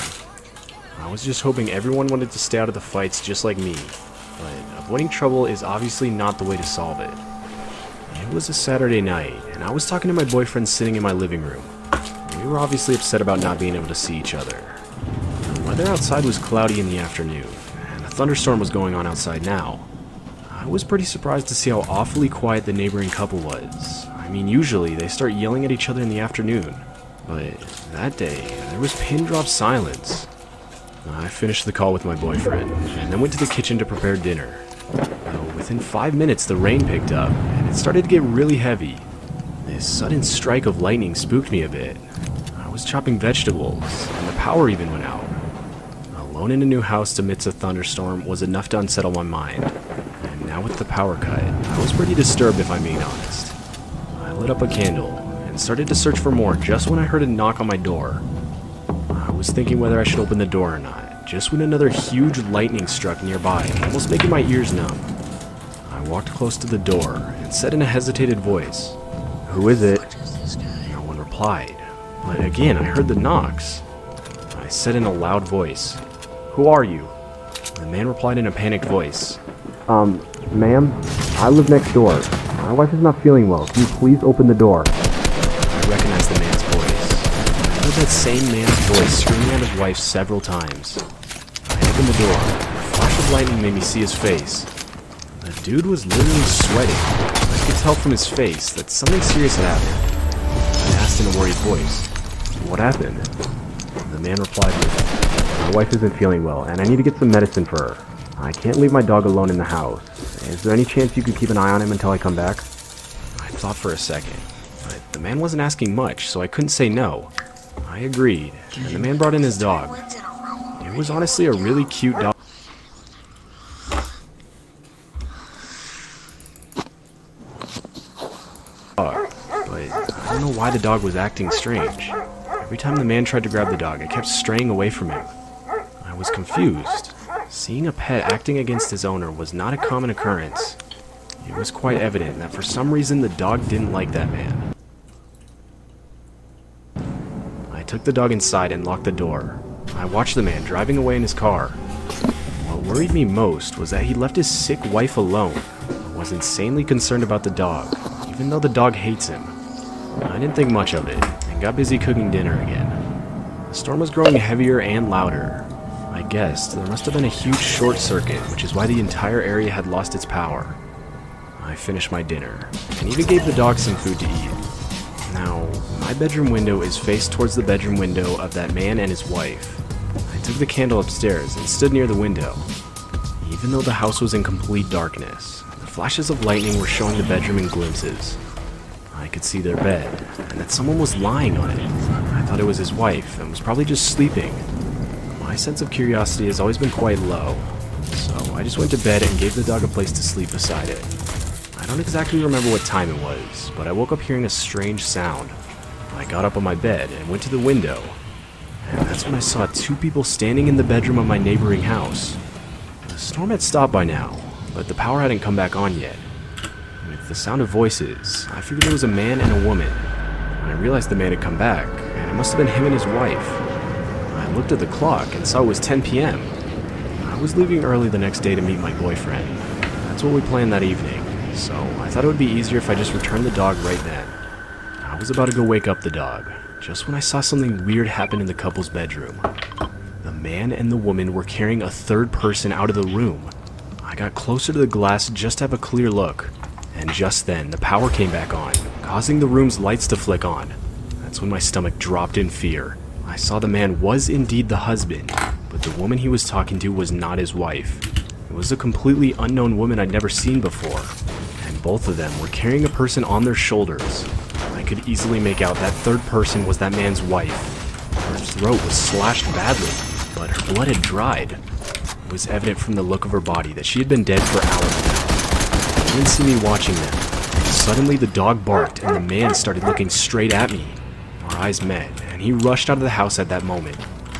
I was just hoping everyone wanted to stay out of the fights just like me, but avoiding trouble is obviously not the way to solve it. It was a Saturday night, and I was talking to my boyfriend sitting in my living room. We were obviously upset about not being able to see each other. The weather outside was cloudy in the afternoon, and a thunderstorm was going on outside now. I was pretty surprised to see how awfully quiet the neighboring couple was. I mean, usually they start yelling at each other in the afternoon, but that day, there was pin-drop silence. I finished the call with my boyfriend, and then went to the kitchen to prepare dinner. Within 5 minutes, the rain picked up, and it started to get really heavy. This sudden strike of lightning spooked me a bit. I was chopping vegetables, and the power even went out. Alone in a new house amidst a thunderstorm was enough to unsettle my mind. And now with the power cut, I was pretty disturbed if I'm being honest. I lit up a candle, and started to search for more just when I heard a knock on my door. I was thinking whether I should open the door or not, just when another huge lightning struck nearby, almost making my ears numb. I walked close to the door and said in a hesitated voice, "Who is it?" No one replied, but again I heard the knocks. I said in a loud voice, "Who are you?" The man replied in a panicked voice, "Ma'am, I live next door. My wife is not feeling well. Can you please open the door?" I recognized the man's voice. I heard that same man's voice screaming at his wife several times. I opened the door. A flash of lightning made me see his face. The dude was literally sweating. I could tell from his face that something serious had happened. I asked in a worried voice, "What happened?" The man replied with, "My wife isn't feeling well, and I need to get some medicine for her. I can't leave my dog alone in the house. Is there any chance you could keep an eye on him until I come back?" I thought for a second, but the man wasn't asking much, so I couldn't say no. I agreed, and the man brought in his dog. It was honestly a really cute dog. But I don't know why the dog was acting strange. Every time the man tried to grab the dog, it kept straying away from him. I was confused. Seeing a pet acting against his owner was not a common occurrence. It was quite evident that for some reason the dog didn't like that man. I took the dog inside and locked the door. I watched the man driving away in his car. What worried me most was that he left his sick wife alone and was insanely concerned about the dog, even though the dog hates him. I didn't think much of it and got busy cooking dinner again. The storm was growing heavier and louder. I guessed there must have been a huge short circuit, which is why the entire area had lost its power. I finished my dinner and even gave the dog some food to eat. Now, my bedroom window is faced towards the bedroom window of that man and his wife. I took the candle upstairs and stood near the window. Even though the house was in complete darkness, the flashes of lightning were showing the bedroom in glimpses. I could see their bed, and that someone was lying on it. I thought it was his wife, and was probably just sleeping. My sense of curiosity has always been quite low, so I just went to bed and gave the dog a place to sleep beside it. I don't exactly remember what time it was, but I woke up hearing a strange sound. I got up on my bed and went to the window, and that's when I saw two people standing in the bedroom of my neighboring house. The storm had stopped by now, but the power hadn't come back on yet. With the sound of voices, I figured it was a man and a woman. I realized the man had come back, and it must have been him and his wife. I looked at the clock and saw it was 10 p.m. I was leaving early the next day to meet my boyfriend. That's what we planned that evening, so I thought it would be easier if I just returned the dog right then. I was about to go wake up the dog, just when I saw something weird happen in the couple's bedroom. The man and the woman were carrying a third person out of the room. I got closer to the glass just to have a clear look, and just then the power came back on, causing the room's lights to flick on. That's when my stomach dropped in fear. I saw the man was indeed the husband, but the woman he was talking to was not his wife. It was a completely unknown woman I'd never seen before, and both of them were carrying a person on their shoulders. I could easily make out that third person was that man's wife. Her throat was slashed badly, but her blood had dried. It was evident from the look of her body that she had been dead for hours now. They didn't see me watching them. Suddenly the dog barked and the man started looking straight at me. Our eyes met, and he rushed out of the house at that moment.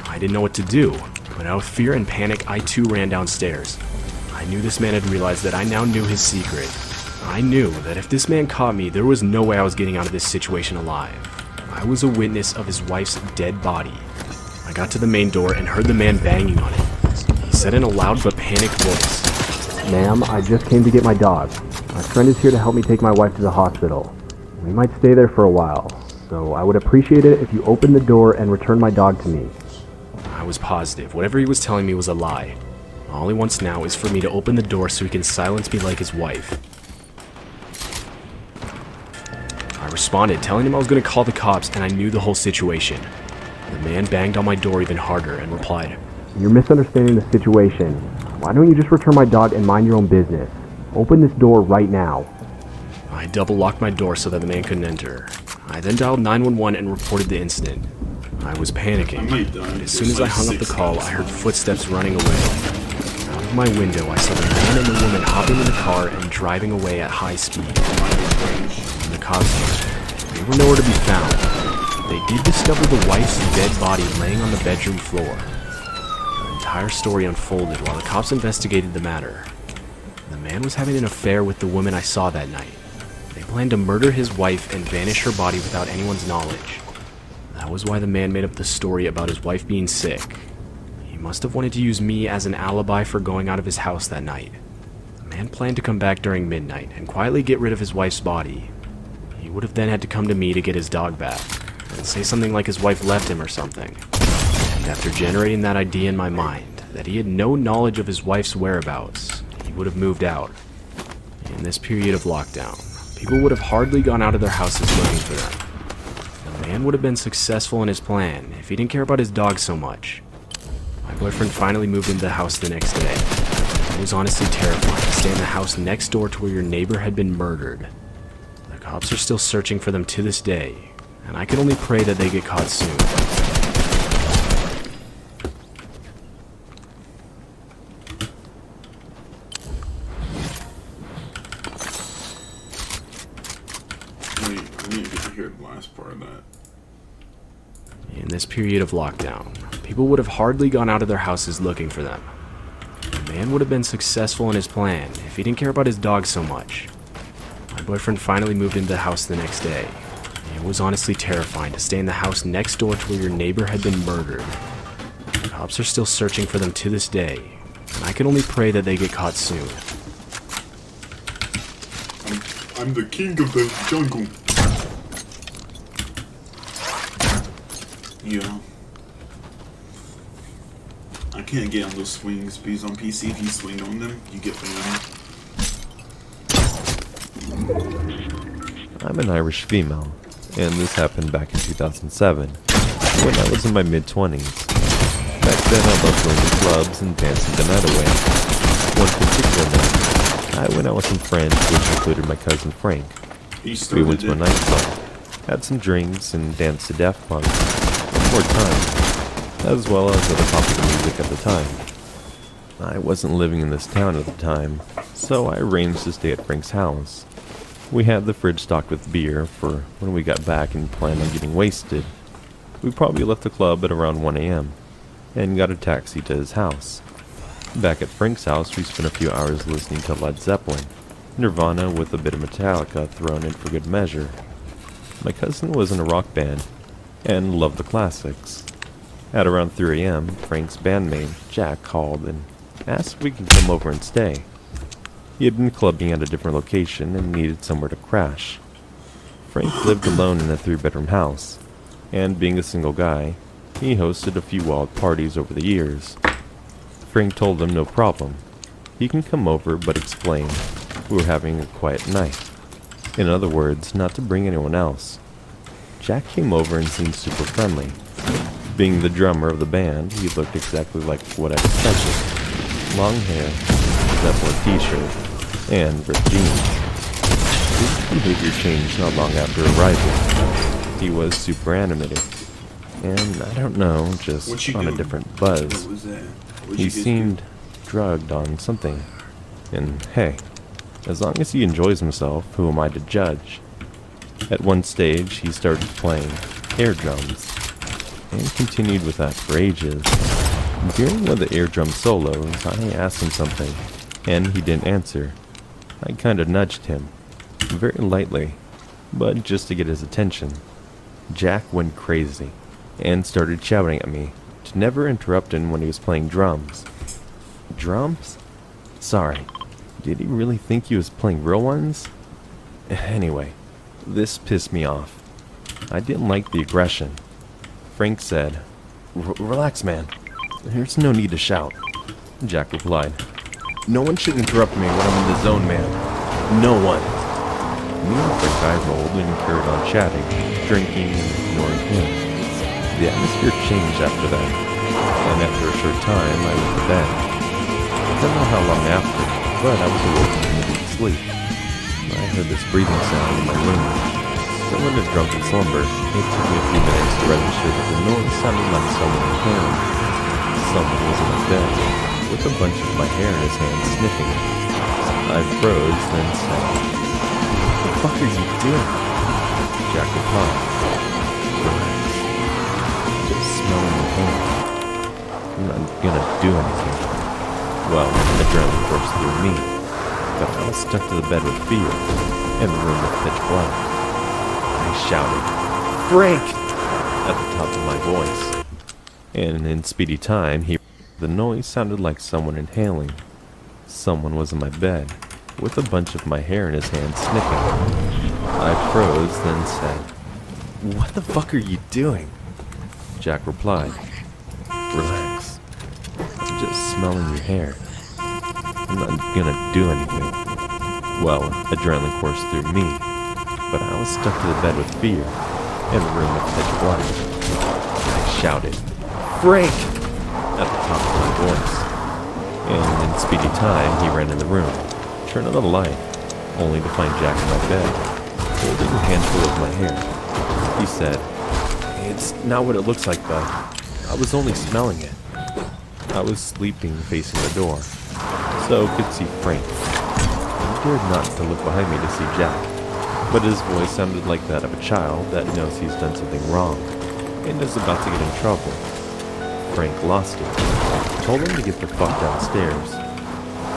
I didn't know what to do, but out of fear and panic, I too ran downstairs. I knew this man had realized that I now knew his secret. I knew that if this man caught me, there was no way I was getting out of this situation alive. I was a witness of his wife's dead body. I got to the main door and heard the man banging on it. He said in a loud but panicked voice, "Ma'am, I just came to get my dog. My friend is here to help me take my wife to the hospital. We might stay there for a while, so I would appreciate it if you open the door and return my dog to me." I was positive whatever he was telling me was a lie. All he wants now is for me to open the door so he can silence me like his wife. I responded, telling him I was going to call the cops and I knew the whole situation. The man banged on my door even harder and replied, "You're misunderstanding the situation. Why don't you just return my dog and mind your own business? Open this door right now." I double locked my door so that the man couldn't enter. I then dialed 911 and reported the incident. I was panicking, but as soon as I hung up the call, I heard footsteps running away. Out of my window, I saw the man and the woman hopping in the car and driving away at high speed. When the cops came, they were nowhere to be found. They did discover the wife's dead body laying on the bedroom floor. The entire story unfolded while the cops investigated the matter. The man was having an affair with the woman I saw that night. They planned to murder his wife and vanish her body without anyone's knowledge. That was why the man made up the story about his wife being sick. He must have wanted to use me as an alibi for going out of his house that night. The man planned to come back during midnight and quietly get rid of his wife's body. He would have then had to come to me to get his dog back, and say something like his wife left him or something. And after generating that idea in my mind, that he had no knowledge of his wife's whereabouts, he would have moved out. In this period of lockdown, people would have hardly gone out of their houses looking for them. The man would have been successful in his plan if he didn't care about his dog so much. My boyfriend finally moved into the house the next day. It was honestly terrifying to stay in the house next door to where your neighbor had been murdered. The cops are still searching for them to this day, and I can only pray that they get caught soon. Wait, I need to get to hear the last part of that. In this period of lockdown, people would have hardly gone out of their houses looking for them. The man would have been successful in his plan if he didn't care about his dog so much. My boyfriend finally moved into the house the next day. It was honestly terrifying to stay in the house next door to where your neighbor had been murdered. The cops are still searching for them to this day, and I can only pray that they get caught soon. I'm the king of the jungle. Yeah. I can't get on those swings because on PC, if you swing on them, you get banned. I'm an Irish female, and this happened back in 2007, when I was in my mid-20s. Back then I loved going to clubs and dancing the night away. One particular night, I went out with some friends, which included my cousin Frank. We went to a nightclub, had some drinks, and danced to Daft Punk one more time, as well as other popular music at the time. I wasn't living in this town at the time, so I arranged to stay at Frank's house. We had the fridge stocked with beer for when we got back and planned on getting wasted. We probably left the club at around 1 a.m. and got a taxi to his house. Back at Frank's house, we spent a few hours listening to Led Zeppelin, Nirvana with a bit of Metallica thrown in for good measure. My cousin was in a rock band and loved the classics. At around 3 a.m., Frank's bandmate, Jack, called and asked if we could come over and stay. He had been clubbing at a different location and needed somewhere to crash. Frank lived alone in a 3-bedroom house, and being a single guy, he hosted a few wild parties over the years. Frank told him no problem. He can come over, but explain we were having a quiet night. In other words, not to bring anyone else. Jack came over and seemed super friendly. Being the drummer of the band, he looked exactly like what I expected. Long hair, Zeppelin t-shirt, and ripped jeans. His behavior changed not long after arrival. He was super animated, and I don't know, just on a different buzz. He seemed drugged on something. And hey, as long as he enjoys himself, who am I to judge? At one stage, he started playing air drums, and continued with that for ages. During one of the air drum solos, I asked him something, and he didn't answer. I kinda nudged him, very lightly, but just to get his attention. Jack went crazy, and started shouting at me to and never interrupted him when he was playing drums. Drums? Sorry, did he really think he was playing real ones? Anyway, this pissed me off. I didn't like the aggression. Frank said, "Relax, man. There's no need to shout." Jack replied, "No one should interrupt me when I'm in the zone, man. No one." Me and Frank eye-rolled and carried on chatting, drinking, and ignoring him. The atmosphere changed after that, and after a short time, I went to bed. I don't know how long after, but I was awoken from a deep sleep. I heard this breathing sound in my room. Still in a drunken slumber, it took me a few minutes to register that the noise sounded like someone in pain. Someone was in my bed, with a bunch of my hair in his hand, sniffing it. I froze, then said, "What the fuck are you doing?" Jack replied, "Relax. Just smelling your hand. I'm not gonna do anything." Well, adrenaline coursed through me, but I was stuck to the bed with fear, and the room was pitch black. I shouted, "Frank!" at the top of my voice, and in speedy time, the noise sounded like someone inhaling. Someone was in my bed, with a bunch of my hair in his hand, sniffing. I froze, then said, "What the fuck are you doing?" Jack replied, "Relax. I'm just smelling your hair. I'm not gonna do anything." Well, adrenaline coursed through me, but I was stuck to the bed with fear, and the room was pitch black. I shouted, "Frank!" at the top of my voice, and in speedy time he ran in the room, turned on the light, only to find Jack in my bed, holding a handful of my hair. He said, "It's not what it looks like, bud. I was only smelling it." I was sleeping facing the door, so could see Frank. I dared not to look behind me to see Jack, but his voice sounded like that of a child that knows he's done something wrong and is about to get in trouble. Frank lost it. Told him to get the fuck downstairs.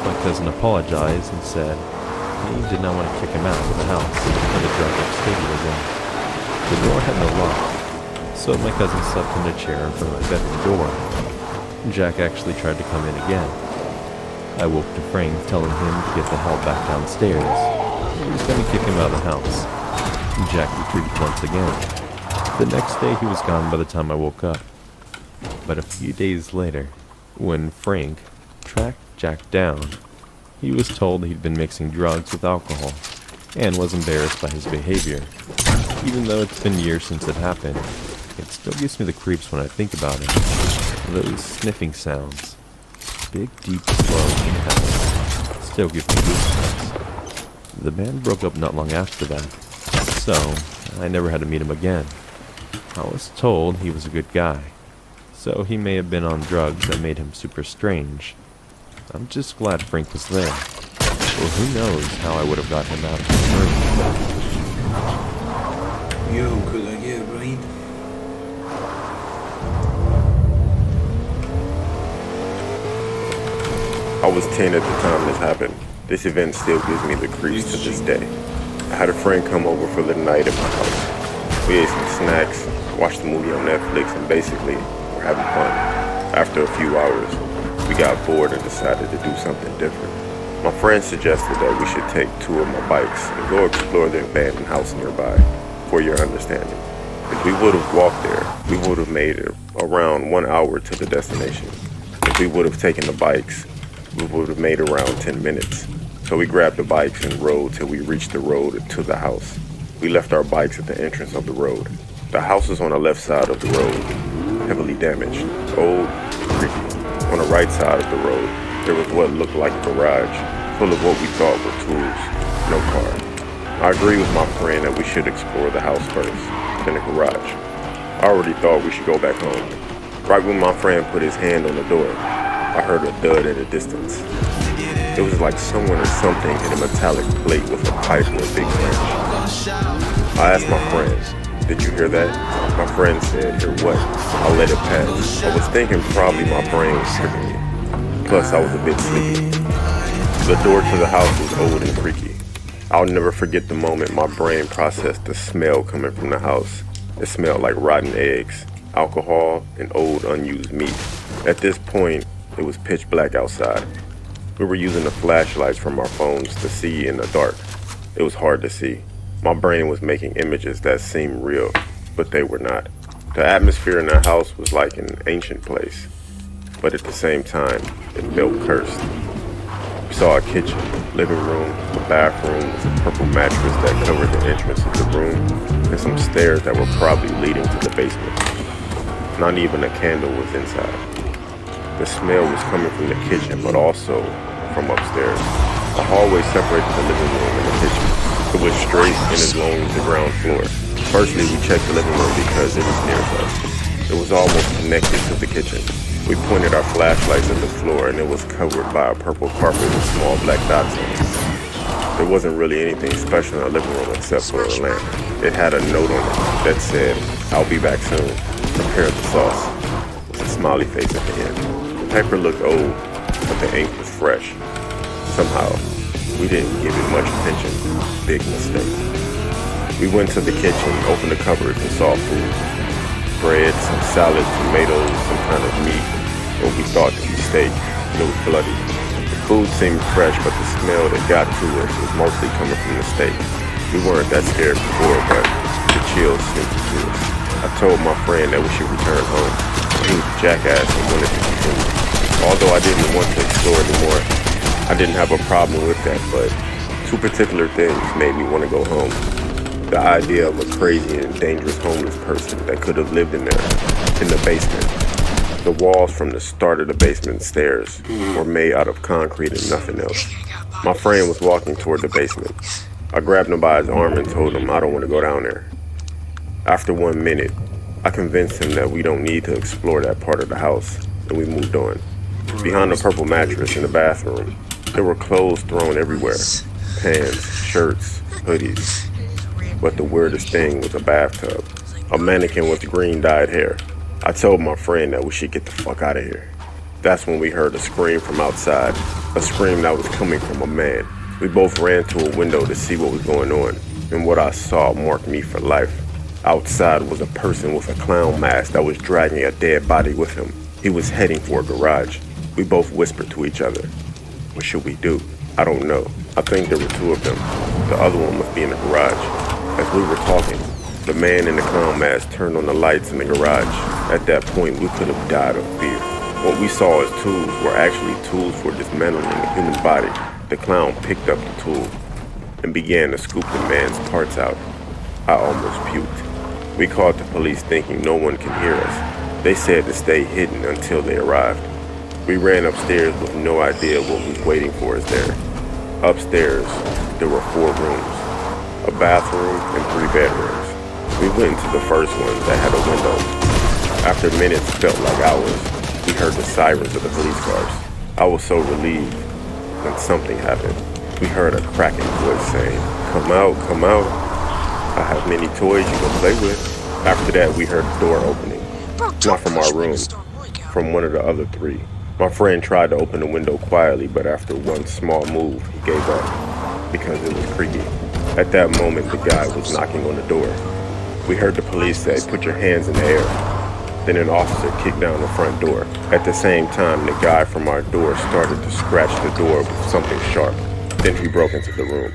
My cousin apologized and said he did not want to kick him out of the house when the drunk state he was in. The door had no lock, so my cousin slept in a chair in front of my bedroom door. Jack actually tried to come in again. I woke to Frank telling him to get the hell back downstairs. He was going to kick him out of the house. Jack retreated once again. The next day he was gone by the time I woke up. But a few days later, when Frank tracked Jack down, he was told he'd been mixing drugs with alcohol and was embarrassed by his behavior. Even though it's been years since it happened, it still gives me the creeps when I think about it. Those sniffing sounds, big, deep, slow inhales, still give me goosebumps. The band broke up not long after that, so I never had to meet him again. I was told he was a good guy, so he may have been on drugs that made him super strange. I'm just glad Frank was there. Well, who knows how I would have got him out of the room. Yo, could I get a ride? I was 10 at the time this happened. This event still gives me the creeps to this day. I had a friend come over for the night at my house. We ate some snacks, watched a movie on Netflix, and basically were having fun. After a few hours, we got bored and decided to do something different. My friend suggested that we should take 2 of my bikes and go explore the abandoned house nearby, for your understanding. If we would have walked there, we would have made it around 1 hour to the destination. If we would have taken the bikes, we would have made around 10 minutes. So we grabbed the bikes and rode till we reached the road to the house. We left our bikes at the entrance of the road. The house is on the left side of the road, heavily damaged, old, creepy. On the right side of the road, there was what looked like a garage, full of what we thought were tools, no car. I agree with my friend that we should explore the house first, then the garage. I already thought we should go back home. Right when my friend put his hand on the door, I heard a thud at a distance. It was like someone or something in a metallic plate with a pipe or a big wrench. I asked my friend, "Did you hear that?" My friend said, "Hear what?" I let it pass. I was thinking probably my brain was tricking me. Plus, I was a bit sleepy. The door to the house was old and creaky. I'll never forget the moment my brain processed the smell coming from the house. It smelled like rotten eggs. alcohol, and old unused meat. At this point, it was pitch black outside. We were using the flashlights from our phones to see in the dark. It was hard to see. My brain was making images that seemed real, but they were not. The atmosphere in the house was like an ancient place, but at the same time, it felt cursed. We saw a kitchen, living room, a bathroom with a purple mattress that covered the entrance of the room, and some stairs that were probably leading to the basement. Not even a candle was inside. The smell was coming from the kitchen, but also from upstairs. A hallway separated the living room and the kitchen. It was straight and as long as the ground floor. Firstly, we checked the living room because it was near us. It was almost connected to the kitchen. We pointed our flashlights at the floor and it was covered by a purple carpet with small black dots on it. There wasn't really anything special in the living room except for a lamp. It had a note on it that said, "I'll be back soon. Prepare the sauce," with a smiley face at the end. The paper looked old, but the ink was fresh. Somehow, we didn't give it much attention. Big mistake. We went to the kitchen, opened the cupboards, and saw food. Bread, some salad, tomatoes, some kind of meat, what we thought to be steak. It was bloody. The food seemed fresh, but the smell that got to us was mostly coming from the steak. We weren't that scared before, but the chills sneaked to us. I told my friend that we should return home. He was a jackass and wanted to continue. Although I didn't want to explore anymore, I didn't have a problem with that, but two particular things made me want to go home. The idea of a crazy and dangerous homeless person that could have lived in there, in the basement. The walls from the start of the basement stairs were made out of concrete and nothing else. My friend was walking toward the basement. I grabbed him by his arm and told him I don't want to go down there. After 1 minute, I convinced him that we don't need to explore that part of the house, and we moved on. Behind the purple mattress in the bathroom, there were clothes thrown everywhere. Pants, shirts, hoodies. But the weirdest thing was a bathtub. A mannequin with green dyed hair. I told my friend that we should get the fuck out of here. That's when we heard a scream from outside. A scream that was coming from a man. We both ran to a window to see what was going on, and what I saw marked me for life. Outside was a person with a clown mask that was dragging a dead body with him. He was heading for a garage. We both whispered to each other. What should we do? I don't know. I think there were two of them. The other one must be in the garage. As we were talking, the man in the clown mask turned on the lights in the garage. At that point, we could have died of fear. What we saw as tools were actually tools for dismantling the human body. The clown picked up the tool and began to scoop the man's parts out. I almost puked. We called the police thinking no one can hear us. They said to stay hidden until they arrived. We ran upstairs with no idea what was waiting for us there. Upstairs, there were 4 rooms, a bathroom and 3 bedrooms. We went into the first one that had a window. After minutes felt like hours, we heard the sirens of the police cars. I was so relieved when something happened. We heard a cracking voice saying, "Come out, come out. I have many toys you can play with." After that, we heard the door opening. Not from our room, from one of the other 3. My friend tried to open the window quietly, but after one small move, he gave up because it was creaky. At that moment, the guy was knocking on the door. We heard the police say, "Put your hands in the air." Then an officer kicked down the front door. At the same time, the guy from our door started to scratch the door with something sharp. Then he broke into the room.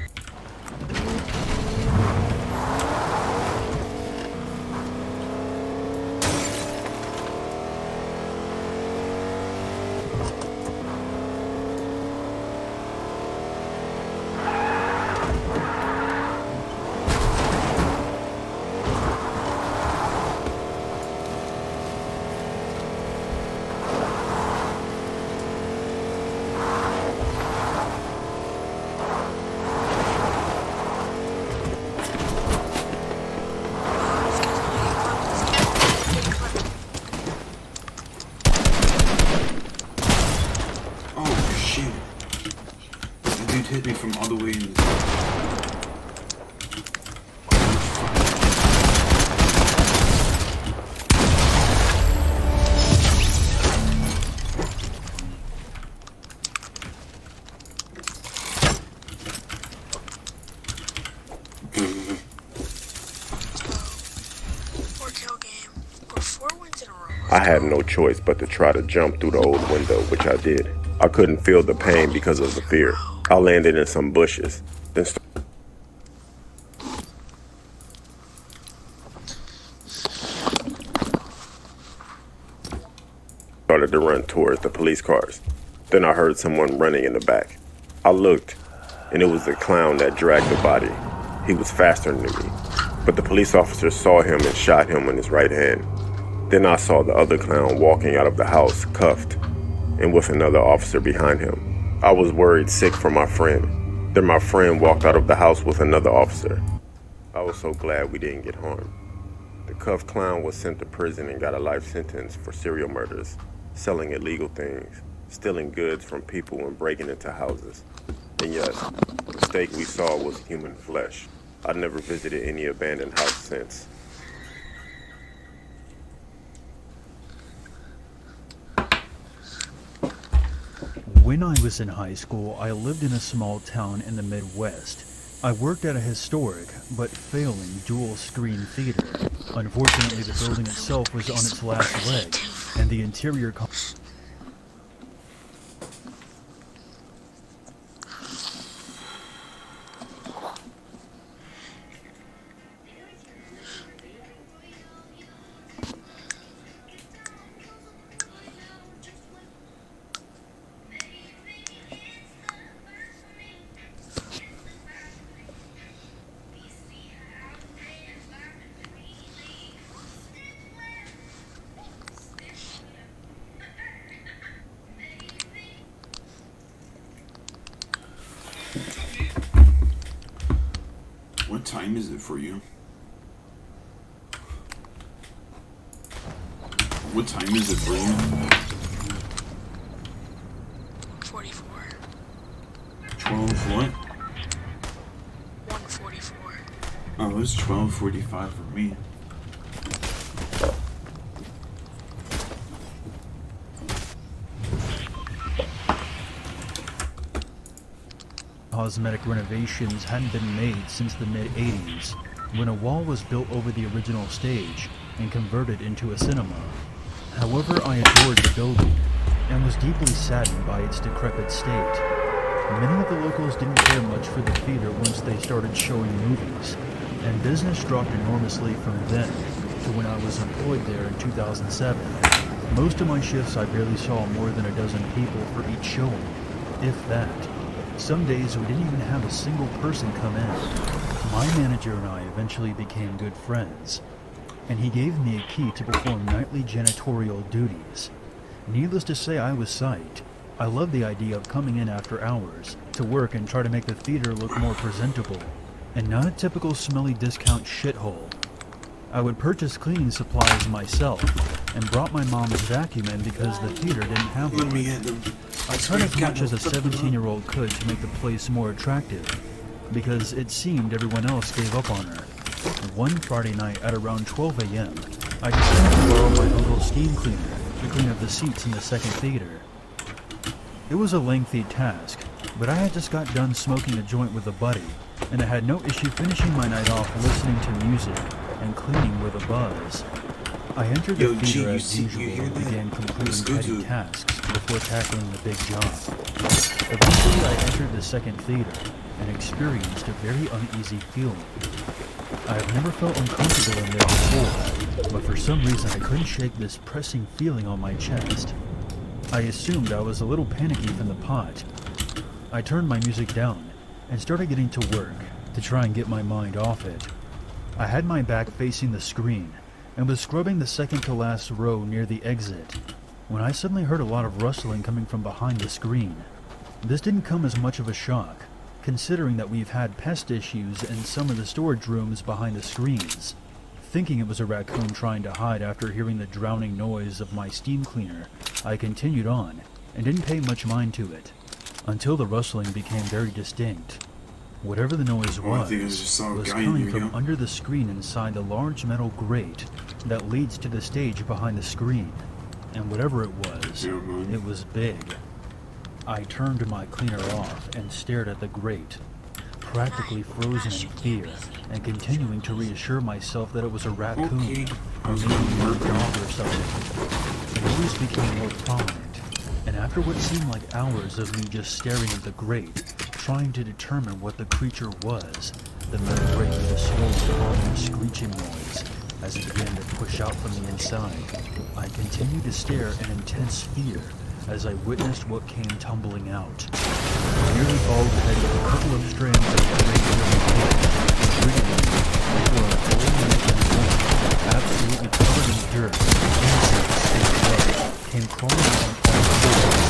Hit me from all the way in. Four kill game. We're 4 wins I had no choice but to try to jump through the old window, which I did. I couldn't feel the pain because of the fear. I landed in some bushes, then started to run towards the police cars. Then I heard someone running in the back. I looked, and it was the clown that dragged the body. He was faster than me, but the police officer saw him and shot him in his right hand. Then I saw the other clown walking out of the house, cuffed, and with another officer behind him. I was worried sick for my friend. Then my friend walked out of the house with another officer. I was so glad we didn't get harmed. The cuffed clown was sent to prison and got a life sentence for serial murders, selling illegal things, stealing goods from people and breaking into houses. And yes, the steak we saw was human flesh. I never visited any abandoned house since. When I was in high school, I lived in a small town in the Midwest. I worked at a historic, but failing, dual-screen theater. Unfortunately, the building itself was on its last leg, and the interior... What time is it for you? What time is it for you? 44. 12 what? 1:44. Oh, it's 12:45 for me. Cosmetic renovations hadn't been made since the mid-80s, when a wall was built over the original stage and converted into a cinema. However, I adored the building and was deeply saddened by its decrepit state. Many of the locals didn't care much for the theater once they started showing movies, and business dropped enormously from then to when I was employed there in 2007. Most of my shifts I barely saw more than a dozen people for each showing, if that. Some days we didn't even have a single person come in. My manager and I eventually became good friends, and he gave me a key to perform nightly janitorial duties. Needless to say, I was psyched. I loved the idea of coming in after hours to work and try to make the theater look more presentable, and not a typical smelly discount shithole. I would purchase cleaning supplies myself, and brought my mom's vacuum in because the theater didn't have one. I tried as much as a 17-year-old could to make the place more attractive, because it seemed everyone else gave up on her. One Friday night at around 12 a.m., I decided to borrow my uncle's steam cleaner to clean up the seats in the second theater. It was a lengthy task, but I had just got done smoking a joint with a buddy, and I had no issue finishing my night off listening to music and cleaning with a buzz. I entered the theater as usual and began completing petty tasks before tackling the big job. Eventually I entered the second theater and experienced a very uneasy feeling. I have never felt uncomfortable in there before, but for some reason I couldn't shake this pressing feeling on my chest. I assumed I was a little panicky from the pot. I turned my music down and started getting to work to try and get my mind off it. I had my back facing the screen and was scrubbing the second to last row near the exit, when I suddenly heard a lot of rustling coming from behind the screen. This didn't come as much of a shock, considering that we've had pest issues in some of the storage rooms behind the screens. Thinking it was a raccoon trying to hide after hearing the drowning noise of my steam cleaner, I continued on and didn't pay much mind to it, until the rustling became very distinct. Whatever the noise was coming from under the screen inside the large metal grate that leads to the stage behind the screen, and whatever it was big. I turned my cleaner off and stared at the grate. practically frozen in fear and continuing to reassure myself that it was a raccoon or maybe a dog or something. It always became more prominent, and after what seemed like hours of me just staring at the grate, trying to determine what the creature was, the metal grate made a slow, ominous screeching noise as it began to push out from the inside. I continued to stare in intense fear as I witnessed what came tumbling out. A nearly bald head with a couple of strands of gray hair, before a full naked woman, absolutely covered in dirt, insects, and blood, came crawling on all fours.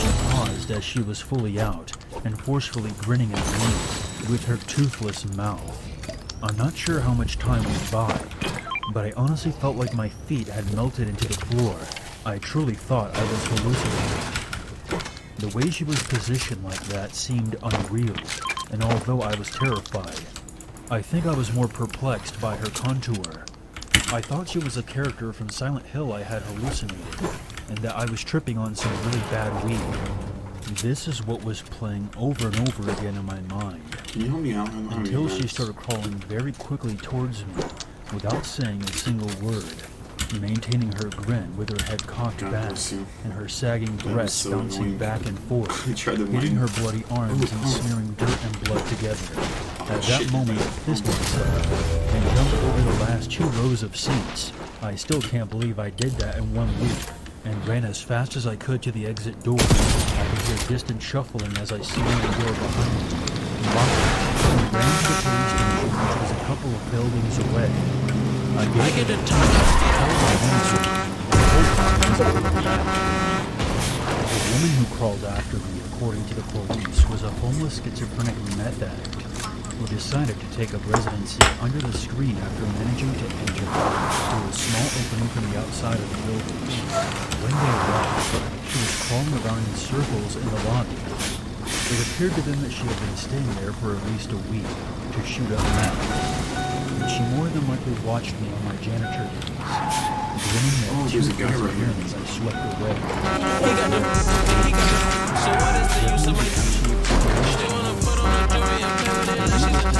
She paused as she was fully out and forcefully grinning at me with her toothless mouth. I'm not sure how much time went by, but I honestly felt like my feet had melted into the floor. I truly thought I was hallucinating. The way she was positioned like that seemed unreal, and although I was terrified, I think I was more perplexed by her contour. I thought she was a character from Silent Hill I had hallucinated, and that I was tripping on some really bad weed. This is what was playing over and over again in my mind, until she started crawling very quickly towards me without saying a single word, maintaining her grin with her head cocked back and her sagging breasts bouncing back and forth, hitting her bloody arms and smearing dirt and blood together. At that moment, I pissed myself and jumped over the last 2 rows of seats. I still can't believe I did that in one leap, and ran as fast as I could to the exit door. I could hear distant shuffling as I slammed the door behind me. I ran to the police station, which was a couple of buildings away. I gave it a touch. The woman who crawled after me, according to the police, was a homeless schizophrenic meth addict who decided to take up residency under the screen after managing to enter through a small opening from the outside of the building. When they arrived, she was crawling around in circles in the lobby. It appeared to them that she had been staying there for at least a week to shoot up meth. And she more than likely watched me on my janitor days, grinning at two perseverance I swept away. So what is the use of my she wanna put on a jewelry and put it in, she's a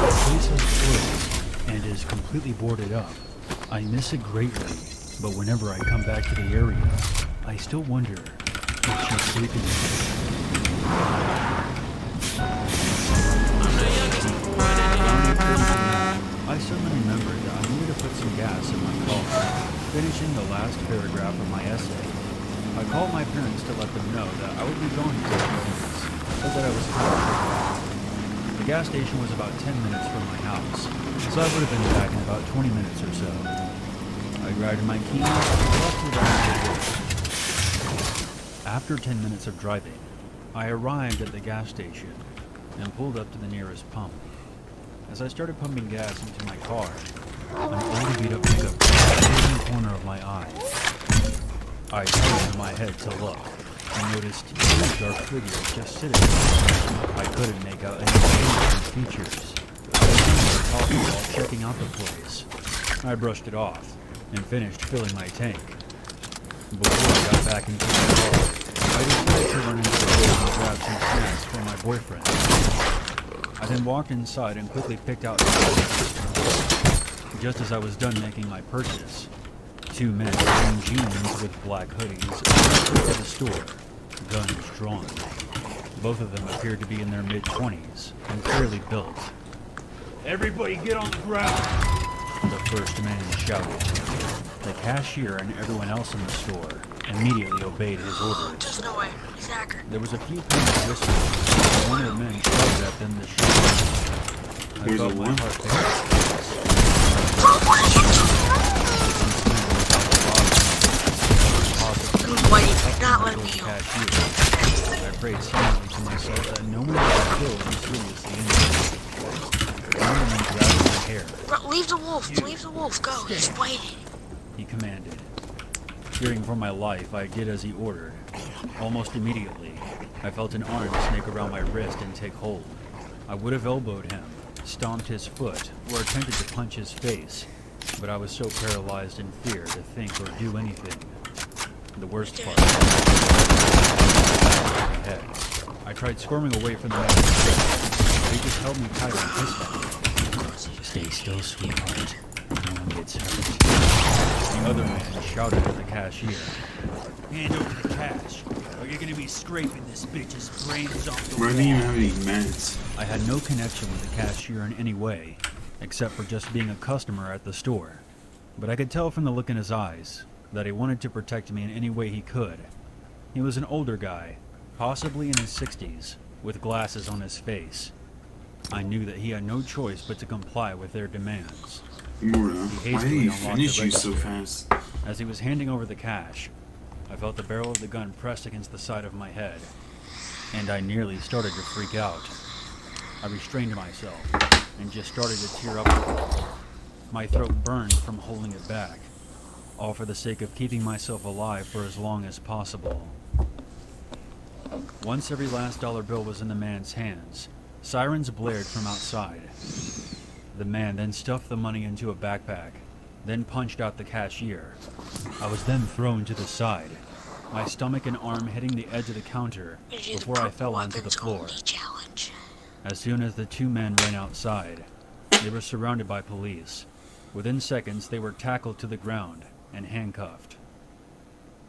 The place has closed and is completely boarded up. I miss it greatly, but whenever I come back to the area, I still wonder if she's sleeping. I suddenly remembered that I needed to put some gas in my car, finishing the last paragraph of my essay. I called my parents to let them know that I would be gone for a few minutes, but that I was tired. The gas station was about 10 minutes from my house, so I would have been back in about 20 minutes or so. I grabbed my keys and walked around the door. After 10 minutes of driving, I arrived at the gas station and pulled up to the nearest pump. As I started pumping gas into my car, an old beat-up pickup in the corner of my eye. I turned my head to look and noticed two dark figures just sitting there. I couldn't make out any features. I was talking while checking out the place. I brushed it off and finished filling my tank. Before I got back into my car, I decided to run into the store and grab some snacks for my boyfriend. I then walked inside and quickly picked out the items. Just as I was done making my purchase, 2 men wearing jeans with black hoodies entered the store, guns drawn. Both of them appeared to be in their mid-20s and clearly built. "Everybody get on the ground!" the first man shouted. The cashier and everyone else in the store immediately obeyed his orders. There's no way. He's a hacker. There was a few points of whisper, and one of the men shouted at them to shut up. I felt my heart pace. Wait, not let me I prayed silently to myself that no one would kill me seriously injured. One of them grabbed my hair. Bro, leave the wolf, go, he's waiting. He commanded. Fearing for my life, I did as he ordered. Almost immediately, I felt an arm snake around my wrist and take hold. I would have elbowed him, stomped his foot, or attempted to punch his face, but I was so paralyzed in fear to think or do anything. The worst part. Head. I tried squirming away from the man. They just held me tight and kissed me. Stay still, sweetheart. No one gets hurt. The other man shouted at the cashier. Hand over the cash, or you're gonna be scraping this bitch's brains off the wall. Bro, I didn't even have any meds. I had no connection with the cashier in any way, except for just being a customer at the store. But I could tell from the look in his eyes that he wanted to protect me in any way he could. He was an older guy, possibly in his 60s, with glasses on his face. I knew that he had no choice but to comply with their demands. Bro, why did he finish you so fast? As he was handing over the cash, I felt the barrel of the gun pressed against the side of my head, and I nearly started to freak out. I restrained myself and just started to tear up. My throat burned from holding it back, all for the sake of keeping myself alive for as long as possible. Once every last dollar bill was in the man's hands, sirens blared from outside. The man then stuffed the money into a backpack, then punched out the cashier. I was then thrown to the side, my stomach and arm hitting the edge of the counter before I fell onto the floor. As soon as the two men ran outside, they were surrounded by police. Within seconds, they were tackled to the ground and handcuffed.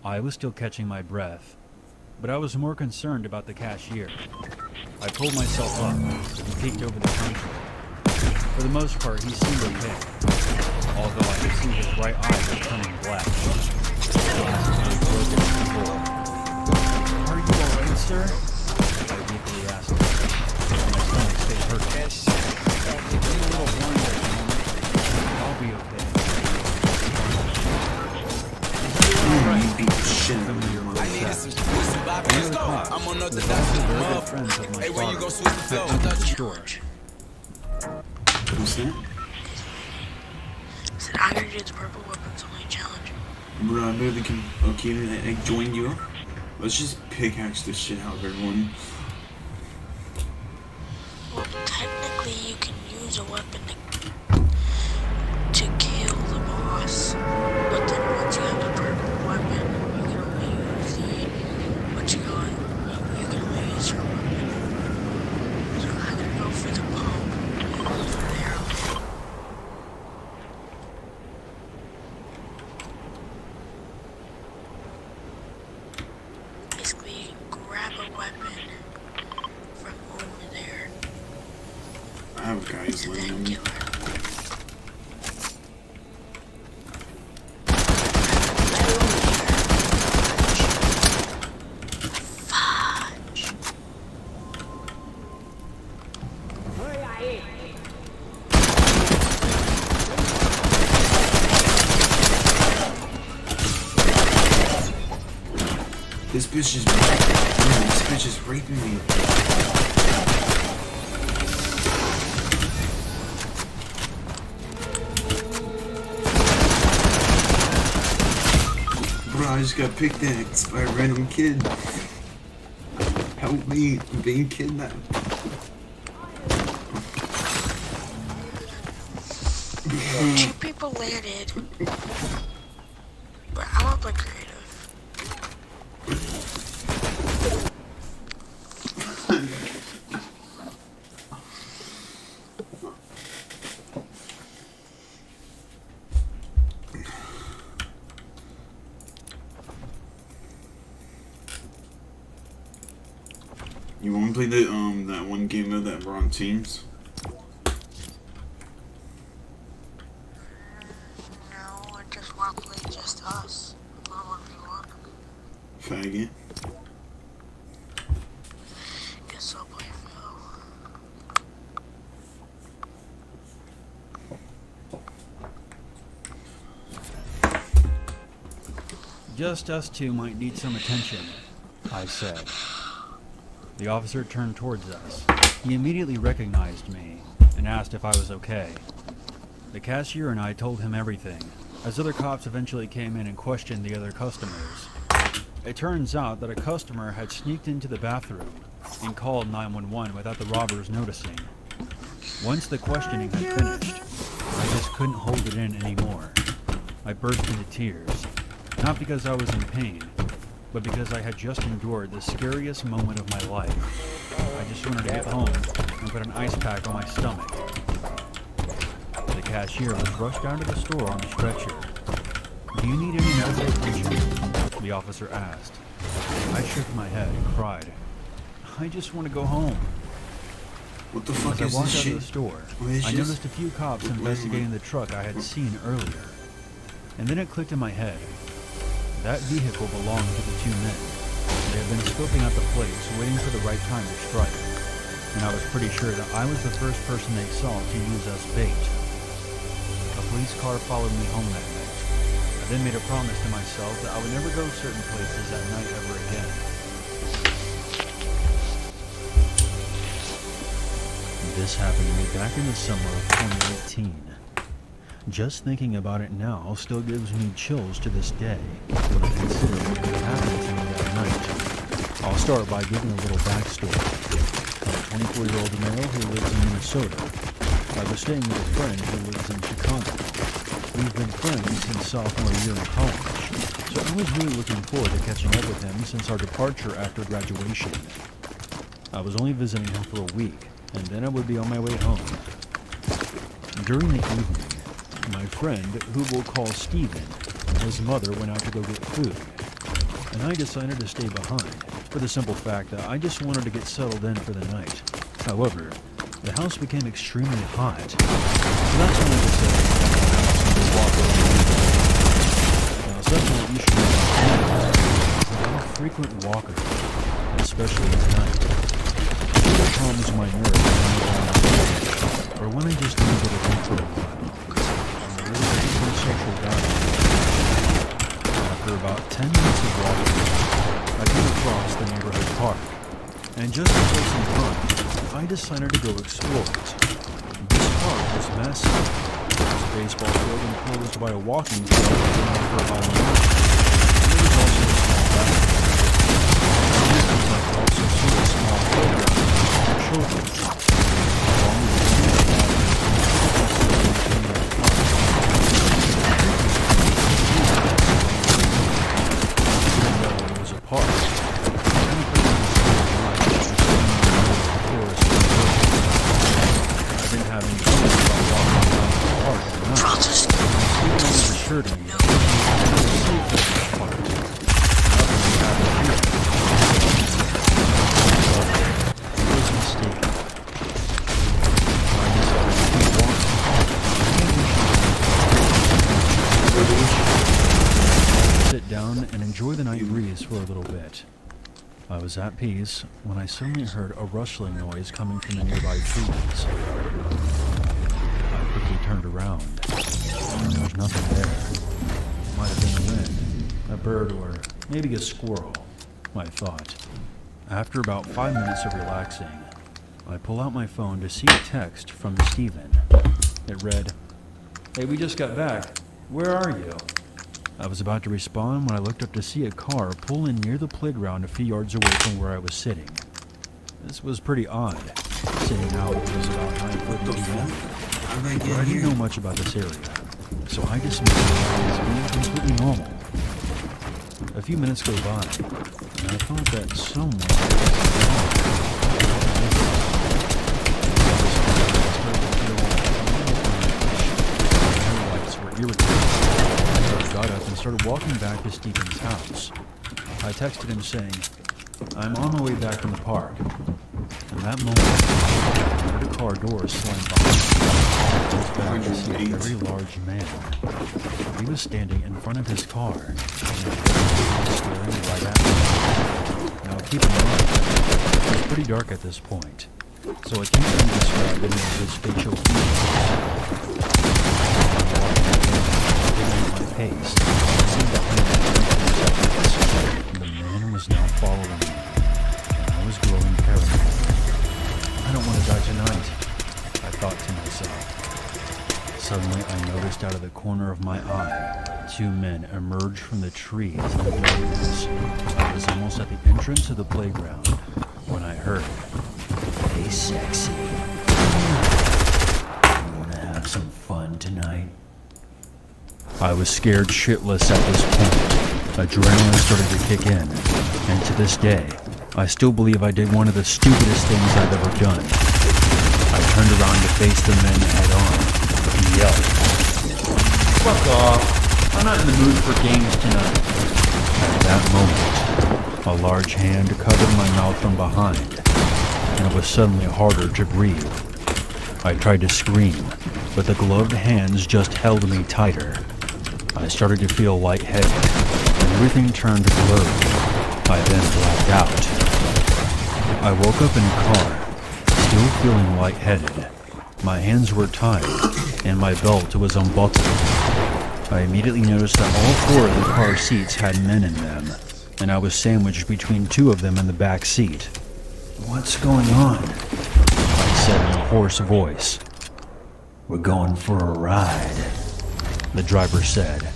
I was still catching my breath, but I was more concerned about the cashier. I pulled myself up and peeked over the counter. For the most part, he seemed okay, although I could see his right eye was turning black. Are you alright, sir? I weakly asked him. My stomach stayed hurting. Give me a little warning at the moment. I'll be okay. You beat the shit out of your mother. I'm on another friends of my father. What's that? Said I gotta do the purple weapons only challenge. Bro, I barely can. Okay, I joined you. Let's just pickaxe this shit out of everyone. Well, technically, you can use a weapon to kill the boss, but then once you have the purple weapon, you can only use you can only use your weapon. So I gotta go for the pump and for the arrow. Basically, you can grab a weapon from over there. I have guys laying on me. This bitch is this bitch is raping me. Bro, I just got pickaxed by a random kid. Help me, I'm being kidnapped. Two people landed, but I'm up like creative. You wanna play the that one game of that we're on teams? No, I just want to play just us. I want to be one. Faggot. Guess I'll play Phil. Just us two might need some attention, I said. The officer turned towards us. He immediately recognized me and asked if I was okay. The cashier and I told him everything, as other cops eventually came in and questioned the other customers. It turns out that a customer had sneaked into the bathroom and called 911 without the robbers noticing. Once the questioning had finished, I just couldn't hold it in anymore. I burst into tears. Not because I was in pain, but because I had just endured the scariest moment of my life. I just wanted to get home and put an ice pack on my stomach. The cashier was rushed down to the store on a stretcher. "Do you need any medical attention?" the officer asked. I shook my head and cried, "I just want to go home." What the fuck As is I walked this out shit? of the store, What is I this? noticed a few cops investigating the truck I had seen earlier. And then it clicked in my head. That vehicle belonged to the two men. They had been scoping out the place, waiting for the right time to strike. And I was pretty sure that I was the first person they saw to use as bait. A police car followed me home that night. I then made a promise to myself that I would never go certain places at night ever again. This happened to me back in the summer of 2018. Just thinking about it now still gives me chills to this day when I consider what could have happened to me that night. I'll start by giving a little backstory. I'm a 24-year-old male who lives in Minnesota. I was staying with a friend who lives in Chicago. We've been friends since sophomore year in college, so I was really looking forward to catching up with him since our departure after graduation. I was only visiting him for a week, and then I would be on my way home. During the evening, my friend, who we'll call Steven, and his mother went out to go get food, and I decided to stay behind, for the simple fact that I just wanted to get settled in for the night. However, the house became extremely hot, so that's when I decided to come to the house and just walk around. Now, something that you should know about me is that I'm a frequent walker, especially at night. It calms my nerves when I'm out, or when I just need to think for a while. Social dialogue. After about 10 minutes of walking, I came across the neighborhood park, and just to take some fun, I decided to go explore it. This park was massive. It was a baseball field enclosed by a walking trail that went on for about a mile. And there was also a small basketball court. I could also see a small playground for children. Along with the sit down and enjoy the night breeze for a little bit. I was at peace when I suddenly heard a rustling noise coming from the nearby trees. I quickly turned around, and there was nothing there. It might have been the wind, a bird, or maybe a squirrel, I thought. After about 5 minutes of relaxing, I pull out my phone to see a text from Steven. It read, "Hey, we just got back. Where are you?" I was about to respond when I looked up to see a car pull in near the playground a few yards away from where I was sitting. This was pretty odd, seeing how it was about 9:30 p.m. But I didn't know much about this area, so I dismissed it as being completely normal. A few minutes go by, and I thought that someone were irritating. I got up and started walking back to Steven's house. I texted him saying, "I'm on my way back from the park." In that moment, I heard a car door slam behind me. I was back to see a very large man. He was standing in front of his car, and staring right at me. Now keep in mind, it was pretty dark at this point, so I can't even describe any of his facial features. Pace. I seemed behind me for 2 seconds. The man was now following me, and I was growing paranoid. I don't want to die tonight, I thought to myself. Suddenly, I noticed out of the corner of my eye, 2 men emerged from the trees in the darkness. I was almost at the entrance of the playground when I heard, "Hey, sexy. You want to have some fun tonight?" I was scared shitless at this point. Adrenaline started to kick in, and to this day, I still believe I did one of the stupidest things I've ever done. I turned around to face the men head on and yelled, "Fuck off! I'm not in the mood for games tonight." At that moment, a large hand covered my mouth from behind, and it was suddenly harder to breathe. I tried to scream, but the gloved hands just held me tighter. I started to feel lightheaded, and everything turned blurry. I then blacked out. I woke up in a car, still feeling lightheaded. My hands were tied, and my belt was unbuckled. I immediately noticed that all 4 of the car seats had men in them, and I was sandwiched between 2 of them in the back seat. "What's going on?" I said in a hoarse voice. "We're going for a ride," the driver said.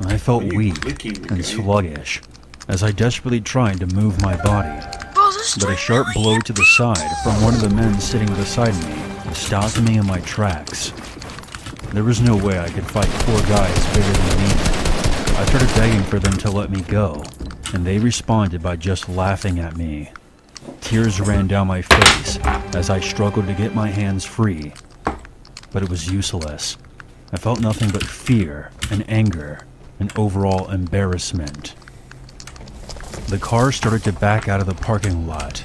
I felt weak and sluggish as I desperately tried to move my body, but a sharp blow to the side from one of the men sitting beside me stopped me in my tracks. There was no way I could fight 4 guys bigger than me. I started begging for them to let me go, and they responded by just laughing at me. Tears ran down my face as I struggled to get my hands free, but it was useless. I felt nothing but fear and anger and overall embarrassment. The car started to back out of the parking lot,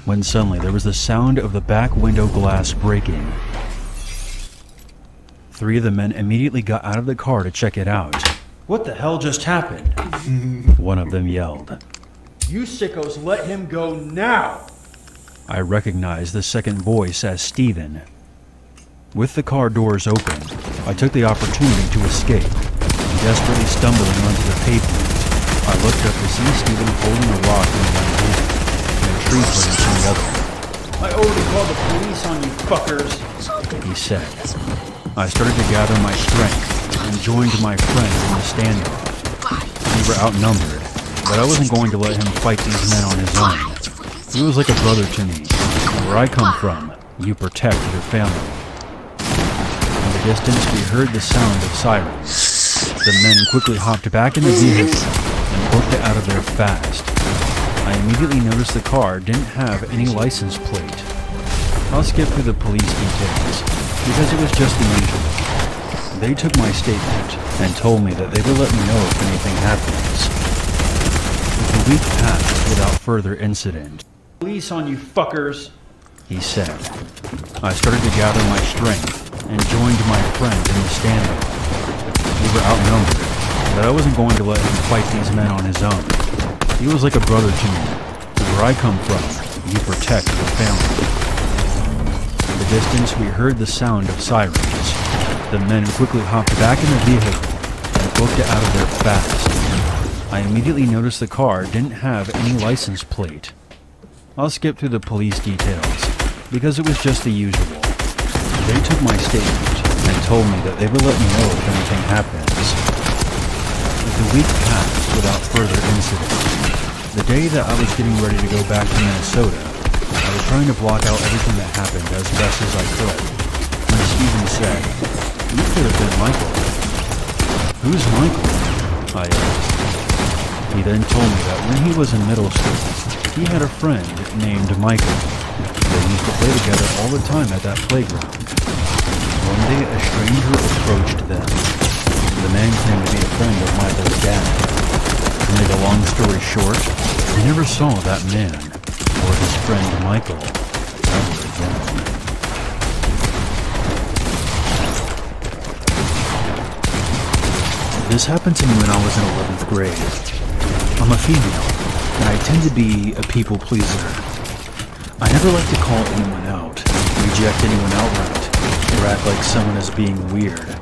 when suddenly there was the sound of the back window glass breaking. 3 of the men immediately got out of the car to check it out. "What the hell just happened?" one of them yelled. "You sickos let him go now!" I recognized the second voice as Steven. With the car doors open, I took the opportunity to escape, desperately stumbling onto the pavement. I looked up to see Steven holding a rock in one hand and a tree branch in the other. "I already called the police on you fuckers," he said. I started to gather my strength and joined my friends in the standoff. We were outnumbered, but I wasn't going to let him fight these men on his own. He was like a brother to me. Where I come from, you protect your family. In the distance, we heard the sound of sirens. The men quickly hopped back in the vehicle and booked it out of there fast. I immediately noticed the car didn't have any license plate. I'll skip through the police details, because it was just the usual. They took my statement and told me that they would let me know if anything happens. The week passed without further incident. "Police on you fuckers," he said. I started to gather my strength and joined my friend in the standoff. We were outnumbered, but I wasn't going to let him fight these men on his own. He was like a brother to me. Where I come from, you protect your family. In the distance, we heard the sound of sirens. The men quickly hopped back in the vehicle and booked it out of there fast. I immediately noticed the car didn't have any license plate. I'll skip through the police details, because it was just the usual. They took my statement and told me that they would let me know if anything happens. The week passed without further incident. The day that I was getting ready to go back to Minnesota, I was trying to block out everything that happened as best as I could, when Steven said, "You could have been Michael." "Who's Michael?" I asked. He then told me that when he was in middle school, he had a friend named Michael. They used to play together all the time at that playground. One day, a stranger approached them. The man claimed to be a friend of Michael's dad. To make a long story short, I never saw that man, or his friend Michael, ever again. This happened to me when I was in 11th grade. I'm a female, and I tend to be a people pleaser. I never like to call anyone out, reject anyone outright, or act like someone is being weird.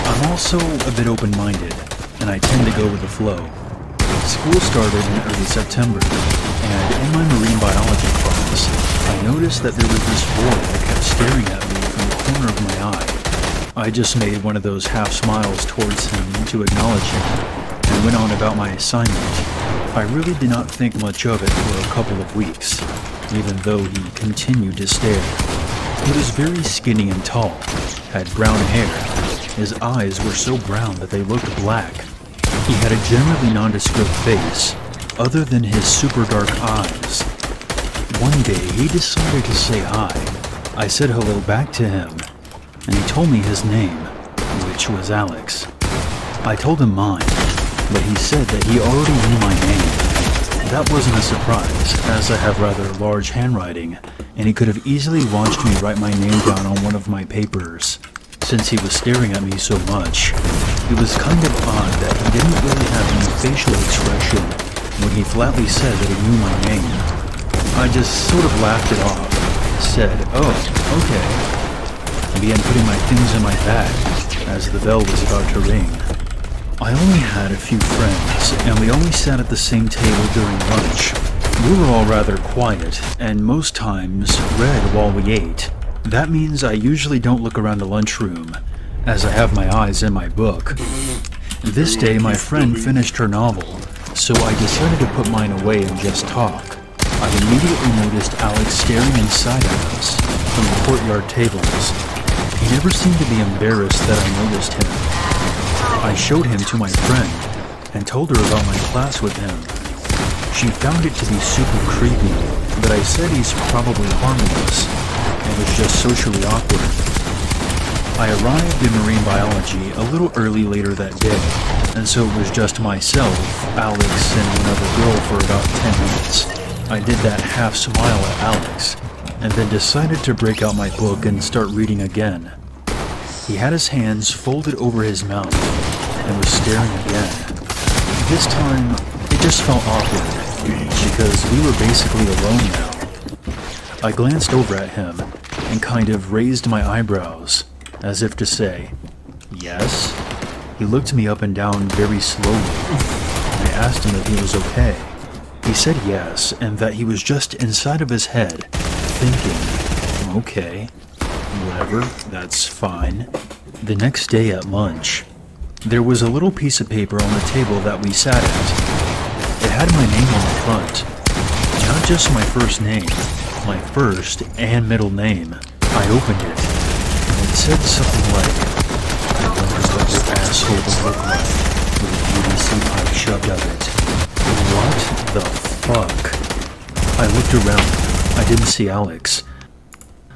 I'm also a bit open-minded, and I tend to go with the flow. School started in early September, and in my marine biology class, I noticed that there was this boy that kept staring at me from the corner of my eye. I just made one of those half smiles towards him to acknowledge him, and went on about my assignment. I really did not think much of it for a couple of weeks, even though he continued to stare. He was very skinny and tall, had brown hair, His eyes were so brown that they looked black. He had a generally nondescript face, other than his super dark eyes. One day, he decided to say hi. I said hello back to him, and he told me his name, which was Alex. I told him mine, but he said that he already knew my name. That wasn't a surprise, as I have rather large handwriting, and he could have easily watched me write my name down on one of my papers. Since he was staring at me so much, it was kind of odd that he didn't really have any facial expression when he flatly said that he knew my name. I just sort of laughed it off, said, "Oh, okay," and began putting my things in my bag as the bell was about to ring. I only had a few friends, and we only sat at the same table during lunch. We were all rather quiet, and most times read while we ate. That means I usually don't look around the lunchroom, as I have my eyes in my book. This day, my friend finished her novel, so I decided to put mine away and just talk. I immediately noticed Alex staring inside at us from the courtyard tables. He never seemed to be embarrassed that I noticed him. I showed him to my friend and told her about my class with him. She found it to be super creepy, but I said he's probably harmless and was just socially awkward. I arrived in marine biology a little early later that day, and so it was just myself, Alex, and another girl for about 10 minutes. I did that half smile at Alex, and then decided to break out my book and start reading again. He had his hands folded over his mouth and was staring again. This time, it just felt awkward, because we were basically alone now. I glanced over at him and kind of raised my eyebrows, as if to say, "Yes?" He looked me up and down very slowly. I asked him if he was okay. He said yes, and that he was just inside of his head, thinking, "Okay, whatever, that's fine." The next day at lunch, there was a little piece of paper on the table that we sat at. It had my name on the front, not just my first name, my first and middle name. I opened it, and it said something like, "I wonder what your asshole would look like with a PVC pipe shoved up it." What the fuck? I looked around. I didn't see Alex,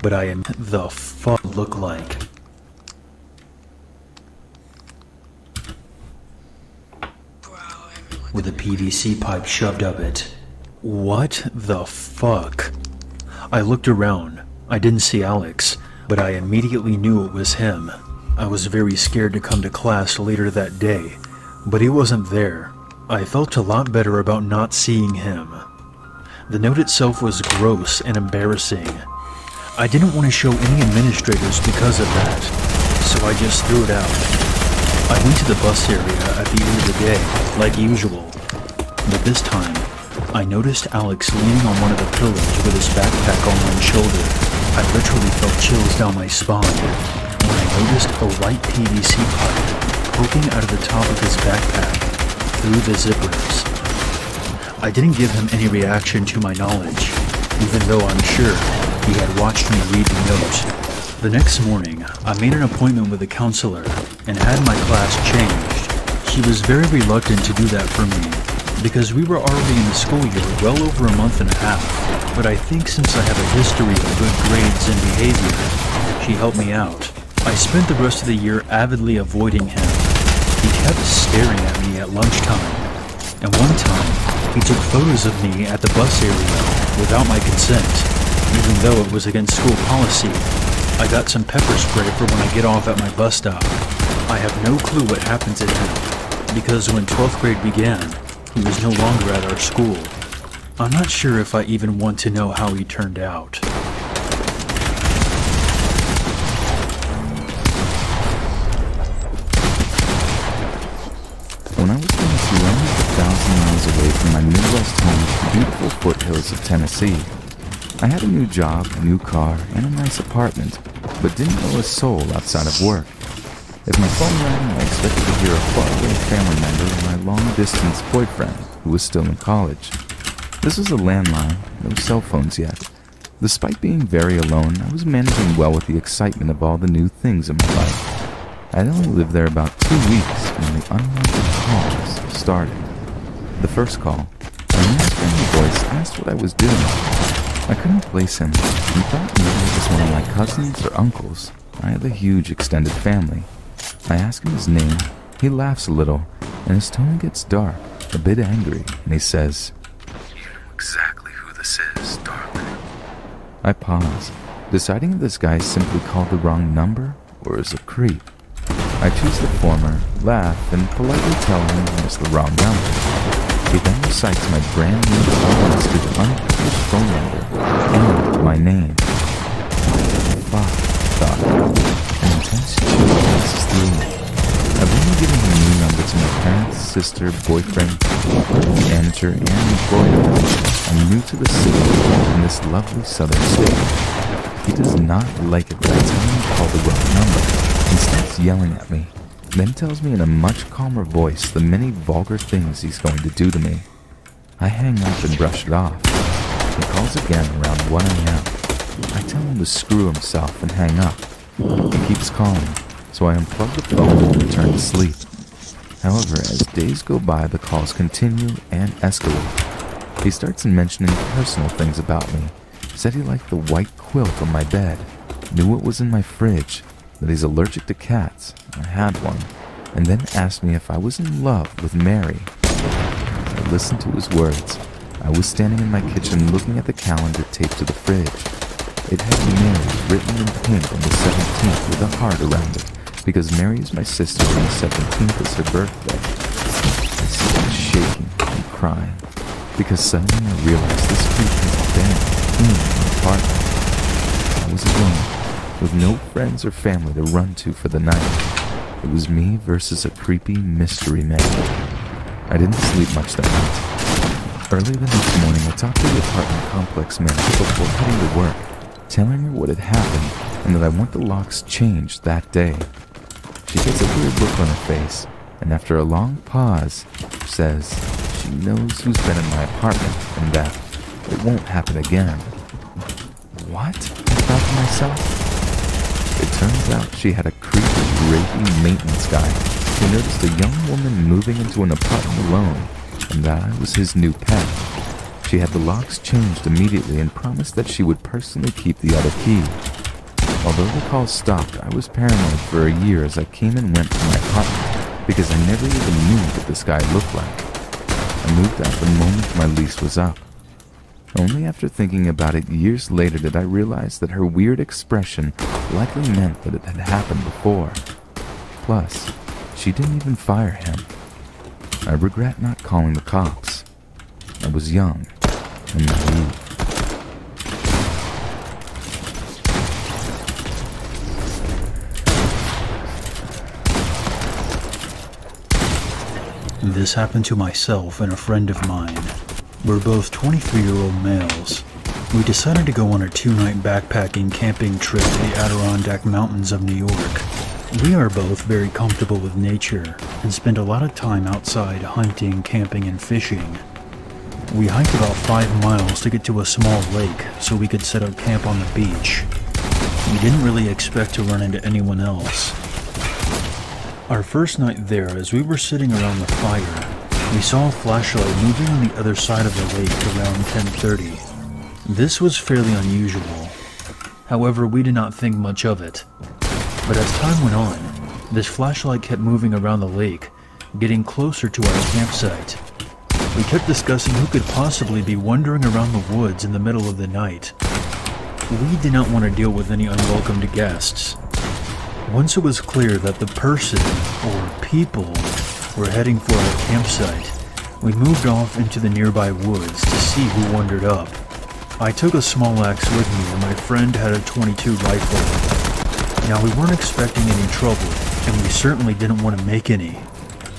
but I am the fuck look like. With a PVC pipe shoved up it. What the fuck? I looked around. I didn't see Alex, but I immediately knew it was him. I was very scared to come to class later that day, but he wasn't there. I felt a lot better about not seeing him. The note itself was gross and embarrassing. I didn't want to show any administrators because of that, so I just threw it out. I went to the bus area at the end of the day, like usual, but this time, I noticed Alex leaning on one of the pillars with his backpack on one shoulder. I literally felt chills down my spine when I noticed a white PVC pipe poking out of the top of his backpack through the zippers. I didn't give him any reaction to my knowledge, even though I'm sure he had watched me read the note. The next morning, I made an appointment with a counselor and had my class changed. He was very reluctant to do that for me, because we were already in the school year well over a month and a half, but I think since I have a history of good grades and behavior, she helped me out. I spent the rest of the year avidly avoiding him. He kept staring at me at lunchtime, and one time, he took photos of me at the bus area without my consent, even though it was against school policy. I got some pepper spray for when I get off at my bus stop. I have no clue what happened to him, because when 12th grade began, he was no longer at our school. I'm not sure if I even want to know how he turned out. When I was 22, I lived 1,000 miles away from my Midwest home to the beautiful foothills of Tennessee. I had a new job, a new car, and a nice apartment, but didn't know a soul outside of work. If my phone rang, I expected to hear a faraway family member or my long-distance boyfriend, who was still in college. This was a landline, no cell phones yet. Despite being very alone, I was managing well with the excitement of all the new things in my life. I'd only lived there about 2 weeks when the unwanted calls started. The first call, a man's friendly voice asked what I was doing. I couldn't place him and thought maybe it was one of my cousins or uncles. I have a huge extended family. I ask him his name, he laughs a little, and his tone gets dark, a bit angry, and he says, "You know exactly who this is, darling." I pause, deciding if this guy simply called the wrong number or is a creep. I choose the former, laugh, and politely tell him it's the wrong number. He then recites my brand new unlisted unpublished phone number and my name. Fuck, thought. An intense chill passes through me. I've only given a new number to my parents, sister, boyfriend, manager, and employer. I'm new to the city in this lovely southern state. He does not like it when I tell him to call the wrong number and starts yelling at me. Then tells me in a much calmer voice the many vulgar things he's going to do to me. I hang up and brush it off. He calls again around 1 a.m. I tell him to screw himself and hang up. He keeps calling, so I unplug the phone and return to sleep. However, as days go by, the calls continue and escalate. He starts mentioning personal things about me. Said he liked the white quilt on my bed, knew what was in my fridge, that he's allergic to cats, I had one, and then asked me if I was in love with Mary. I listened to his words. I was standing in my kitchen looking at the calendar taped to the fridge. It had Mary written in pink on the 17th with a heart around it, because Mary is my sister and the 17th is her birthday. I started shaking and crying, because suddenly I realized this creep has been in my apartment. I was alone, with no friends or family to run to for the night. It was me versus a creepy mystery man. I didn't sleep much that night. Early the next morning, I talked to the apartment complex manager before heading to work, telling her what had happened and that I want the locks changed that day. She gets a weird look on her face, and after a long pause, says she knows who's been in my apartment and that it won't happen again. What? I thought to myself. It turns out she had a creepy, rapey maintenance guy who noticed a young woman moving into an apartment alone, and that I was his new pet. She had the locks changed immediately and promised that she would personally keep the other key. Although the calls stopped, I was paranoid for a year as I came and went to my apartment because I never even knew what this guy looked like. I moved out the moment my lease was up. Only after thinking about it years later did I realize that her weird expression likely meant that it had happened before. Plus, she didn't even fire him. I regret not calling the cops. I was young and naive. This happened to myself and a friend of mine. We're both 23-year-old males. We decided to go on a 2-night backpacking camping trip to the Adirondack Mountains of New York. We are both very comfortable with nature and spend a lot of time outside hunting, camping, and fishing. We hiked about 5 miles to get to a small lake so we could set up camp on the beach. We didn't really expect to run into anyone else. Our first night there, as we were sitting around the fire, we saw a flashlight moving on the other side of the lake around 10:30. This was fairly unusual. However, we did not think much of it. But as time went on, this flashlight kept moving around the lake, getting closer to our campsite. We kept discussing who could possibly be wandering around the woods in the middle of the night. We did not want to deal with any unwelcomed guests. Once it was clear that the person, or people, were heading for our campsite, we moved off into the nearby woods to see who wandered up. I took a small axe with me and my friend had a .22 rifle. Now we weren't expecting any trouble, and we certainly didn't want to make any,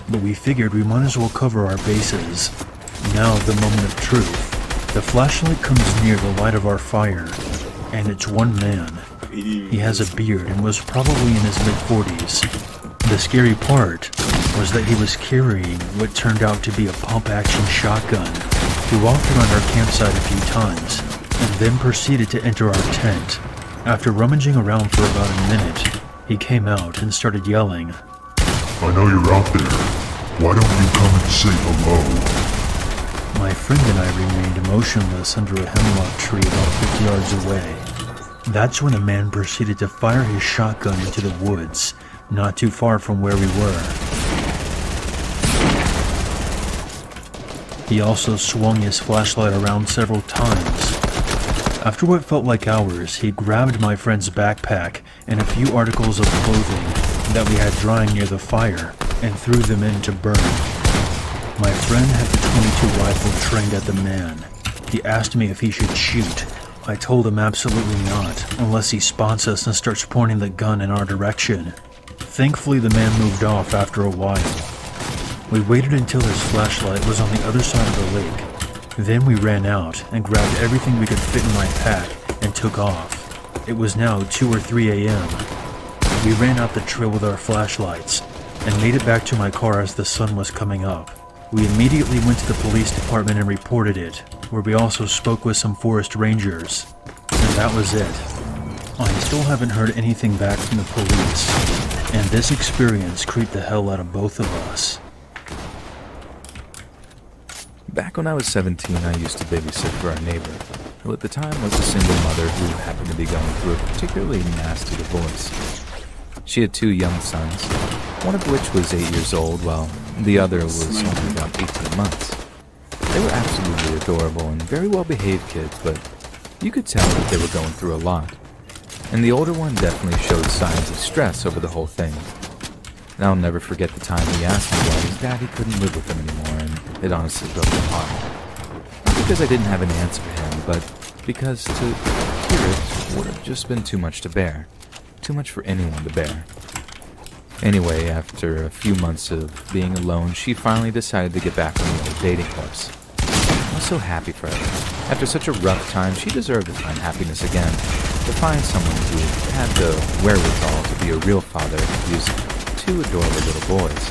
but we figured we might as well cover our bases. Now the moment of truth. The flashlight comes near the light of our fire, and it's one man. He has a beard and was probably in his mid-40s. The scary part was that he was carrying what turned out to be a pump-action shotgun. He walked around our campsite a few times, and then proceeded to enter our tent. After rummaging around for about a minute, He came out and started yelling. I know you're out there. Why don't you come and say hello? My friend and I remained motionless under a hemlock tree about 50 yards away. That's when a man proceeded to fire his shotgun into the woods, not too far from where we were. He also swung his flashlight around several times. After what felt like hours, he grabbed my friend's backpack and a few articles of clothing that we had drying near the fire and threw them in to burn. My friend had the .22 rifle trained at the man. He asked me if he should shoot. I told him absolutely not, unless he spots us and starts pointing the gun in our direction. Thankfully, the man moved off after a while. We waited until his flashlight was on the other side of the lake. Then we ran out and grabbed everything we could fit in my pack and took off. It was now 2 or 3 a.m. We ran out the trail with our flashlights and made it back to my car as the sun was coming up. We immediately went to the police department and reported it, where we also spoke with some forest rangers. And that was it. I still haven't heard anything back from the police, and this experience creeped the hell out of both of us. Back when I was 17, I used to babysit for our neighbor, who at the time was a single mother who happened to be going through a particularly nasty divorce. She had 2 young sons, one of which was 8 years old, while the other was only about 18 months. They were absolutely adorable and very well-behaved kids, but you could tell that they were going through a lot. And the older one definitely showed signs of stress over the whole thing. And I'll never forget the time he asked me why his daddy couldn't live with him anymore, and it honestly broke my heart. Not because I didn't have an answer for him, but because to hear it would have just been too much to bear. Too much for anyone to bear. Anyway, after a few months of being alone, she finally decided to get back on the old dating horse. I was so happy for her. After such a rough time, she deserved to find happiness again. To find someone who had the wherewithal to be a real father to his 2 adorable little boys.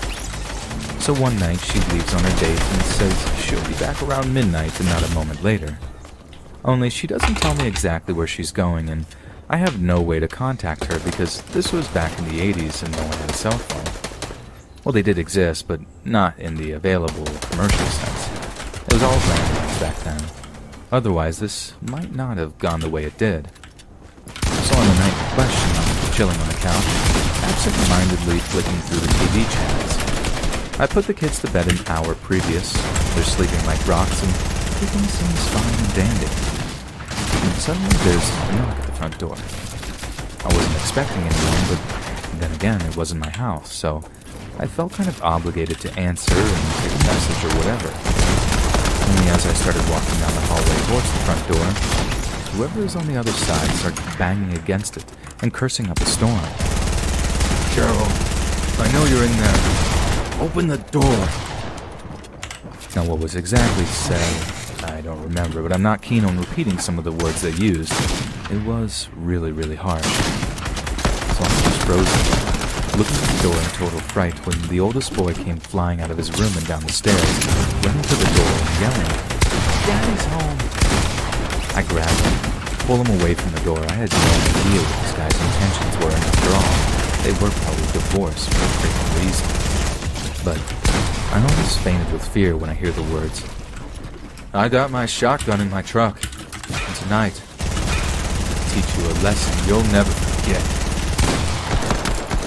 So one night, she leaves on her date and says she'll be back around midnight and not a moment later. Only she doesn't tell me exactly where she's going, and I have no way to contact her because this was back in the 80s and no one had a cell phone. Well, they did exist, but not in the available commercial sense. It was all landlines back then. Otherwise, this might not have gone the way it did. So on the night in question, I'm chilling on the couch, absent-mindedly flicking through the TV channels. I put the kids to bed an hour previous. They're sleeping like rocks, and everything seems fine and dandy. And suddenly there's a knock at the front door. I wasn't expecting anyone, but then again, it wasn't my house, so I felt kind of obligated to answer and take a message or whatever. Only as I started walking down the hallway towards the front door, whoever is on the other side started banging against it and cursing up a storm. "Carol, I know you're in there. Open the door." Now what was exactly said, I don't remember, but I'm not keen on repeating some of the words they used. It was really, really harsh. So I was frozen, looking at the door in total fright when the oldest boy came flying out of his room and down the stairs, running to the door and yelling, "Daddy's home!" I grabbed him, pulled him away from the door. I had no idea what this guy's intentions were, and after all, they were probably divorced for a freaking reason. But I almost fainted with fear when I hear the words, "I got my shotgun in my truck, and tonight, I'll teach you a lesson you'll never forget."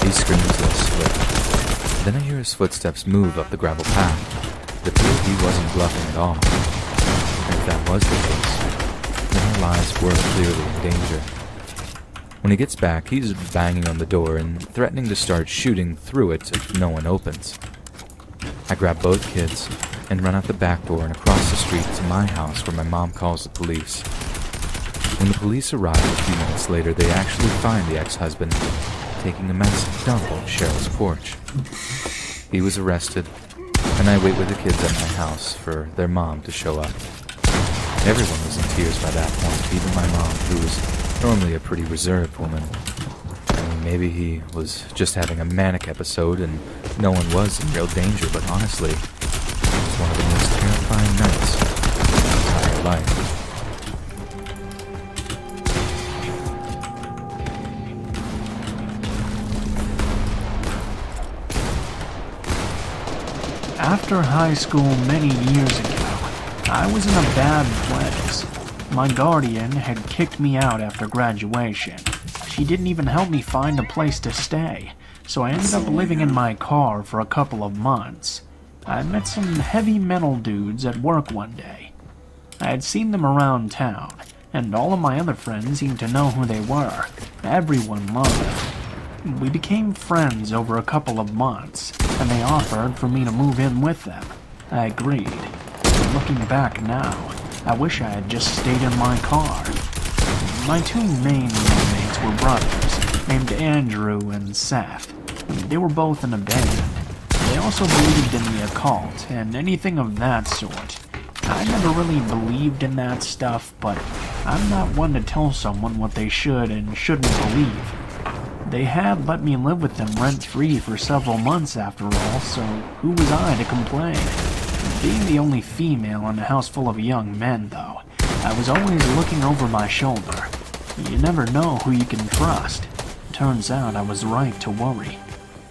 He screams this, but then I hear his footsteps move up the gravel path. It appeared he wasn't bluffing at all. And if that was the case, then our lives were clearly in danger. When he gets back, he's banging on the door and threatening to start shooting through it if no one opens. I grab both kids and run out the back door and across the street to my house where my mom calls the police. When the police arrive a few minutes later, they actually find the ex-husband taking a massive dump on Cheryl's porch. He was arrested, and I wait with the kids at my house for their mom to show up. Everyone was in tears by that point, even my mom, who was normally a pretty reserved woman. I mean, maybe he was just having a manic episode and no one was in real danger, but honestly, it was one of the most terrifying nights of my entire life. After high school many years ago, I was in a bad place. My guardian had kicked me out after graduation. She didn't even help me find a place to stay, so I ended up living in my car for a couple of months. I met some heavy metal dudes at work one day. I had seen them around town, and all of my other friends seemed to know who they were. Everyone loved them. We became friends over a couple of months, and they offered for me to move in with them. I agreed. Looking back now, I wish I had just stayed in my car. My two main roommates were brothers, named Andrew and Seth. They were both in a band. They also believed in the occult and anything of that sort. I never really believed in that stuff, but I'm not one to tell someone what they should and shouldn't believe. They had let me live with them rent-free for several months after all, so who was I to complain? Being the only female in a house full of young men, though, I was always looking over my shoulder. You never know who you can trust. Turns out I was right to worry.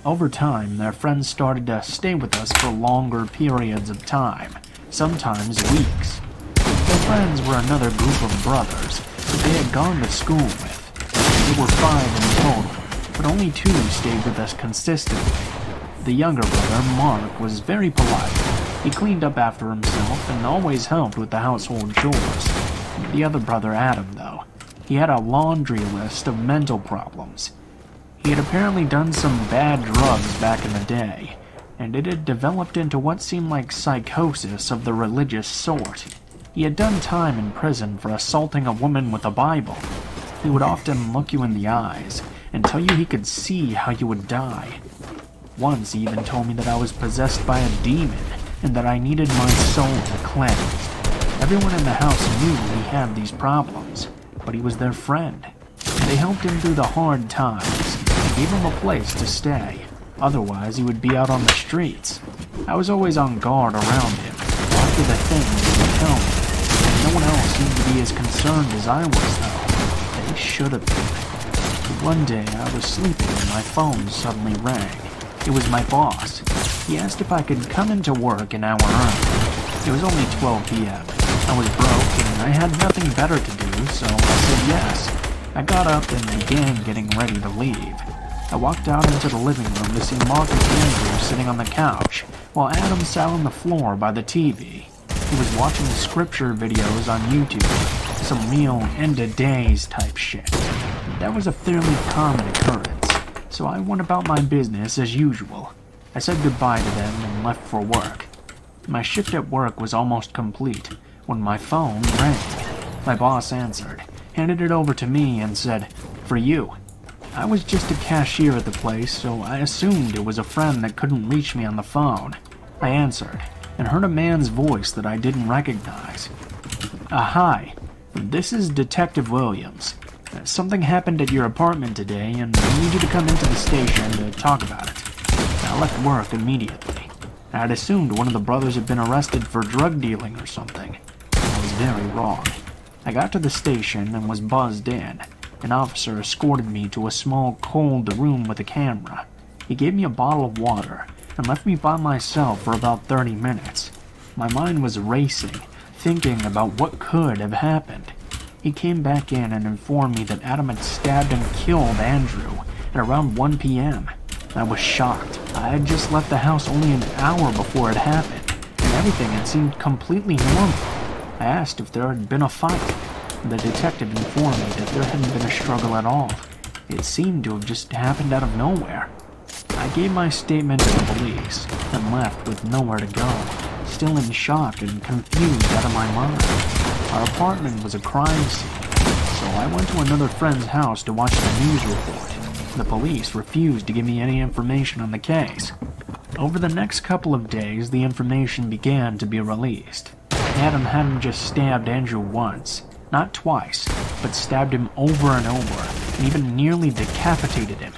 Over time, their friends started to stay with us for longer periods of time, sometimes weeks. Their friends were another group of brothers that they had gone to school with. There were 5 in total, but only 2 stayed with us consistently. The younger brother, Mark, was very polite. He cleaned up after himself and always helped with the household chores. The other brother, Adam, though, he had a laundry list of mental problems. He had apparently done some bad drugs back in the day, and it had developed into what seemed like psychosis of the religious sort. He had done time in prison for assaulting a woman with a Bible. He would often look you in the eyes and tell you he could see how you would die. Once he even told me that I was possessed by a demon, and that I needed my soul to cleanse. Everyone in the house knew he had these problems, but he was their friend. They helped him through the hard times, and gave him a place to stay. Otherwise, he would be out on the streets. I was always on guard around him, after the things he would tell me. No one else seemed to be as concerned as I was, though. They should have been. One day, I was sleeping and my phone suddenly rang. It was my boss. He asked if I could come into work an hour early. It was only 12 p.m. I was broke and I had nothing better to do, so I said yes. I got up and began getting ready to leave. I walked out into the living room to see Mark and Andrew sitting on the couch, while Adam sat on the floor by the TV. He was watching scripture videos on YouTube, some real end-of-days type shit. That was a fairly common occurrence, so I went about my business as usual. I said goodbye to them and left for work. My shift at work was almost complete when my phone rang. My boss answered, handed it over to me and said, "For you." I was just a cashier at the place, so I assumed it was a friend that couldn't reach me on the phone. I answered, and heard a man's voice that I didn't recognize. Hi, this is Detective Williams. Something happened at your apartment today, and I need you to come into the station to talk about it. I left work immediately. I had assumed one of the brothers had been arrested for drug dealing or something. I was very wrong. I got to the station and was buzzed in. An officer escorted me to a small, cold room with a camera. He gave me a bottle of water and left me by myself for about 30 minutes. My mind was racing, thinking about what could have happened. He came back in and informed me that Adam had stabbed and killed Andrew at around 1 p.m. I was shocked. I had just left the house only an hour before it happened, and everything had seemed completely normal. I asked if there had been a fight. The detective informed me that there hadn't been a struggle at all. It seemed to have just happened out of nowhere. I gave my statement to the police and left with nowhere to go, still in shock and confused out of my mind. Our apartment was a crime scene, so I went to another friend's house to watch the news report. The police refused to give me any information on the case. Over the next couple of days, the information began to be released. Adam hadn't just stabbed Andrew once, not twice, but stabbed him over and over, and even nearly decapitated him.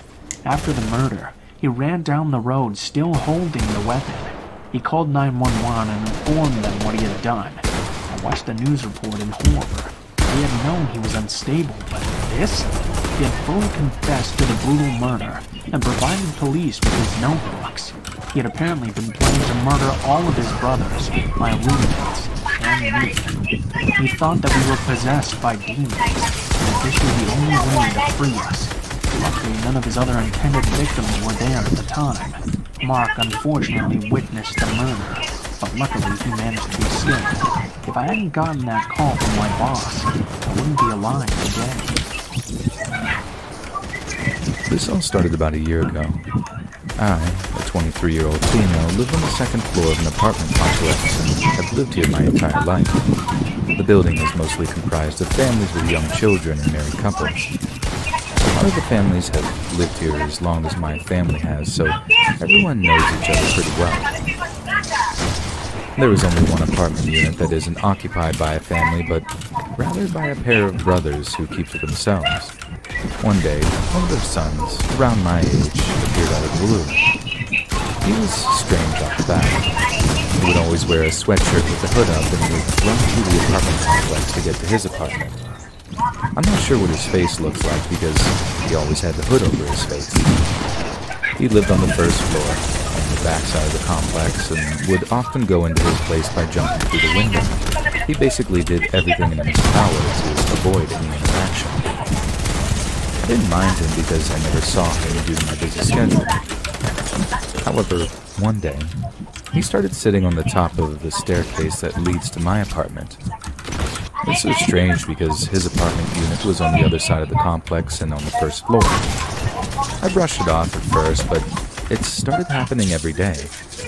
After the murder, he ran down the road still holding the weapon. He called 911 and informed them what he had done. I watched the news report in horror. We had known he was unstable, but this? He had fully confessed to the brutal murder and provided police with his notebooks. He had apparently been planning to murder all of his brothers, my roommates, and me. He thought that we were possessed by demons, and that this was the only way to free us. Luckily, none of his other intended victims were there at the time. Mark unfortunately witnessed the murder, but luckily he managed to escape. If I hadn't gotten that call from my boss, I wouldn't be alive today. This all started about a year ago. I, a 23-year-old female, lived on the second floor of an apartment complex and have lived here my entire life. The building is mostly comprised of families with young children and married couples. A lot of the families have lived here as long as my family has, so everyone knows each other pretty well. There is only one apartment unit that isn't occupied by a family, but rather by a pair of brothers who keep to themselves. One day, one of their sons, around my age, appeared out of the blue. He was strange off the bat. He would always wear a sweatshirt with the hood up and would run through the apartment complex to get to his apartment. I'm not sure what his face looks like because he always had the hood over his face. He lived on the first floor, on the backside of the complex, and would often go into his place by jumping through the window. He basically did everything in his power to avoid any interaction. I didn't mind him because I never saw him due to my busy schedule. However, one day, he started sitting on the top of the staircase that leads to my apartment. This was strange because his apartment unit was on the other side of the complex and on the first floor. I brushed it off at first, but it started happening every day.